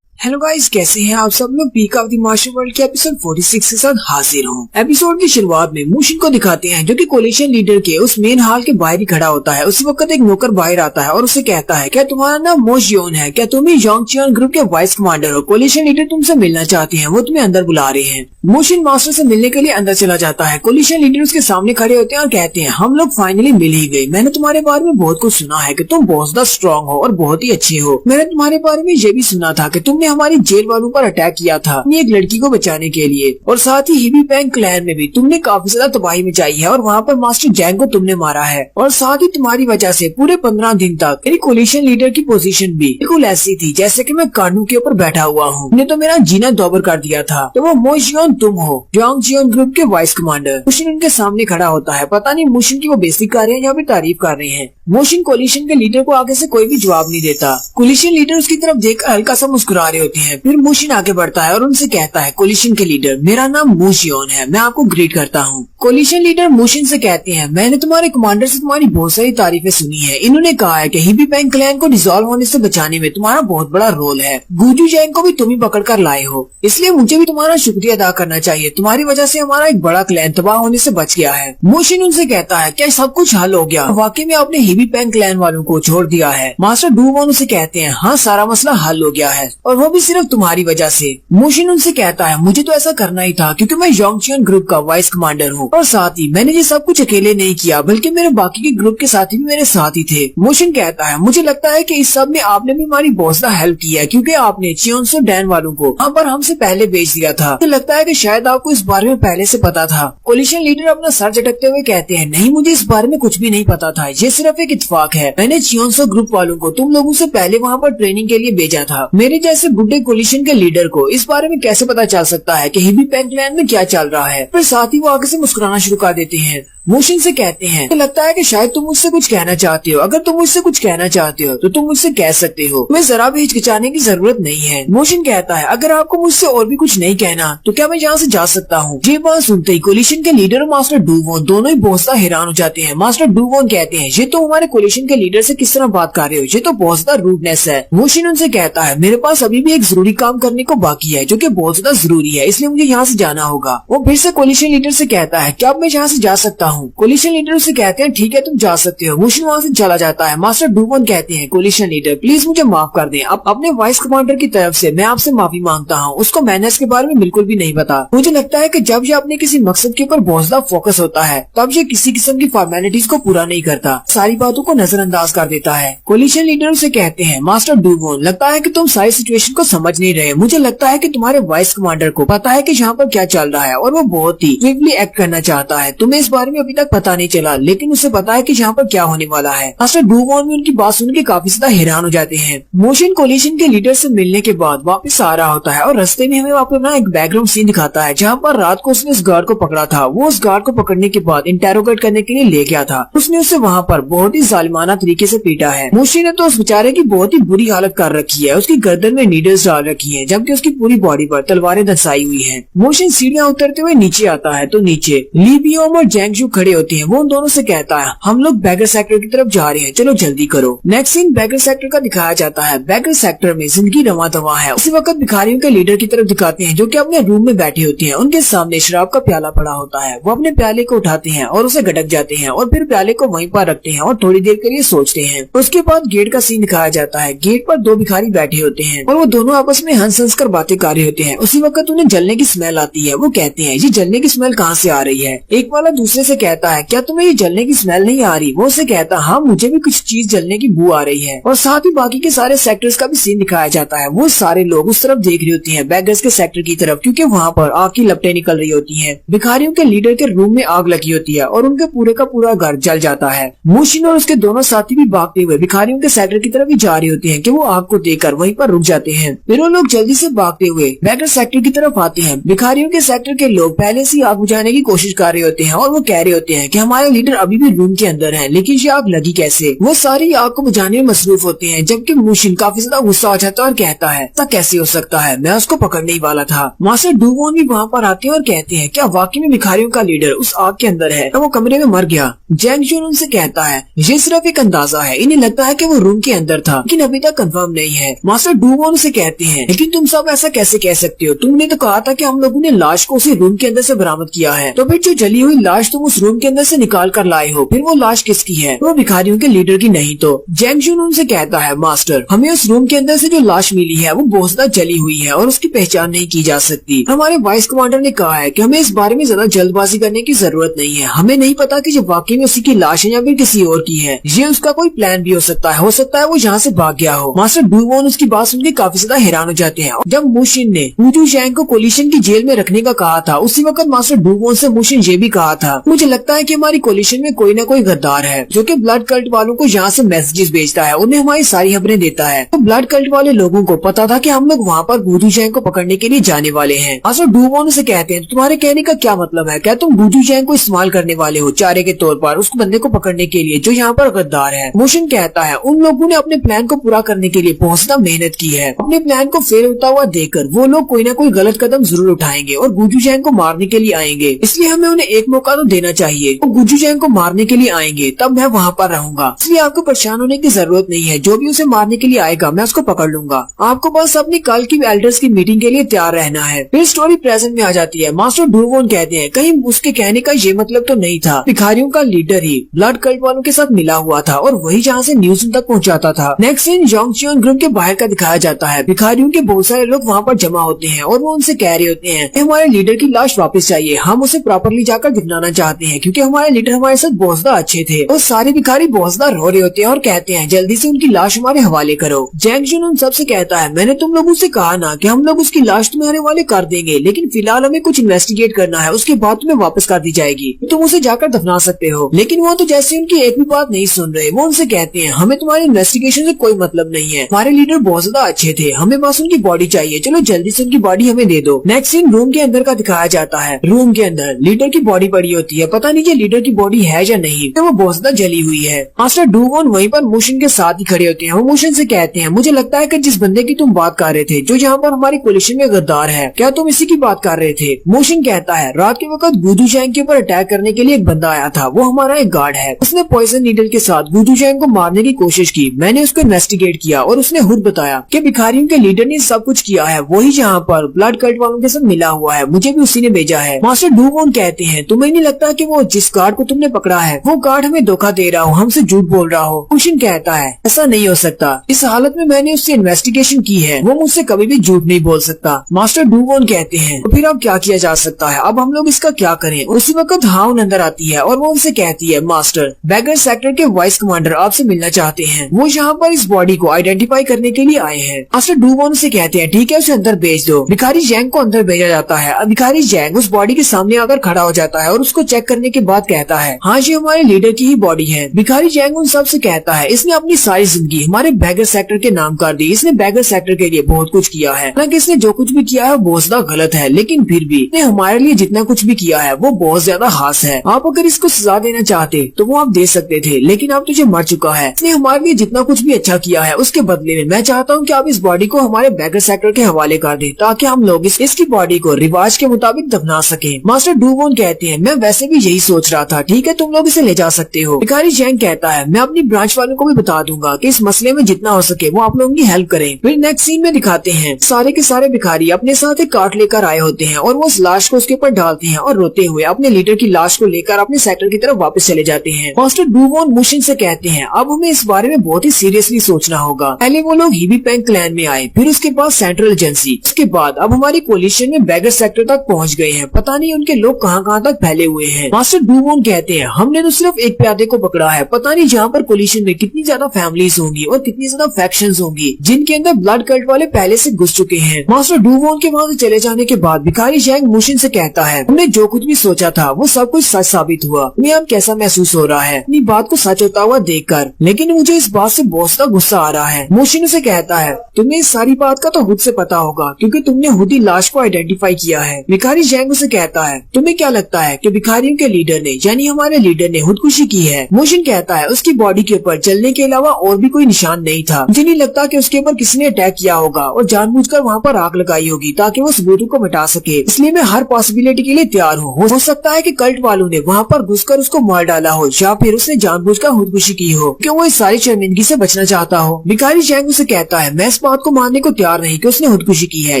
हेलो गाइस, कैसे हैं आप सब लोग। Peak of the martial world के एपिसोड 46 के साथ हाजिर हूँ। एपिसोड की शुरुआत में मुशिन को दिखाते हैं जो कि कोलिशन लीडर के उस मेन हॉल के बाहर ही खड़ा होता है। उसी वक्त एक नौकर बाहर आता है और उसे कहता है क्या तुम्हारा नाम मोशियोन है, क्या तुम ही योंगचियन ग्रुप के वाइस कमांडर हो, कोलिशन लीडर तुमसे मिलना चाहते हैं, वो तुम्हें अंदर बुला रहे हैं। मुशिन मास्टर से मिलने के लिए अंदर चला जाता है। कोलिशन लीडर उसके सामने खड़े होते हैं और कहते हैं हम लोग फाइनली मिल ही गए। मैंने तुम्हारे बारे में बहुत कुछ सुना है कि तुम बहुत ज्यादा स्ट्रॉन्ग हो और बहुत ही अच्छे हो। मैंने तुम्हारे बारे में ये भी सुना था कि तुमने हमारी जेल वालों पर अटैक किया था अपनी एक लड़की को बचाने के लिए, और साथ ही हीबी पैंग क्लैन में भी तुमने काफी ज्यादा तबाही मचाई है और वहाँ पर मास्टर जैंग को तुमने मारा है। और साथ ही तुम्हारी वजह से पूरे 15 दिन तक मेरी कोलिशन लीडर की पोजीशन भी बिल्कुल ऐसी थी जैसे कि मैं कानू के ऊपर बैठा हुआ हूँ। तुमने तो मेरा जीना दोबर कर दिया था। तो वो मोशियोन तुम हो, योंगचियन ग्रुप के वाइस कमांडर। मुशिन उनके सामने खड़ा होता है। पता नहीं मुशिन की वो बेइज्जती कर रहे हैं या फिर तारीफ कर रहे हैं। मुशिन कोलिशन के लीडर को आगे से कोई भी जवाब नहीं देता। कोलिशन लीडर उसकी तरफ देखकर हल्का सा मुस्कुरा रहे होते हैं। फिर मुशिन आगे बढ़ता है और उनसे कहता है कोलिशन के लीडर मेरा नाम मोशियोन है, मैं आपको ग्रीट करता हूँ। कोलिशन लीडर मुशिन से कहते हैं मैंने तुम्हारे कमांडर से तुम्हारी बहुत सारी तारीफें सुनी है। इन्होंने कहा है कि हीबी पैंग क्लैन को डिसॉल्व होने से बचाने में तुम्हारा बहुत बड़ा रोल है। गुजू जैंग को भी तुम ही पकड़ कर लाए हो, इसलिए मुझे भी तुम्हारा शुक्रिया अदा करना चाहिए। तुम्हारी वजह से हमारा एक बड़ा क्लैन तबाह होने से बच गया है। मुशिन उनसे कहता है क्या सब कुछ हल हो गया, वाकई में आपने हीबी पैंग क्लैन वालों को छोड़ दिया है। मास्टर डू वॉन उसे कहते हैं हाँ सारा मसला हल हो गया है और वो भी सिर्फ तुम्हारी वजह से। मुशिन उनसे कहता है मुझे तो ऐसा करना ही था क्योंकि मैं योंगचियन ग्रुप का वाइस कमांडर हूँ और साथ ही मैंने ये सब कुछ अकेले नहीं किया बल्कि मेरे बाकी के ग्रुप के साथी भी मेरे साथ ही थे। मुशिन कहता है मुझे लगता है कि इस सब में आपने भी हमारी बहुत ज्यादा हेल्प की है क्योंकि आपने चियोंसो डैन वालों को यहाँ पर हमसे पहले भेज दिया था। मुझे लगता है कि शायद आपको इस बारे में पहले से पता था। कोलिशन लीडर अपना सर झटकते हुए कहते हैं नहीं, मुझे इस बारे में कुछ भी नहीं पता था, ये सिर्फ एक इत्तेफाक है। मैंने चियोंसो ग्रुप वालों को तुम लोगों से पहले वहाँ पर ट्रेनिंग के लिए भेजा था। मेरे जैसे बुड्ढे कोलिशन के लीडर को इस बारे में कैसे पता चल सकता है कि हीबी पैंग क्लैन में क्या चल रहा है। फिर साथ ही वो आगे से मुस्कुराना शुरू कर देते हैं। मुशिन से कहते हैं तो लगता है कि शायद तुम मुझसे कुछ कहना चाहते हो। अगर तुम मुझसे कुछ कहना चाहते हो तो तुम मुझसे कह सकते हो, तुम्हें जरा भी हिचकिचाने की जरूरत नहीं है। मुशिन कहता है अगर आपको मुझसे और भी कुछ नहीं कहना तो क्या मैं यहाँ से जा सकता हूँ। ये बात सुनते ही कोलिशन के लीडर और मास्टर डू वॉन दोनों ही बहुत ज्यादा हैरान हो जाते हैं। मास्टर डू वॉन कहते हैं ये तो हमारे कोलिशन के लीडर से किस तरह बात कर रहे हो, ये तो बहुत ज्यादा रूडनेस है। मुशिन उनसे कहता है मेरे पास अभी भी एक जरूरी काम करने को बाकी है जो कि बहुत ज्यादा जरूरी है, इसलिए मुझे यहाँ से जाना होगा। वो फिर से कोलिशन लीडर से कहता है क्या मैं यहाँ से जा सकता हूँ। कोलिशन लीडर से कहते हैं ठीक है तुम जा सकते हो। मुशिन वहाँ से चला जाता है। मास्टर डू वॉन कहते हैं कोलिशन लीडर प्लीज मुझे माफ कर दें, अब अपने वाइस कमांडर की तरफ से मैं आपसे माफी मांगता हूँ। उसको मैनर्स के बारे में बिल्कुल भी नहीं पता। मुझे लगता है कि जब ये अपने किसी मकसद के ऊपर बहुत ज्यादा फोकस होता है तब ये किसी किस्म की फॉर्मेलिटीज को पूरा नहीं करता, सारी बातों को नजरअंदाज कर देता है। कोलिशन लीडर से कहते हैं मास्टर डू वॉन लगता है कि तुम सारी सिचुएशन को समझ नहीं रहे। मुझे लगता है कि तुम्हारे वाइस कमांडर को पता है कि यहाँ पर क्या चल रहा है और वो बहुत ही क्विकली एक्ट करना चाहता है। तुम्हें इस बारे में अभी तक पता नहीं चला लेकिन उसे पता है कि यहाँ पर क्या होने वाला है। मास्टर डू वॉन भी उनकी बात सुन के काफी ज्यादा हैरान हो जाते हैं। मुशिन कोलिशन के लीडर से मिलने के बाद वापस आ रहा होता है और रास्ते में हमें अपना एक बैकग्राउंड सीन दिखाता है जहाँ पर रात को उसने उस गार्ड को पकड़ा था। वो उस गार्ड को पकड़ने के बाद इंटेरोगेट करने के लिए ले गया था। उसने उसे वहाँ पर बहुत ही जालिमाना तरीके से पीटा है। मुशिन ने तो उस बेचारे की बहुत ही बुरी हालत कर रखी है। उसकी गर्दन में नीडल्स डाल रखी है जबकि उसकी पूरी बॉडी पर तलवारें दसाई हुई है। मुशिन सीढ़ियाँ उतरते हुए नीचे आता है तो नीचे ली बियोम और जैंग जू खड़े होते हैं वो उन दोनों से कहता है हम लोग बैगर सेक्टर की तरफ जा रहे हैं, चलो जल्दी करो। नेक्स्ट सीन बैगर सेक्टर का दिखाया जाता है। बैगर सेक्टर में जिंदगी रवा दवा है। उसी वक्त भिखारियों के लीडर की तरफ दिखाते हैं जो कि अपने रूम में बैठे होते हैं। उनके सामने शराब का प्याला पड़ा होता है। वो अपने प्याले को उठाते हैं और उसे गटक जाते हैं और फिर प्याले को वहीं पर रखते हैं और थोड़ी देर के लिए सोचते हैं। उसके बाद गेट का सीन दिखाया जाता है। गेट पर दो भिखारी बैठे होते हैं और वो दोनों आपस में हंस हंस कर बातें कर रहे होते हैं। उसी वक्त उन्हें जलने की स्मेल आती है। वो कहते हैं ये जलने की स्मेल कहाँ से आ रही है। एक वाला दूसरे से कहता है क्या तुम्हें ये जलने की स्मेल नहीं आ रही। वो उसे कहता है हाँ मुझे भी कुछ चीज जलने की बू आ रही है। और साथ ही बाकी के सारे सेक्टर्स का भी सीन दिखाया जाता है। वो सारे लोग उस तरफ देख रही होती हैं बैगर्स के सेक्टर की तरफ, क्योंकि वहाँ पर आग की लपटें निकल रही होती हैं। भिखारियों के लीडर के रूम में आग लगी होती है और उनके पूरे का पूरा घर जल जाता है। मुशिन और उसके दोनों साथी भी भागते हुए भिखारियों के सेक्टर की तरफ ही जा रही होती हैं कि वो आग को देखकर वहीं पर रुक जाते हैं। फिर वो लोग जल्दी से भागते हुए बैगर सेक्टर की तरफ आते हैं। भिखारियों के सेक्टर के लोग पहले से आग बुझाने की कोशिश कर रहे होते हैं और वो कह रहे होते हैं कि हमारे लीडर अभी भी रूम के अंदर है, लेकिन ये आग लगी कैसे। वो सारी आग को बुझाने में मसरूफ होते हैं, जबकि मुशिन काफी ज्यादा गुस्सा हो जाता है और कहता है ऐसा कैसे हो सकता है, मैं उसको पकड़ने ही वाला था। मास्टर डुवोन भी वहाँ पर आते हैं और कहते हैं क्या वाकई में भिखारियों का लीडर उस आग के अंदर है, वो कमरे में मर गया। जैंग जून उनसे कहता है ये सिर्फ एक अंदाजा है, इन्हें लगता है कि वो रूम के अंदर था, लेकिन अभी तक कंफर्म नहीं है। मास्टर डुवोन उसे कहते हैं लेकिन तुम सब ऐसा कैसे कह सकते हो, तुमने तो कहा था कि हम लोगों ने लाश को उसी रूम के अंदर से बरामद किया है, तो फिर जो जली हुई लाश तुम उस रूम के अंदर से निकाल कर लाए हो, फिर वो लाश किसकी है, वो भिखारियों के लीडर की नहीं तो। जैंग जून उनसे कहता है मास्टर हमें उस रूम के अंदर से जो लाश मिली है वो बहुत ज्यादा जली हुई है और उसकी पहचान नहीं की जा सकती। हमारे वाइस कमांडर ने कहा है कि हमें इस बारे में ज्यादा जल्दबाजी करने की जरूरत नहीं है, हमें नहीं पता कि जो वाकई में उसी की लाश है या फिर किसी और की है, ये उसका कोई प्लान भी हो सकता है वो यहाँ से भाग गया हो। मास्टर डुवोन उसकी बात सुनकर काफी ज्यादा हैरान हो जाते हैं। जब मुशिन ने वुजू जैंग को कोलिशन की जेल में रखने का कहा था, उसी वक्त मास्टर डुवोन से मुशिन ये भी कहा था मुझे लगता है कि हमारी कोलिशन में कोई न कोई गद्दार है जो कि ब्लड कल्ट वालों को यहाँ से मैसेजेस भेजता है, उन्हें हमारी सारी खबरें देता है। तो ब्लड कल्ट वाले लोगों को पता था कि हम लोग वहाँ पर वुजू जैंग को पकड़ने के लिए जाने वाले हैं। मास्टर डुवोन से कहते हैं तुम्हारे कहने का क्या मतलब है, क्या तुम वुजू जैंग को इस्तेमाल करने वाले हो चारे के तौर पर उस बंदे को पकड़ने के लिए जो यहाँ पर गद्दार है। मुशिन कहता है उन लोगों ने अपने प्लान को पूरा करने के लिए बहुत ज्यादा मेहनत की है, अपने प्लान को फेल होता हुआ देखकर वो लोग कोई ना कोई गलत कदम जरूर उठाएंगे और गुजू जैंग को मारने के लिए आएंगे, इसलिए हमें उन्हें एक मौका तो देना चाहिए। वो गुजू जैंग को मारने के लिए आएंगे तब मैं वहाँ पर रहूंगा, इसलिए आपको परेशान होने की जरूरत नहीं है, जो भी उसे मारने के लिए आएगा मैं उसको पकड़ लूंगा। आपको बस अपनी कल की एल्डर्स की मीटिंग के लिए तैयार रहना है। फिर स्टोरी प्रेजेंट में आ जाती है। मास्टर डुवोन कहते हैं कहीं उसके कहने का ये मतलब तो नहीं था भिखारियों का लीडर ही ब्लड कल्ट वालों के साथ मिला हुआ था और वही जहाँ से न्यूज उन तक पहुँचाता था। नेक्स्ट सीन जोंगचियोन ग्रुप के बाहर का दिखाया जाता है। भिखारियों के बहुत सारे लोग वहाँ पर जमा होते हैं और वो उनसे कह रहे होते हैं हमारे लीडर की लाश वापस चाहिए, हम उसे प्रॉपरली जाकर दिखलाना चाहते हैं क्योंकि हमारे लीडर हमारे साथ बहुत ज्यादा अच्छे थे। और सारे भिखारी बहुत ज्यादा रो रहे होते हैं और कहते हैं जल्दी से उनकी लाश हमारे हवाले करो। जैंग जुन उन सबसे कहता है मैंने तुम लोगों से कहा ना कि हम लोग उसकी लाश तुम्हारे हवाले कर देंगे, लेकिन फिलहाल हमें कुछ इन्वेस्टिगेट करना है, उसके बाद तुम्हें वापस कर दी जाएगी, तुम उसे जाकर दफना सकते हो। लेकिन वो तो जैसे उनकी एक भी बात नहीं सुन रहे, वो उनसे कहते हैं हमें तुम्हारी इन्वेस्टिगेशन से कोई मतलब नहीं है, हमारे लीडर बहुत ज्यादा अच्छे थे, हमें बस उनकी बॉडी चाहिए, चलो जल्दी से उनकी बॉडी हमें दे दो। नेक्स्ट सीन रूम के अंदर का दिखाया जाता है। रूम के अंदर लीडर की बॉडी पड़ी होती है, पता नहीं ये लीडर की बॉडी है या नहीं, तो वो बहुत ज्यादा जली हुई है। मास्टर डुवोन वहीं पर मुशिन के साथ ही खड़े होते हैं। वो मुशिन से कहते हैं मुझे लगता है कि जिस बंदे की तुम बात कर रहे थे जो यहाँ पर हमारी कोलिशन में गद्दार है, क्या तुम इसी की बात कर रहे थे। मुशिन कहता है रात के वक्त गुदू जैंग के ऊपर अटैक करने के लिए एक बंदा आया था, वो हमारा एक गार्ड है, उसने पॉइजन नीडल के साथ गुदू जैंग को मारने की कोशिश की, मैंने उसको इन्वेस्टिगेट किया और उसने खुद बताया कि भिखारियों के लीडर ने सब कुछ किया है, वही जहाँ पर ब्लड कल्ट वालों के साथ मिला हुआ है, मुझे भी उसी ने भेजा है। मास्टर डुवोन कहते हैं तुम्हें नहीं लगता कि वो जिस गार्ड को तुमने पकड़ा है वो गार्ड हमें धोखा दे रहा हो, हमसे झूठ बोल रहा हो। मुशिन कहता है ऐसा नहीं हो सकता, इस हालत में मैंने उससे इन्वेस्टिगेशन की है, वो मुझसे कभी भी झूठ नहीं बोल सकता। मास्टर डुवोन कहते हैं तो फिर अब क्या किया जा सकता है, अब हम लोग इसका क्या करें। उसी वक्त हाउन अंदर आती है और वो उनसे कहती है मास्टर बैगर सेक्टर के वाइस कमांडर आपसे मिलना चाहते हैं, वो यहाँ पर इस बॉडी को आइडेंटिफाई करने के लिए आए हैं। मास्टर डुवोन से कहते हैं ठीक है उसे अंदर भेज दो। भिखारी जैंग को अंदर भेजा जाता है। अब भिखारी जैंग उस बॉडी के सामने आकर खड़ा हो जाता है और उसको चेक करने के बाद कहता है हाँ ये हमारे लीडर की ही बॉडी है। भिखारी जैंग उन सब से कहता है इसने अपनी सारी जिंदगी हमारे बैगर सेक्टर के नाम कर दी, इसने बैगर सेक्टर के लिए बहुत कुछ किया है, हालांकि इसने जो कुछ भी किया है वो बहुत ज्यादा गलत है, लेकिन फिर भी इसने हमारे लिए जितना कुछ भी किया है वो बहुत ज्यादा खास है। आप अगर इसको सजा देना चाहते तो वो आप दे सकते थे, लेकिन अब तो ये मर चुका है, इसने हमारे लिए जितना कुछ भी अच्छा किया है उसके बदले में मैं चाहता हूँ कि आप इस बॉडी को हमारे बैगर सेक्टर के हवाले कर दें ताकि हम लोग इसकी बॉडी को रिवाज के मुताबिक दफना सके। मास्टर डुवोन कहते हैं मैं वैसे भी यही सोच रहा था। ठीक है, तुम लोग इसे ले जा सकते हो। भिखारी जैंग कहता है मैं अपनी ब्रांच वालों को भी बता दूंगा कि इस मसले में जितना हो सके वो आप लोगों की हेल्प करें। फिर नेक्स्ट सीन में दिखाते हैं सारे के सारे भिखारी अपने साथ एक कार्ट लेकर आए होते हैं और वो उस लाश को उसके ऊपर डालते हैं और रोते हुए अपने लीडर की लाश को लेकर अपने सेक्टर की तरफ वापस चले जाते हैं। मास्टर डू वॉन मुशिन से कहते हैं अब हमें इस बारे में बहुत ही सीरियसली सोचना होगा। पहले वो लोग हीबी पेंग क्लैन में आए, फिर उसके बाद सेंट्रल एजेंसी, उसके बाद अब हमारी कोलिशन में बैगर सेक्टर तक पहुंच गए हैं। पता नहीं उनके लोग कहां कहां तक फैले हुए हैं। मास्टर डू वॉन कहते हैं हमने तो सिर्फ एक प्यादे को पकड़ा है, पता नहीं जहाँ पर कोलिशन में कितनी ज्यादा फैमिलीज होंगी और कितनी ज्यादा फैक्शंस होंगी जिनके अंदर ब्लड कल्ट वाले पहले से घुस चुके हैं। मास्टर डू वॉन के वहाँ से चले जाने के बाद भिखारी जैंग मुशिन से कहता है हमने जो कुछ भी सोचा था वो सब कुछ सच साबित हुआ। तुम्हें अब कैसा महसूस हो रहा है अपनी बात को सच होता हुआ देखकर? लेकिन मुझे इस बात से बहुत सा गुस्सा आ रहा है। मुशिन से कहता है तुम्हें इस सारी बात का तो खुद से पता होगा क्योंकि तुमने खुद ही लाश को आइडेंटिफाई किया है। भिखारी जैंग उसे कहता है तुम्हें क्या लगता है कि भिखारियों के लीडर ने यानी हमारे लीडर ने खुदकुशी की है? मुशिन कहता है उसकी बॉडी के ऊपर जलने के अलावा और भी कोई निशान नहीं था। मुझे नहीं लगता कि उसके ऊपर किसी ने अटैक किया होगा और जानबूझकर वहाँ पर आग लगाई होगी ताकि वो सबूतों को मिटा सके। इसलिए मैं हर पॉसिबिलिटी के लिए तैयार हूँ। हो सकता है कि कल्ट वालों ने वहाँ पर घुसकर उसको मार डाला हो या फिर उसने जानबूझकर खुदकुशी की हो कि वो इस सारी शर्मिंदगी से बचना चाहता हो। भिखारी जैंग उसे कहता है मैं इस बात को मानने को तैयार नहीं कि उसने खुदकुशी की है,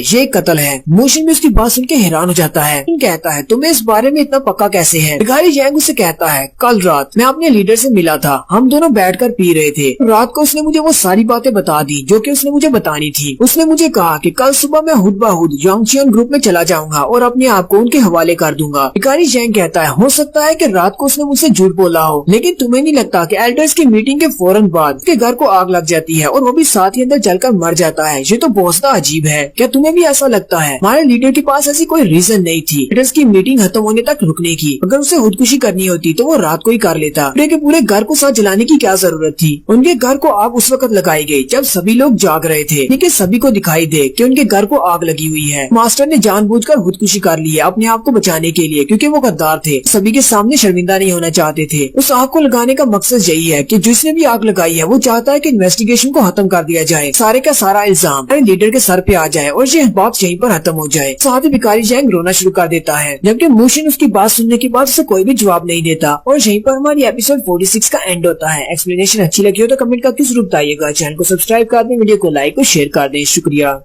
ये एक कत्ल है। मुशिन भी उसकी बात सुनकर हैरान हो जाता है। कहता है तुम्हें इस बारे में इतना पक्का कैसे है? भिखारी जैंग उसे कहता है कल रात मैं अपने लीडर से मिला था, हम दोनों बैठकर पी रहे थे। रात को उसने मुझे वो सारी बातें बता दी जो कि उसने मुझे बतानी थी। उसने मुझे कहा कि कल सुबह मैं खुद ब खुद यांगचियन ग्रुप में चला जाऊंगा और अपने आप को उनके हवाले कर दूंगा। भिखारी जैंग कहता है हो सकता है कि रात को उसने मुझसे झूठ बोला हो, लेकिन तुम्हें नहीं लगता कि एल्डर्स की मीटिंग के फौरन बाद उसके घर को आग लग जाती है और वो भी साथ ही अंदर जलकर मर जाता है? ये तो बहुत ज्यादा अजीब है। क्या तुम्हें भी ऐसा लगता है? हमारे लीडर के पास ऐसी कोई रीजन नहीं थी एल्डर्स की मीटिंग खत्म होने तक रुकने की। अगर उसे खुदकुशी करनी होती तो वो रात को ही कर लेता। पूरे के पूरे घर को साथ जलाने की क्या जरूरत थी? उनके घर को आग उस वक्त लगाई गई जब सभी लोग जाग रहे थे, लेकिन सभी को दिखाई दे कि उनके घर को आग लगी हुई है। मास्टर ने जानबूझकर खुदकुशी कर ली है अपने आप को बचाने के लिए क्योंकि वो गद्दार थे, सभी के सामने शर्मिंदा नहीं होना चाहते थे। उस आग को लगाने का मकसद यही है कि जिसने भी आग लगाई है वो चाहता है कि इन्वेस्टिगेशन को खत्म कर दिया जाए, सारे का सारा इल्जाम लीडर के सर पे आ जाए और ये बात यहीं पर खत्म हो जाए। साथ ही भिखारी जैंग रोना शुरू कर देता है जबकि मुशिन उसकी बात सुनने के बाद उसे कोई भी जवाब नहीं देता और यहीं पर हमारी एपिसोड 46 का एंड होता है। एक्सप्लेनेशन अच्छी लगी हो तो कमेंट करके जरूर बताइएगा। चैनल को सब्सक्राइब कर दें, वीडियो को लाइक और शेयर कर दें। शुक्रिया।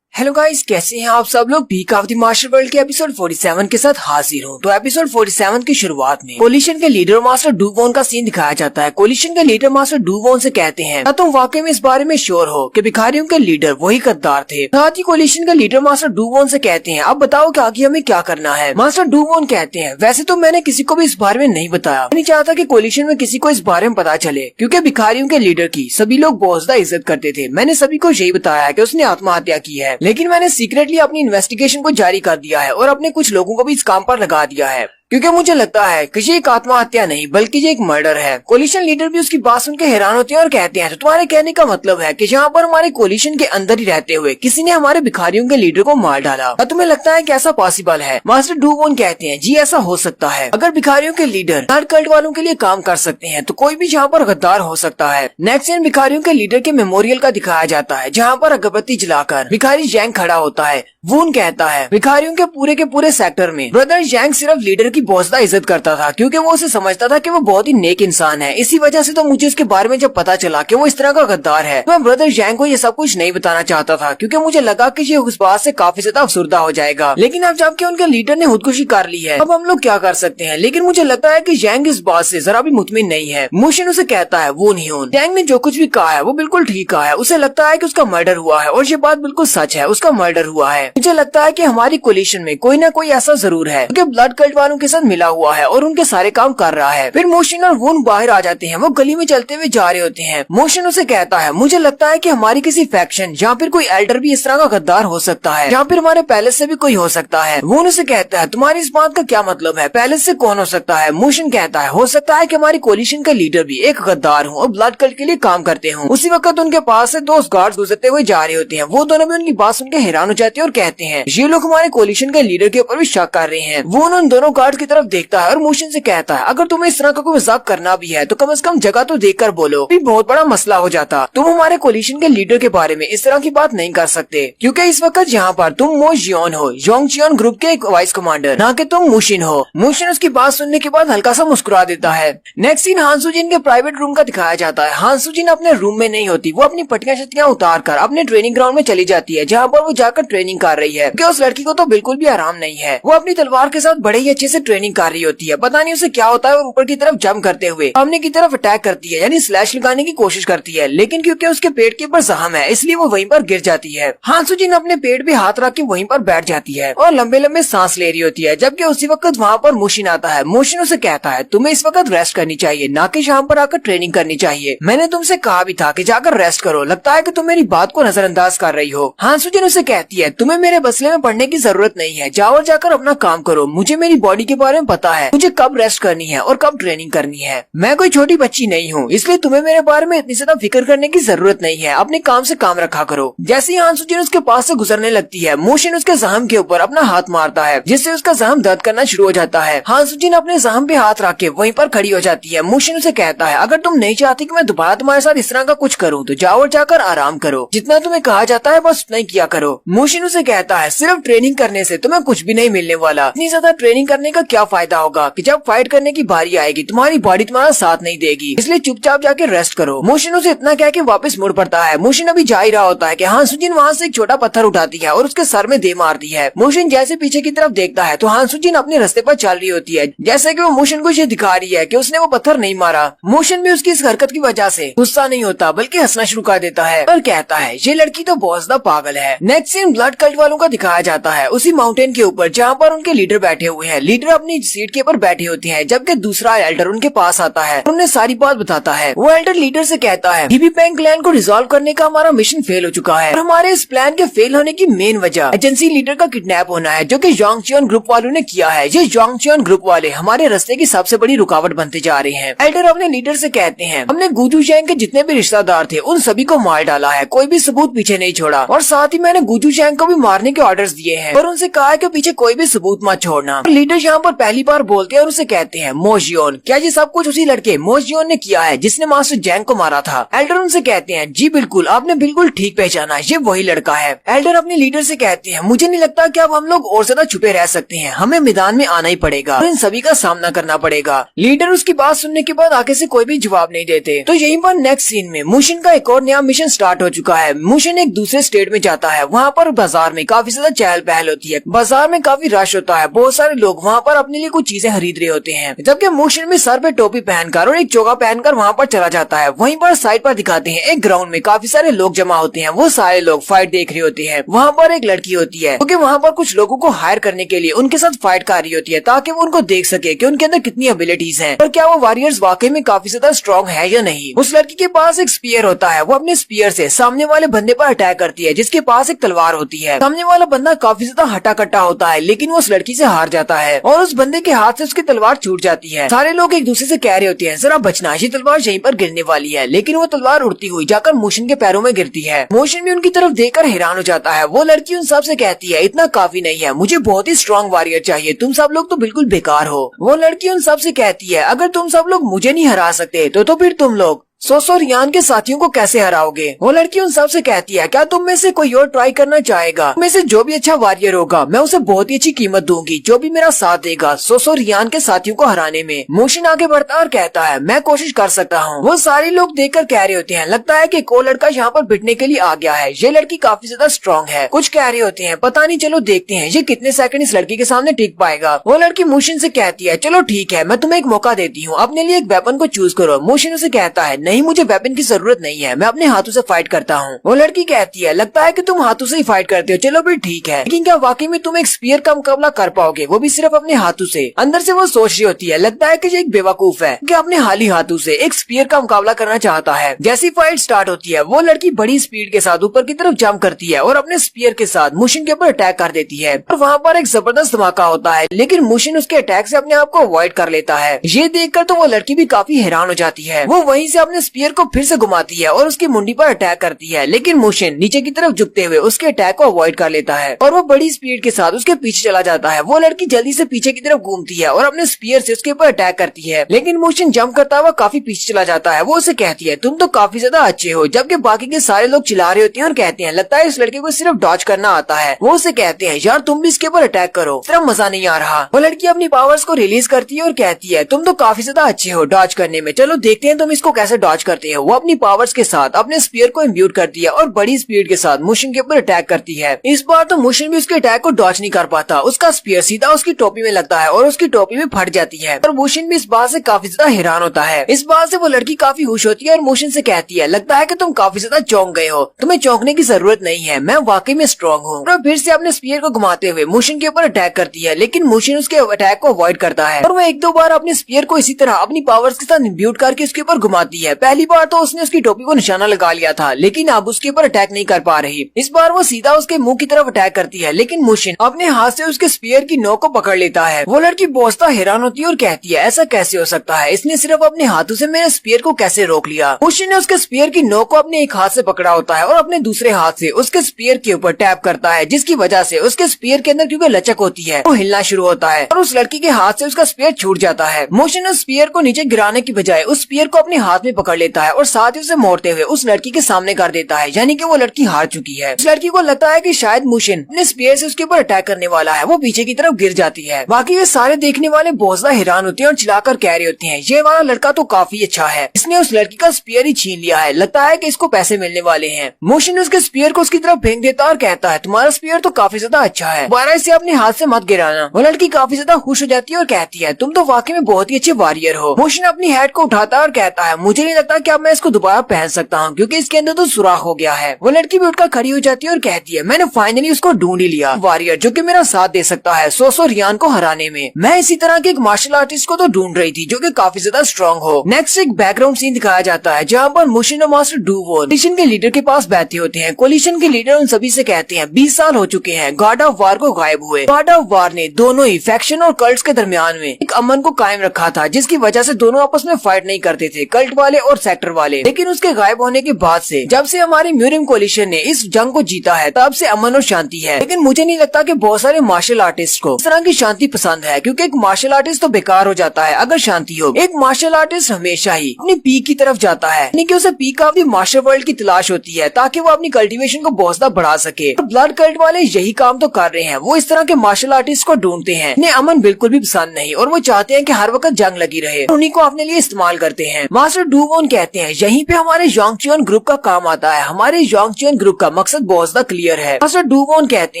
हेलो गाइस, कैसे हैं आप सब लोग? Peak of the master world के एपिसोड 47 के साथ हाजिर हूँ। तो एपिसोड 47 की शुरुआत में कोलिशन के लीडर मास्टर डू वॉन का सीन दिखाया जाता है। कोलिशन के लीडर मास्टर डू वॉन से कहते हैं क्या तुम वाकई में इस बारे में श्योर हो कि भिखारियों के लीडर वही गद्दार थे? साथ ही कोलिशन के लीडर मास्टर डू वॉन से कहते हैं अब बताओ कि आगे हमें क्या करना है? मास्टर डू वॉन कहते हैं वैसे तो मैंने किसी को भी इस बारे में नहीं बताया, मैं नहीं चाहता कि कोलिशन में किसी को इस बारे में पता चले क्योंकि भिखारियों के लीडर की सभी लोग बहुत ज्यादा इज्जत करते थे। मैंने सभी को यही बताया कि उसने आत्महत्या की है, लेकिन मैंने सीक्रेटली अपनी इन्वेस्टिगेशन को जारी कर दिया है और अपने कुछ लोगों को भी इस काम पर लगा दिया है क्योंकि मुझे लगता है कि ये एक आत्महत्या नहीं बल्कि ये एक मर्डर है। कोलिशन लीडर भी उसकी बात सुनकर हैरान होते हैं और कहते हैं तो तुम्हारे कहने का मतलब है कि यहाँ पर हमारे कोलिशन के अंदर ही रहते हुए किसी ने हमारे भिखारियों के लीडर को मार डाला? क्या तुम्हें लगता है कि ऐसा पॉसिबल है? मास्टर डू वॉन कहते हैं जी ऐसा हो सकता है। अगर भिखारियों के लीडर ब्लड कल्ट वालों के लिए काम कर सकते हैं तो कोई भी यहाँ पर गद्दार हो सकता है। नेक्स्ट सीन भिखारियों के लीडर के मेमोरियल का दिखाया जाता है जहाँ पर अगरबत्ती जलाकर भिखारी जैंग खड़ा होता है। वून कहता है भिखारियों के पूरे सेक्टर में ब्रदर जैंग सिर्फ लीडर की बहुत ज्यादा इज्जत करता था क्योंकि वो उसे समझता था कि वो बहुत ही नेक इंसान है। इसी वजह से तो मुझे उसके बारे में जब पता चला कि वो इस तरह का गद्दार है तो मैं ब्रदर जैंग को ये सब कुछ नहीं बताना चाहता था क्योंकि मुझे लगा कि ये उस बात से काफी ज्यादा अफसुर्दा हो जाएगा। लेकिन अब जबकि उनके लीडर ने खुदकुशी कर ली है अब हम लोग क्या कर सकते हैं? लेकिन मुझे लगता है कि जैंग इस बात से जरा भी मुतमिन नहीं है। मुशिन उसे कहता है वो नहीं हो, जैंग ने जो कुछ भी कहा है वो बिल्कुल ठीक कहा है। उसे लगता है कि उसका मर्डर हुआ है और ये बात बिल्कुल सच है, उसका मर्डर हुआ है। मुझे लगता है कि हमारी कोलिशन में कोई ना कोई ऐसा जरूर है जो ब्लड कल्ट वालों के साथ मिला हुआ है और उनके सारे काम कर रहा है। फिर मोशन और वून बाहर आ जाते हैं, वो गली में चलते हुए जा रहे होते हैं। मोशन उसे कहता है मुझे लगता है कि हमारी किसी फैक्शन या फिर कोई एल्डर भी इस तरह का गद्दार हो सकता है या फिर हमारे पैलेस से भी कोई हो सकता है। वून उसे कहता है तुम्हारी इस बात का क्या मतलब है? पैलेस से कौन हो सकता है? मोशन कहता है हो सकता है कि हमारी कोलिशन का लीडर भी एक गद्दार हो और ब्लड कल्ट के लिए काम करते हो। उसी वक्त उनके पास से दो गार्ड्स गुजरते हुए जा रहे होते हैं। वो दोनों भी उनकी बात सुनकर हैरान हो जाते हैं और कहते हैं ये लोग हमारे कोलिशन के लीडर के ऊपर भी शक कर रहे हैं। वो उन दोनों गार्ड की तरफ देखता है और मोशन से कहता है, अगर तुम्हें इस तरह का कोई मजाक करना भी है तो कम से कम जगह तो देखकर बोलो, भी बहुत बड़ा मसला हो जाता। तुम हमारे कोलिशन के लीडर के बारे में इस तरह की बात नहीं कर सकते, क्योंकि इस वक्त यहाँ पर तुम मो जियोन हो, जोंगजियोन ग्रुप के एक वाइस कमांडर, ना कि तुम मुशिन हो। मुशिन उसकी बात सुनने के बाद हल्का सा मुस्कुरा देता है। नेक्स्ट सीन हान सुजिन के प्राइवेट रूम का दिखाया जाता है। हान सुजिन अपने रूम में नहीं होती, वो अपनी पट्टियां शट्टियां उतार कर अपने ट्रेनिंग ग्राउंड में चली जाती है, जहाँ पर वो जाकर ट्रेनिंग कर रही है। उस लड़की को तो बिल्कुल भी आराम नहीं है, वो अपनी तलवार के साथ बड़े ही अच्छे से ट्रेनिंग कर रही होती है। पता नहीं उसे क्या होता है, और ऊपर की तरफ जंप करते हुए सामने की तरफ अटैक करती है, यानी स्लैश लगाने की कोशिश करती है, लेकिन क्योंकि उसके पेट के ऊपर जख्म है इसलिए वो वहीं पर गिर जाती है। हान सुजिन अपने पेट पे हाथ रख के वहीं पर बैठ जाती है और लंबे लंबे सांस ले रही होती है, जबकि उसी वक्त वहाँ पर मोशिन आता है। मोशिन उसे कहता है, तुम्हें इस वक्त रेस्ट करनी चाहिए, ना कि यहाँ पर आकर ट्रेनिंग करनी चाहिए। मैंने तुमसे कहा भी था कि जाकर रेस्ट करो, लगता है कि तुम मेरी बात को नजरअंदाज कर रही हो। हान सुजिन उसे कहती है, तुम्हें मेरे बसले में पड़ने की जरूरत नहीं है, जाओ और जाकर अपना काम करो, मुझे मेरी बॉडी के बारे में पता है, मुझे कब रेस्ट करनी है और कब ट्रेनिंग करनी है। मैं कोई छोटी बच्ची नहीं हूँ, इसलिए तुम्हें मेरे बारे में इतनी ज्यादा फिक्र करने की जरूरत नहीं है, अपने काम से काम रखा करो। जैसे ही हान सुजिन उसके पास से गुजरने लगती है, मोशिन उसके जख्म के ऊपर अपना हाथ मारता है, जिससे उसका जख्म दर्द करना शुरू हो जाता है। हान सुजिन अपने जख्म पे हाथ रख के वहीं पर खड़ी हो जाती है। मोशिन उसे कहता है, अगर तुम नहीं चाहती कि मैं दोबारा तुम्हारे साथ इस तरह का कुछ करूँ तो जाओ और जाकर आराम करो, जितना तुम्हें कहा जाता है बस उतना ही किया करो। मोशिन उसे कहता है, सिर्फ ट्रेनिंग करने से तुम्हें कुछ भी नहीं मिलने वाला, इतनी ज्यादा ट्रेनिंग करने का क्या फायदा होगा कि जब फाइट करने की बारी आएगी तुम्हारी बॉडी तुम्हारा साथ नहीं देगी, इसलिए चुपचाप जाके रेस्ट करो। मोशिन उसे इतना कह के वापस मुड़ पड़ता है। मोशिन अभी जा ही रहा होता है कि हान सुजिन वहाँ से एक छोटा पत्थर उठाती है और उसके सर में दे मारती है। मोशिन जैसे पीछे की तरफ देखता है तो हान सुजिन अपने रास्ते पर चल रही होती है, जैसे कि वो मोशिन को ये दिखा रही है कि उसने वो पत्थर नहीं मारा। मोशिन भी उसकी इस हरकत की वजह से गुस्सा नहीं होता बल्कि हंसना शुरू कर देता है और कहता है, ये लड़की तो बहुत ज्यादा पागल है। नेक्स्ट सीन ब्लड कल्ट वालों का दिखाया जाता है, उसी माउंटेन के ऊपर जहाँ पर उनके लीडर बैठे हुए हैं। लीडर अपनी सीट के ऊपर बैठे होते हैं, जबकि दूसरा एल्डर उनके पास आता है, उन्हें सारी बात बताता है। वो एल्डर लीडर से कहता है, बीबी पेंग क्लैन को रिजॉल्व करने का हमारा मिशन फेल हो चुका है और हमारे इस प्लान के फेल होने की मेन वजह एजेंसी लीडर का किडनैप होना है, जो कि जोंगजियोन ग्रुप वालों ने किया है। ये जोंगजियोन ग्रुप वाले हमारे रास्ते की सबसे बड़ी रुकावट बनते जा रहे हैं। एल्डर अपने लीडर से कहते हैं, हमने गुजू चैंग के जितने भी रिश्तेदार थे उन सभी को मार डाला है, कोई भी सबूत पीछे नहीं छोड़ा, और साथ ही मैंने गुजू चैंग को भी मारने के ऑर्डर्स दिए हैं और उनसे कहा है कि पीछे कोई भी सबूत मत छोड़ना। लीडर यहाँ पर पहली बार बोलते हैं और उसे कहते हैं, मो जियोन, क्या ये सब कुछ उसी लड़के मो जियोन ने किया है जिसने मास्टर जैंग को मारा था? एल्डर उनसे कहते हैं, जी बिल्कुल, आपने बिल्कुल ठीक पहचाना, ये वही लड़का है। एल्डर अपने लीडर से कहते हैं, मुझे नहीं लगता कि अब हम लोग और ज्यादा छुपे रह सकते हैं, हमें मैदान में आना ही पड़ेगा और इन सभी का सामना करना पड़ेगा। लीडर उसकी बात सुनने के बाद आगे से कोई भी जवाब नहीं देते। तो यहीं पर नेक्स्ट सीन में मुशिन का एक और नया मिशन स्टार्ट हो चुका है। मुशिन एक दूसरे स्टेट में जाता है, वहाँ पर बाजार में काफी ज्यादा चहल पहल होती है, बाजार में काफी रश होता है, बहुत सारे लोग वहाँ पर अपने लिए कुछ चीजें खरीद रहे होते हैं, जबकि मुशिन भी सर पे टोपी पहनकर और एक चोगा पहनकर वहाँ पर चला जाता है। वहीं पर साइड पर दिखाते हैं एक ग्राउंड में काफी सारे लोग जमा होते हैं, वो सारे लोग फाइट देख रहे होते हैं। वहाँ पर एक लड़की होती है क्योंकि वहाँ पर कुछ लोगों को हायर करने के लिए उनके साथ फाइट कर रही होती है, ताकि वो उनको देख सके कि उनके अंदर कितनी एबिलिटीज हैं और क्या वो वॉरियर्स वाकई में काफी ज्यादा स्ट्रॉन्ग है या नहीं। उस लड़की के पास एक स्पीयर होता है, वो अपने स्पीयर से सामने वाले बंदे पर अटैक करती है, जिसके पास एक तलवार होती है। सामने वाला बंदा काफी ज्यादा हटा कट्टा होता है, लेकिन वो उस लड़की से हार जाता है और उस बंदे के हाथ से उसकी तलवार छूट जाती है। सारे लोग एक दूसरे से कह रहे होते हैं, जरा बचना, ये तलवार यहीं पर गिरने वाली है, लेकिन वो तलवार उड़ती हुई जाकर मोशन के पैरों में गिरती है। मोशन भी उनकी तरफ देखकर हैरान हो जाता है। वो लड़की उन सब से कहती है, इतना काफी नहीं है, मुझे बहुत ही स्ट्रॉन्ग वॉरियर चाहिए, तुम सब लोग तो बिल्कुल बेकार हो। वो लड़की उन सब से कहती है, अगर तुम सब लोग मुझे नहीं हरा सकते तो फिर तुम लोग सोसो रियान के साथियों को कैसे हराओगे? वो लड़की उन सब से कहती है, क्या तुम में से कोई और ट्राई करना चाहेगा? में से जो भी अच्छा वॉरियर होगा मैं उसे बहुत ही अच्छी कीमत दूंगी, जो भी मेरा साथ देगा सोसो रियान के साथियों को हराने में। मोशन आगे बढ़ता और कहता है, मैं कोशिश कर सकता हूँ। वो सारे लोग देखकर कह रहे होते हैं, लगता है कि को लड़का यहाँ पर पिटने के लिए आ गया है, ये लड़की काफी ज्यादा स्ट्रॉन्ग है। कुछ कह रहे होते हैं, पता नहीं, चलो देखते हैं ये कितने सेकंड इस लड़की के सामने टिक पाएगा। वो लड़की मोशन से कहती है, चलो ठीक है, मैं तुम्हें एक मौका देती हूँ, अपने लिए एक वेपन को चूज करो। मोशन उसे कहता है, नहीं, मुझे वेपन की जरूरत नहीं है, मैं अपने हाथों से फाइट करता हूँ। वो लड़की कहती है, लगता है कि तुम हाथों से ही फाइट करते हो, चलो फिर ठीक है, लेकिन क्या वाकई में तुम एक स्पीयर का मुकाबला कर पाओगे, वो भी सिर्फ अपने हाथों से? अंदर से वो सोच रही होती है, लगता है कि ये एक बेवकूफ है कि अपने हाली हाथों से एक स्पीयर का मुकाबला करना चाहता है। जैसी फाइट स्टार्ट होती है, वो लड़की बड़ी स्पीड के साथ ऊपर की तरफ जंप करती है और अपने स्पीयर के साथ मुशिन के ऊपर अटैक कर देती है और वहाँ पर एक जबरदस्त धमाका होता है, लेकिन मुशिन उसके अटैक से अपने आप को अवॉइड कर लेता है। ये देखकर तो वो लड़की भी काफी हैरान हो जाती है। वो वहीं से अपने अपने स्पीयर को फिर से घुमाती है और उसकी मुंडी पर अटैक करती है, लेकिन मोशन नीचे की तरफ झुकते हुए उसके अटैक को अवॉइड कर लेता है और वो बड़ी स्पीड के साथ उसके पीछे चला जाता है। वो लड़की जल्दी से पीछे की तरफ घूमती है और अपने स्पीयर से उसके ऊपर अटैक करती है, लेकिन मोशन जंप करता हुआ काफी पीछे चला जाता है। वो उसे कहती है तुम तो काफी ज्यादा अच्छे हो, जबकि बाकी के सारे लोग चिल्ला रहे होते हैं और कहते हैं लगता है इस लड़के को सिर्फ डॉज करना आता है। वो उसे कहते हैं यार तुम भी इसके ऊपर अटैक करो, सिर्फ मजा नहीं आ रहा। वो लड़की अपनी पावर्स को रिलीज करती है और कहती है तुम तो काफी ज्यादा अच्छे हो डॉज करने में, चलो देखते हैं तुम इसको कैसे डॉज करते हो। वो अपनी पावर्स के साथ अपने स्पीयर को इम्ब्यूट करती है और बड़ी स्पीड के साथ मोशन के ऊपर अटैक करती है। इस बार तो मोशन भी उसके अटैक को डॉज नहीं कर पाता, उसका स्पीयर सीधा उसकी टोपी में लगता है और उसकी टोपी में फट जाती है और मोशन भी इस बात से काफी ज्यादा हैरान होता है। इस बात से वो लड़की काफी खुश होती है और मोशन से कहती है लगता है कि तुम काफी ज्यादा चौंक गए हो, तुम्हें चौंकने की जरूरत नहीं है, मैं वाकई में स्ट्रॉन्ग हूँ। और फिर से अपने स्पीयर को घुमाते हुए मोशन के ऊपर अटैक करती है, लेकिन मोशन उसके अटैक को अवॉइड करता है और वो एक दो बार अपने स्पीयर को इसी तरह अपनी पावर्स के साथ इम्ब्यूट करके उसके ऊपर घुमाती है। पहली बार तो उसने उसकी टोपी को निशाना लगा लिया था, लेकिन अब उसके ऊपर अटैक नहीं कर पा रही। इस बार वो सीधा उसके मुंह की तरफ अटैक करती है, लेकिन मोशन अपने हाथ से उसके स्पीयर की नोक को पकड़ लेता है। वो लड़की बहुत हैरान होती है और कहती है ऐसा कैसे हो सकता है, इसने सिर्फ अपने हाथों से मेरे स्पीयर को कैसे रोक लिया। मोशन ने उसके स्पीयर की नोक को अपने एक हाथ से पकड़ा होता है और अपने दूसरे हाथ से उसके स्पीयर के ऊपर टैप करता है, जिसकी वजह से उसके स्पीयर के अंदर क्योंकि लचक होती है वो हिलना शुरू होता है और उस लड़की के हाथ से उसका स्पीयर छूट जाता है। मोशन उस स्पीयर को नीचे गिराने की बजाय उस स्पीयर को अपने हाथ में पकड़ लेता है और साथ ही उसे मोड़ते हुए उस लड़की के सामने कर देता है, यानी कि वो लड़की हार चुकी है। उस लड़की को लगता है कि शायद मोशन अपने स्पीयर से उसके ऊपर अटैक करने वाला है, वो पीछे की तरफ गिर जाती है। बाकी ये सारे देखने वाले बहुत ज्यादा हैरान होते हैं और चिल्लाकर कह रहे होते हैं ये वाला लड़का तो काफी अच्छा है, इसने उस लड़की का स्पीयर ही छीन लिया है, लगता है कि इसको पैसे मिलने वाले हैं। मोशन उसके स्पीयर को उसकी तरफ फेंक देता और कहता है तुम्हारा स्पीयर तो काफी ज्यादा अच्छा है, दोबारा इसे अपने हाथ से मत गिराना। वो लड़की काफी ज्यादा खुश हो जाती है और कहती है तुम तो वाकई में बहुत ही अच्छे वॉरियर हो। मोशन अपनी हैट को उठाता है और कहता है मुझे नहीं लगता कि अब मैं इसको दोबारा पहन सकता हूँ, क्योंकि इसके अंदर तो सुराख हो गया है। वो लड़की भी उठकर खड़ी हो जाती है और कहती है मैंने फाइनली उसको ढूंढ ही लिया, वॉरियर जो कि मेरा साथ दे सकता है 100 रियान को हराने में। मैं इसी तरह के एक मार्शल आर्टिस्ट को तो ढूंढ रही थी जो कि काफी ज्यादा स्ट्रॉन्ग हो। नेक्स्ट एक बैकग्राउंड सीन दिखाया जाता है जहाँ पर मोशन और मास्टर डू वॉन कोलिशन के लीडर के पास बैठे होते हैं। कोलिशन के लीडर उन सभी से कहते हैं 20 साल हो चुके हैं गॉड ऑफ वार को गायब हुए। गॉड ऑफ वार ने दोनों ही फैक्शन और कल्ट्स के दरमियान में एक अमन को कायम रखा था, जिसकी वजह से दोनों आपस में फाइट नहीं करते थे, कल्ट वाले और सेक्टर वाले। लेकिन उसके गायब होने के बाद से जब से हमारी म्यूरिम कोलिशन ने इस जंग को जीता है तब से अमन और शांति है। लेकिन मुझे नहीं लगता कि बहुत सारे मार्शल आर्टिस्ट को इस तरह की शांति पसंद है, क्योंकि एक मार्शल आर्टिस्ट तो बेकार हो जाता है अगर शांति हो। एक मार्शल आर्टिस्ट हमेशा ही अपनी पीक की तरफ जाता है, यानी कि उसे peak of the martial world की तलाश होती है ताकि वो अपनी कल्टीवेशन को बहुत ज्यादा बढ़ा सके। ब्लड कल्ट वाले यही काम तो कर रहे हैं, वो इस तरह के मार्शल आर्टिस्ट को ढूंढते हैं। इन्हें अमन बिल्कुल भी पसंद नहीं और वो चाहते हैं कि हर वक्त जंग लगी रहे, उन्हीं को अपने लिए इस्तेमाल करते हैं। मास्टर डू वॉन कहते हैं यहीं पे हमारे योंगचियन ग्रुप का काम आता है, हमारे योंगचियन ग्रुप का मकसद बहुत ज्यादा क्लियर है। मास्टर डू वॉन कहते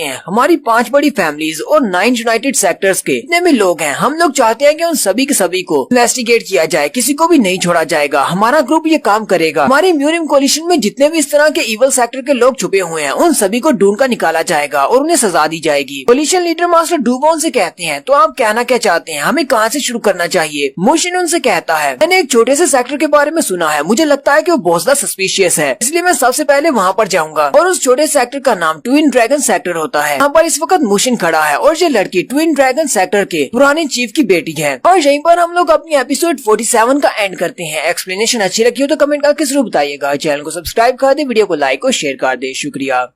हैं हमारी 5 बड़ी फैमिलीज और 9 यूनाइटेड सेक्टर्स के जितने भी लोग हैं, हम लोग चाहते हैं कि उन सभी के सभी को इन्वेस्टिगेट किया जाए, किसी को भी नहीं छोड़ा जाएगा। हमारा ग्रुप ये काम करेगा, हमारी म्यूरिम कोलिशन में जितने भी इस तरह के इवल सेक्टर के लोग छुपे हुए हैं उन सभी को ढूंढ कर निकाला जाएगा और उन्हें सजा दी जाएगी। Coalition leader master Du Wan से कहते हैं तो आप कहना क्या चाहते हैं, हमें कहाँ से शुरू करना चाहिए। मोशन उनसे कहता है मैंने एक छोटे से सेक्टर के बारे में सुना है, मुझे लगता है कि वो बहुत ज्यादा सस्पिशियस है, इसलिए मैं सबसे पहले वहाँ पर जाऊंगा। और उस छोटे सेक्टर का नाम ट्विन ड्रैगन सेक्टर होता है। यहाँ पर इस वक्त मोशन खड़ा है और ये लड़की ट्विन ड्रैगन सेक्टर के पुराने चीफ की बेटी है। और यहीं पर हम लोग अपनी एपिसोड 47 का एंड करते हैं। एक्सप्लेनेशन अच्छी लगी हो तो कमेंट करके जरूर बताइएगा। चैनल को सब्सक्राइब कर दे, वीडियो को लाइक और शेयर कर दे। शुक्रिया।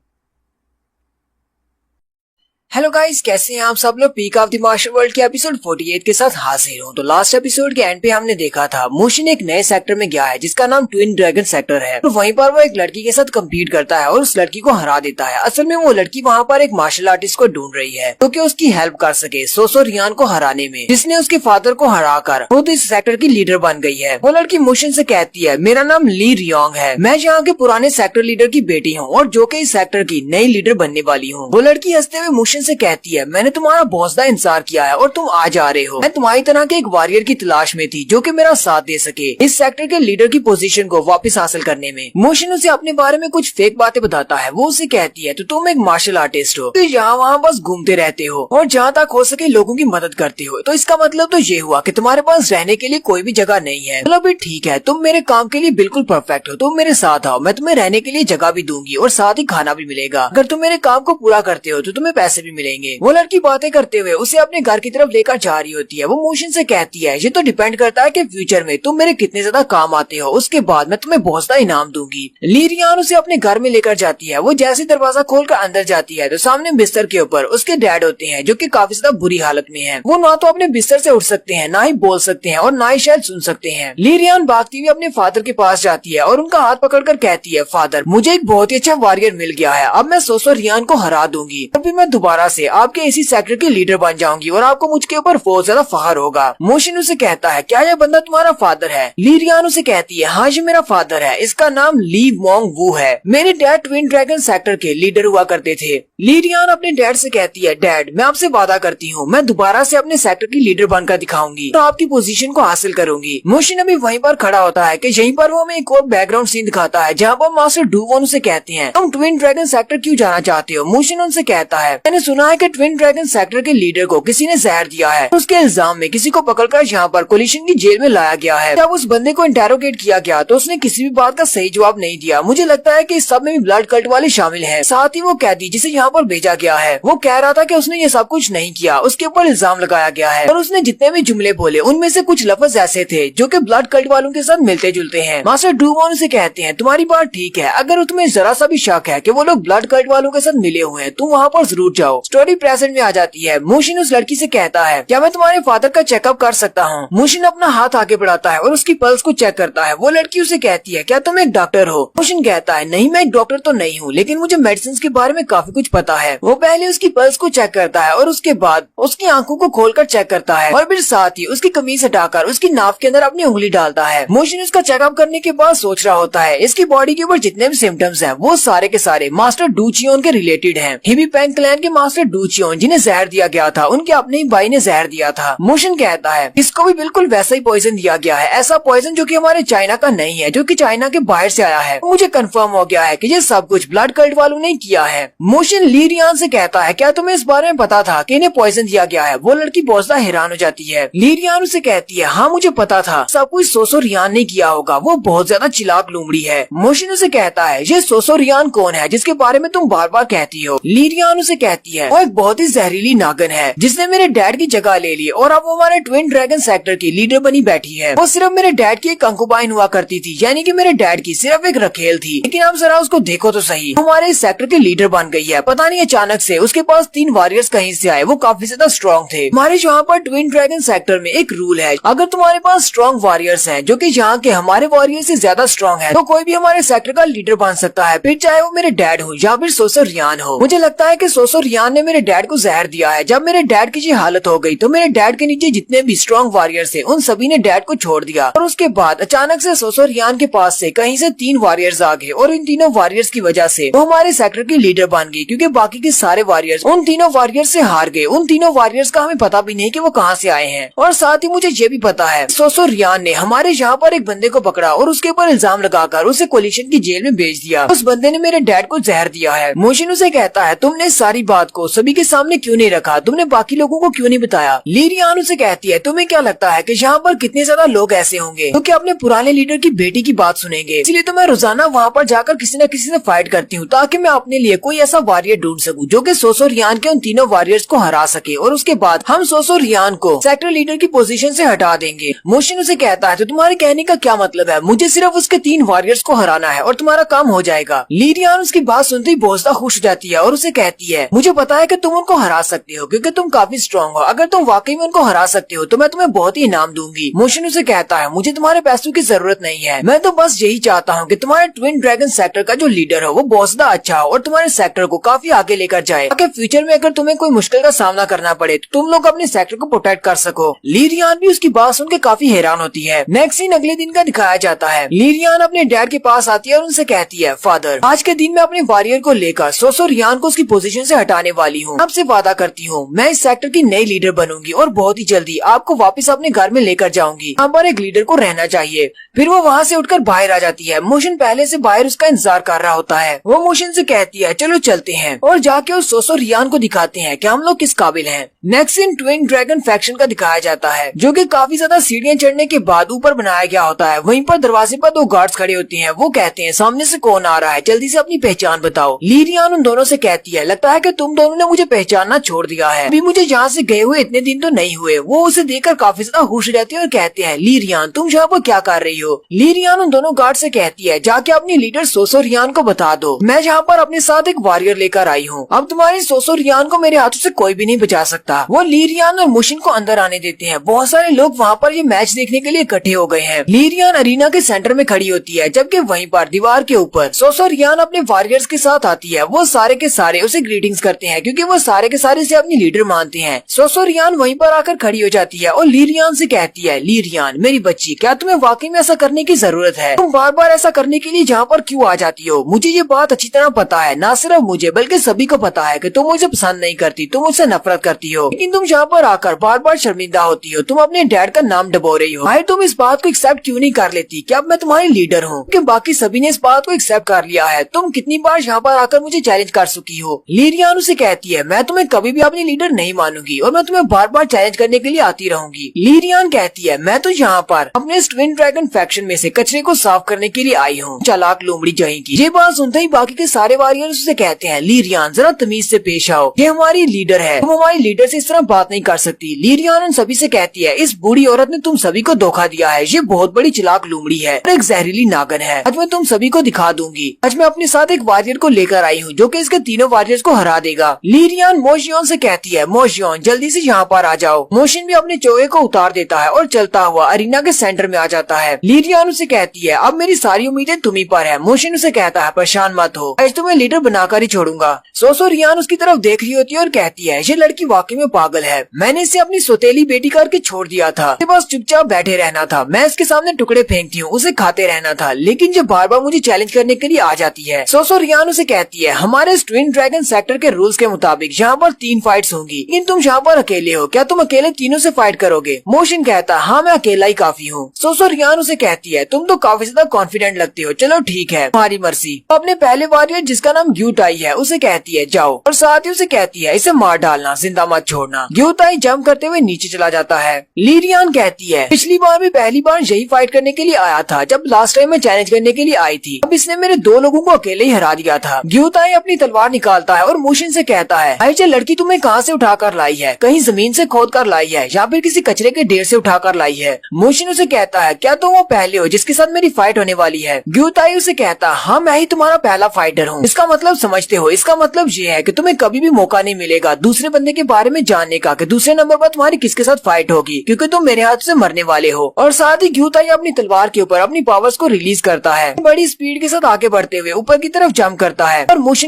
हेलो गाइस, कैसे हैं आप सब लोग। Peak of the martial world के एपिसोड 48 के साथ हाजिर हूँ। तो लास्ट एपिसोड के एंड पे हमने देखा था मोशन एक नए सेक्टर में गया है जिसका नाम ट्विन ड्रैगन सेक्टर है। तो वहीं पर वो एक लड़की के साथ कम्पीट करता है और उस लड़की को हरा देता है। असल में वो लड़की वहाँ पर एक मार्शल आर्टिस्ट को ढूंढ रही है तो कि उसकी हेल्प कर सके 100 रियान को हराने में, जिसने उसके फादर को हरा कर खुद इस सेक्टर की लीडर बन गई है। वो लड़की मोशन से कहती है मेरा नाम ली रियोंग है, मैं यहाँ के पुराने सेक्टर लीडर की बेटी हूँ और जो कि इस सेक्टर की नई लीडर बनने वाली हूँ। वो लड़की हंसते हुए मोशन से कहती है मैंने तुम्हारा बहुत ज्यादा इंतजार किया है और तुम आ जा रहे हो। मैं तुम्हारी तरह के एक वॉरियर की तलाश में थी जो कि मेरा साथ दे सके इस सेक्टर के लीडर की पोजीशन को वापस हासिल करने में। मोशन उसे अपने बारे में कुछ फेक बातें बताता है। वो उसे कहती है तो तुम एक मार्शल आर्टिस्ट हो, तो यहाँ वहाँ बस घूमते रहते हो और जहाँ तक हो सके लोगों की मदद करते हो, तो इसका मतलब तो ये हुआ कि तुम्हारे पास रहने के लिए कोई भी जगह नहीं है। चलो भी ठीक है, तुम मेरे काम के लिए बिल्कुल परफेक्ट हो, तुम मेरे साथ आओ, मैं तुम्हें रहने के लिए जगह भी दूंगी और साथ ही खाना भी मिलेगा। अगर तुम मेरे काम को पूरा करते हो तो तुम्हें पैसे भी मिलेंगे। वो लड़की बातें करते हुए उसे अपने घर की तरफ लेकर जा रही होती है। वो मोशन से कहती है, ये तो डिपेंड करता है कि फ्यूचर में तुम मेरे कितने ज्यादा काम आते हो, उसके बाद मैं तुम्हें बहुत सा इनाम दूंगी। ली रियान उसे अपने घर में लेकर जाती है। वो जैसे दरवाजा खोलकर अंदर जाती है तो सामने बिस्तर के ऊपर उसके डैड होते हैं, जो कि काफी ज्यादा बुरी हालत में हैं। वो ना तो अपने बिस्तर से उठ सकते हैं, ना ही बोल सकते हैं और ना ही शायद सुन सकते हैं। ली रियान भागती हुई अपने फादर के पास जाती है और उनका हाथ पकड़कर कहती है, फादर मुझे एक बहुत ही अच्छा वॉरियर मिल गया है, अब मैं सोसो रियान को हरा दूंगी और फिर मैं दोबारा से आपके इसी सेक्टर की लीडर बन जाऊंगी और आपको मुझके ऊपर बहुत ज्यादा फख्र होगा। मोशन उसे कहता है, क्या यह बंदा तुम्हारा फादर है? ली रियान उसे कहती है, हाँ ये मेरा फादर है, इसका नाम ली वोंग वू है। मेरे डैड ट्विन ड्रैगन सेक्टर के लीडर हुआ करते थे। ली रियान अपने डैड से कहती है, डैड मैं आपसे वादा करती हूँ मैं दोबारा से अपने सेक्टर की लीडर बनकर दिखाऊंगी और आपकी पोजीशन को हासिल करूंगी। मोशन अभी वहीं पर खड़ा होता है कि यहीं पर वो हमें एक और बैकग्राउंड सीन दिखाता है जहाँ पर मास्टर डूवोन उसे कहते हैं, तुम ट्विन ड्रैगन सेक्टर क्यों जाना चाहते हो? मोशन उनसे कहता है, मैंने सुना है कि ट्विन ड्रैगन सेक्टर के लीडर को किसी ने जहर दिया है, उसके इल्जाम में किसी को पकड़कर यहाँ पर कोलिशन की जेल में लाया गया है। जब उस बंदे को इंटेरोगेट किया गया तो उसने किसी भी बात का सही जवाब नहीं दिया। मुझे लगता है कि इस सब में भी ब्लड कल्ट वाले शामिल हैं। साथ ही वो कैदी जिसे यहाँ पर भेजा गया है वो कह रहा था कि उसने ये सब कुछ नहीं किया, उसके ऊपर इल्जाम लगाया गया है और उसने जितने भी जुमले बोले उनमें से कुछ लफ्ज ऐसे थे जो कि ब्लड कल्ट वालों के साथ मिलते जुलते हैं। मास्टर डूवोन से कहते हैं, तुम्हारी बात ठीक है, अगर तुम्हें जरा सा भी शक है कि वो लोग ब्लड कल्ट वालों के साथ मिले हुए हैं तुम वहाँ पर जरूर जाओ। स्टोरी प्रेजेंट में आ जाती है। मोशन उस लड़की से कहता है, क्या मैं तुम्हारे फादर का चेकअप कर सकता हूँ? मोशन अपना हाथ आगे बढ़ाता है और उसकी पल्स को चेक करता है। वो लड़की उसे कहती है, क्या तुम एक डॉक्टर हो? मोशन कहता है, नहीं मैं एक डॉक्टर तो नहीं हूँ, लेकिन मुझे मेडिसिन के बारे में काफी कुछ पता है। वो पहले उसकी पल्स को चेक करता है और उसके बाद उसकी आंखों को खोलकर चेक करता है और फिर साथ ही उसकी कमीज हटाकर उसकी नाक के अंदर अपनी उंगली डालता है। मोशन उसका चेकअप करने के बाद सोच रहा होता है, इसकी बॉडी के ऊपर जितने भी सिम्टम्स हैं वो सारे के सारे मास्टर डूचियोन के रिलेटेड हैं। हिबी पेंग क्लैन के मास्टर डूचियोन जिन्हें जहर दिया गया था उनके अपने ही भाई ने जहर दिया था। मोशन कहता है, इसको भी बिल्कुल वैसा ही पॉइजन दिया गया है, ऐसा पॉइजन जो कि हमारे चाइना का नहीं है, जो कि चाइना के बाहर से आया है। मुझे कंफर्म हो गया है कि ये सब कुछ ब्लड कल्ट वालों ने किया है। मोशन ली रियान से कहता है, क्या तुम्हें इस बारे में पता था कि इन्हें पॉइजन दिया गया है? वो लड़की बहुत ज्यादा हैरान हो जाती है। ली रियान उसे कहती है, हाँ मुझे पता था, सब कुछ सोसो रियान ने किया होगा, वो बहुत ज्यादा चिलाक लूमड़ी है। मोशन उसे कहता है, ये सोसो रियान कौन है जिसके बारे में तुम बार बार कहती हो? ली रियान उसे कहती है, वो एक बहुत ही जहरीली नागन है जिसने मेरे डैड की जगह ले ली और अब वो हमारे ट्विन ड्रैगन सेक्टर की लीडर बनी बैठी है। वो सिर्फ मेरे डैड की एक कंकुबाइन हुआ करती थी, यानी कि मेरे डैड की सिर्फ एक रखेल थी, लेकिन अब जरा उसको देखो तो सही, हमारे इस सेक्टर की लीडर बन गई है। पता नहीं अचानक से उसके पास 3 वॉरियर्स कहीं से आए, वो काफी ज्यादा स्ट्रॉन्ग थे। हमारे यहाँ पर ट्विन ड्रैगन सेक्टर में एक रूल है, अगर तुम्हारे पास स्ट्रॉन्ग वॉरियर्स हैं जो कि यहाँ के हमारे वॉरियर से ज्यादा स्ट्रॉन्ग है, तो कोई भी हमारे सेक्टर का लीडर बन सकता है, फिर चाहे वो मेरे डैड हो या फिर सोसो रियान हो। मुझे लगता है कि सोसो रियान ने मेरे डैड को जहर दिया है। जब मेरे डैड की ये हालत हो गई तो मेरे डैड के नीचे जितने भी स्ट्रॉन्ग वॉरियर्स थे उन सभी ने डैड को छोड़ दिया और उसके बाद अचानक से सोसो रियान के पास से कहीं से 3 वॉरियर्स आ गए और इन तीनों वॉरियर्स की वजह से वो हमारे सेक्टर की लीडर बन गई, क्योंकि बाकी के सारे वॉरियर्स उन तीनों वॉरियर्स से हार गए। उन तीनों वॉरियर्स का हमें पता भी नहीं कि वो कहाँ से आए हैं। और साथ ही मुझे ये भी पता है सोसो रियान ने हमारे यहाँ पर एक बंदे को पकड़ा और उसके ऊपर इल्जाम लगाकर उसे कोलिशन की जेल में भेज दिया। उस बंदे ने मेरे डैड को जहर दिया है। मोशन उसे कहता है, तुमने सारी बात को सभी के सामने क्यों नहीं रखा? तुमने बाकी लोगों को क्यों नहीं बताया? ली रियान उसे कहती है, तुम्हें क्या लगता है कि यहाँ पर कितने ज्यादा लोग ऐसे होंगे जो कि अपने पुराने लीडर की बेटी की बात सुनेंगे? इसलिए तो मैं रोजाना वहाँ पर जाकर किसी न किसी से फाइट करती हूँ ताकि मैं अपने लिए कोई ऐसा वॉरियर ढूंढ सकूं जो कि सोसो रियान के उन तीनों वॉरियर्स को हरा सके और उसके बाद हम सोसो रियान को सेक्टर लीडर की पोजीशन से हटा देंगे। मोशन उसे कहता है, तो तुम्हारे कहने का क्या मतलब है? मुझे सिर्फ उसके 3 वॉरियर्स को हराना है और तुम्हारा काम हो जाएगा। ली रियान उसकी बात सुनते ही बहुत ज्यादा खुश हो जाती है और उसे कहती है, मुझे पता है कि तुम उनको हरा सकते हो क्योंकि तुम काफी स्ट्रॉन्ग हो। अगर तुम वाकई में उनको हरा सकते हो तो मैं तुम्हें बहुत ही इनाम दूंगी। मोशन उसे कहता है, मुझे तुम्हारे पैसों की जरूरत नहीं है, मैं तो बस यही चाहता हूँ कि तुम्हारे ट्विन ड्रैगन सेक्टर का जो लीडर हो वो बहुत ज्यादा अच्छा हो और तुम्हारे सेक्टर को काफी आगे लेकर जाए ताकि फ्यूचर में अगर तुम्हें कोई मुश्किल का सामना करना पड़े तो तुम लोग अपने सेक्टर को प्रोटेक्ट कर सको। ली रियान भी उसकी बात सुन के काफी हैरान होती है। नेक्स्ट सीन अगले दिन का दिखाया जाता है। ली रियान अपने डैड के पास आती है और उनसे कहती है, फादर आज के दिन में अपने वॉरियर को लेकर सोसो रियान को उसकी पोजीशन से हटाने वाली हूँ। आपसे वादा करती हूँ मैं इस सेक्टर की नई लीडर बनूंगी और बहुत ही जल्दी आपको वापस अपने घर में लेकर जाऊंगी। यहाँ पर एक लीडर को रहना चाहिए। फिर वो वहाँ से उठकर बाहर आ जाती है। मोशन पहले से बाहर उसका इंतजार कर रहा होता है। वो मोशन से कहती है, चलो चलते हैं और जाके उस सोसो रियान को दिखाते हैं कि हम लोग किस काबिल हैं। Next scene twin dragon faction का दिखाया जाता है जो कि काफी ज्यादा सीढ़ियां चढ़ने के बाद ऊपर बनाया गया होता है। वहीं पर दरवाजे पर 2 गार्ड्स खड़े होते हैं। वो कहते हैं, सामने से कौन आ रहा है, जल्दी से अपनी पहचान बताओ। ली रियान उन दोनों से कहती है, लगता है कि तुम तुम दोनों ने मुझे पहचानना छोड़ दिया है। अभी मुझे यहाँ से गए हुए इतने दिन तो नहीं हुए। वो उसे देखकर काफी ज्यादा खुश हो जाती है और कहते हैं, ली रियान तुम यहाँ पर क्या कर रही हो? ली रियान उन दोनों गार्ड से कहती है, जाके अपनी लीडर सोसो रियान को बता दो मैं यहाँ पर अपने साथ एक वॉरियर लेकर आई हूँ। अब तुम्हारी सोसो रियान को मेरे हाथों से कोई भी नहीं बचा सकता। वो ली रियान और मुशिन को अंदर आने देते हैं। बहुत सारे लोग वहाँ पर ये मैच देखने के लिए इकट्ठे हो गए हैं। ली रियान अरीना के सेंटर में खड़ी होती है, जबकि वहीं पर दीवार के ऊपर सोसो रियान अपने वॉरियर्स के साथ आती है। वो सारे के सारे उसे ग्रीटिंग्स करते हैं क्योंकि वो सारे के सारे से अपनी लीडर मानते हैं। सोसो रियान वहीं पर आकर खड़ी हो जाती है और ली रियान से कहती है, ली रियान मेरी बच्ची, क्या तुम्हें वाकई में ऐसा करने की जरूरत है? तुम बार बार ऐसा करने के लिए जहाँ पर क्यों आ जाती हो? मुझे ये बात अच्छी तरह पता है, ना सिर्फ मुझे बल्कि सभी को पता है कि तुम मुझे पसंद नहीं करती, तुम मुझसे नफरत करती हो, लेकिन तुम यहाँ पर आकर बार बार शर्मिंदा होती हो। तुम अपने डैड का नाम डबो रही हो। भाई तुम इस बात को एक्सेप्ट क्यों नहीं कर लेती कि अब मैं तुम्हारी लीडर हूँ? कि बाकी सभी ने इस बात को एक्सेप्ट कर लिया है। तुम कितनी बार यहाँ पर आकर मुझे चैलेंज कर चुकी हो। ली रियान उसे कहती है, मैं तुम्हें कभी भी अपनी लीडर नहीं मानूंगी और मैं तुम्हें बार बार चैलेंज करने के लिए आती रहूंगी। ली रियान कहती है, मैं तो यहाँ पर अपने ट्विन ड्रैगन फैक्शन में से कचरे को साफ करने के लिए आई हूँ, चालाक लोमड़ी जाएगी। ये बात सुनते ही बाकी के सारे वॉरियर्स उसे कहते हैं, ली रियान जरा तमीज से पेश आओ, ये हमारी लीडर है, तुम हमारी लीडर से इस तरह बात नहीं कर सकती। ली रियान उन सभी से कहती है, इस बूढ़ी औरत ने तुम सभी को धोखा दिया है, ये बहुत बड़ी चालाक लोमड़ी है और एक जहरीली नागन है। आज मैं तुम सभी को दिखा दूंगी। आज मैं अपने साथ एक वॉरियर को लेकर आई हूँ जो कि इसके तीनों वॉरियर्स को हरा देगा। ली रियान मोशियन से कहती है, मोशियन जल्दी से यहाँ पर आ जाओ। मोशियन भी अपने चोगे को उतार देता है और चलता हुआ अरीना के सेंटर में आ जाता है। ली रियान उसे कहती है, अब मेरी सारी उम्मीदें तुम्ही पर है। मोशियन उसे कहता है, परेशान मत हो, आज तुम्हें लीडर बनाकर ही छोड़ूंगा। सोसो रियान उसकी तरफ देख रही होती है और कहती है, ये लड़की वाकई में पागल है, मैंने इसे अपनी सोतेली बेटी करके छोड़ दिया था, बस चुपचाप बैठे रहना था, मैं इसके सामने टुकड़े फेंकती हूँ, उसे खाते रहना था, लेकिन ये बार बार मुझे चैलेंज करने के लिए आ जाती है। सोसो रियान उसे कहती है, हमारे ट्विन ड्रैगन सेक्टर के रूल्स के मुताबिक यहाँ पर 3 फाइट्स होंगी, लेकिन तुम यहाँ पर अकेले हो, क्या तुम अकेले तीनों से फाइट करोगे? मोशिन कहता है, हाँ मैं अकेला ही काफी हूँ। सोसो रियान उसे कहती है, तुम तो काफी ज्यादा कॉन्फिडेंट लगते हो, चलो ठीक है तुम्हारी मर्जी। अपने पहले वॉरियर जिसका नाम ग्यूटाई है उसे कहती है, जाओ, और साथ ही उसे कहती है, इसे मार डालना, जिंदा मत छोड़ना। ग्यूटाई जंप करते हुए नीचे चला जाता है। ली रियान कहती है, पिछली बार भी पहली बार यही फाइट करने के लिए आया था जब लास्ट टाइम मैं चैलेंज करने के लिए आई थी, अब इसने मेरे 2 लोगों को अकेले ही हरा दिया था। ग्यूटाई अपनी तलवार निकालता है और मोशिन से कहता है, भाई ये लड़की तुम्हें कहाँ से उठाकर लाई है? कहीं जमीन से खोद कर लाई है या फिर किसी कचरे के ढेर से उठाकर लाई है? मोशिन उसे कहता है, क्या तुम वो पहले हो जिसके साथ मेरी फाइट होने वाली है? ग्यूटाई उसे कहता है, हाँ मैं ही तुम्हारा पहला फाइटर हूँ। इसका मतलब समझते हो? इसका मतलब ये है कि तुम्हें कभी भी मौका नहीं मिलेगा दूसरे बंदे के बारे में जानने का कि दूसरे नंबर पर तुम्हारी किसके साथ फाइट होगी, क्योंकि तुम मेरे हाथ से मरने वाले हो। और साथ ही ग्यूटाई अपनी तलवार के ऊपर अपनी पावर्स को रिलीज करता है, बड़ी स्पीड के साथ आगे बढ़ते हुए ऊपर की तरफ जंप करता है और मोशिन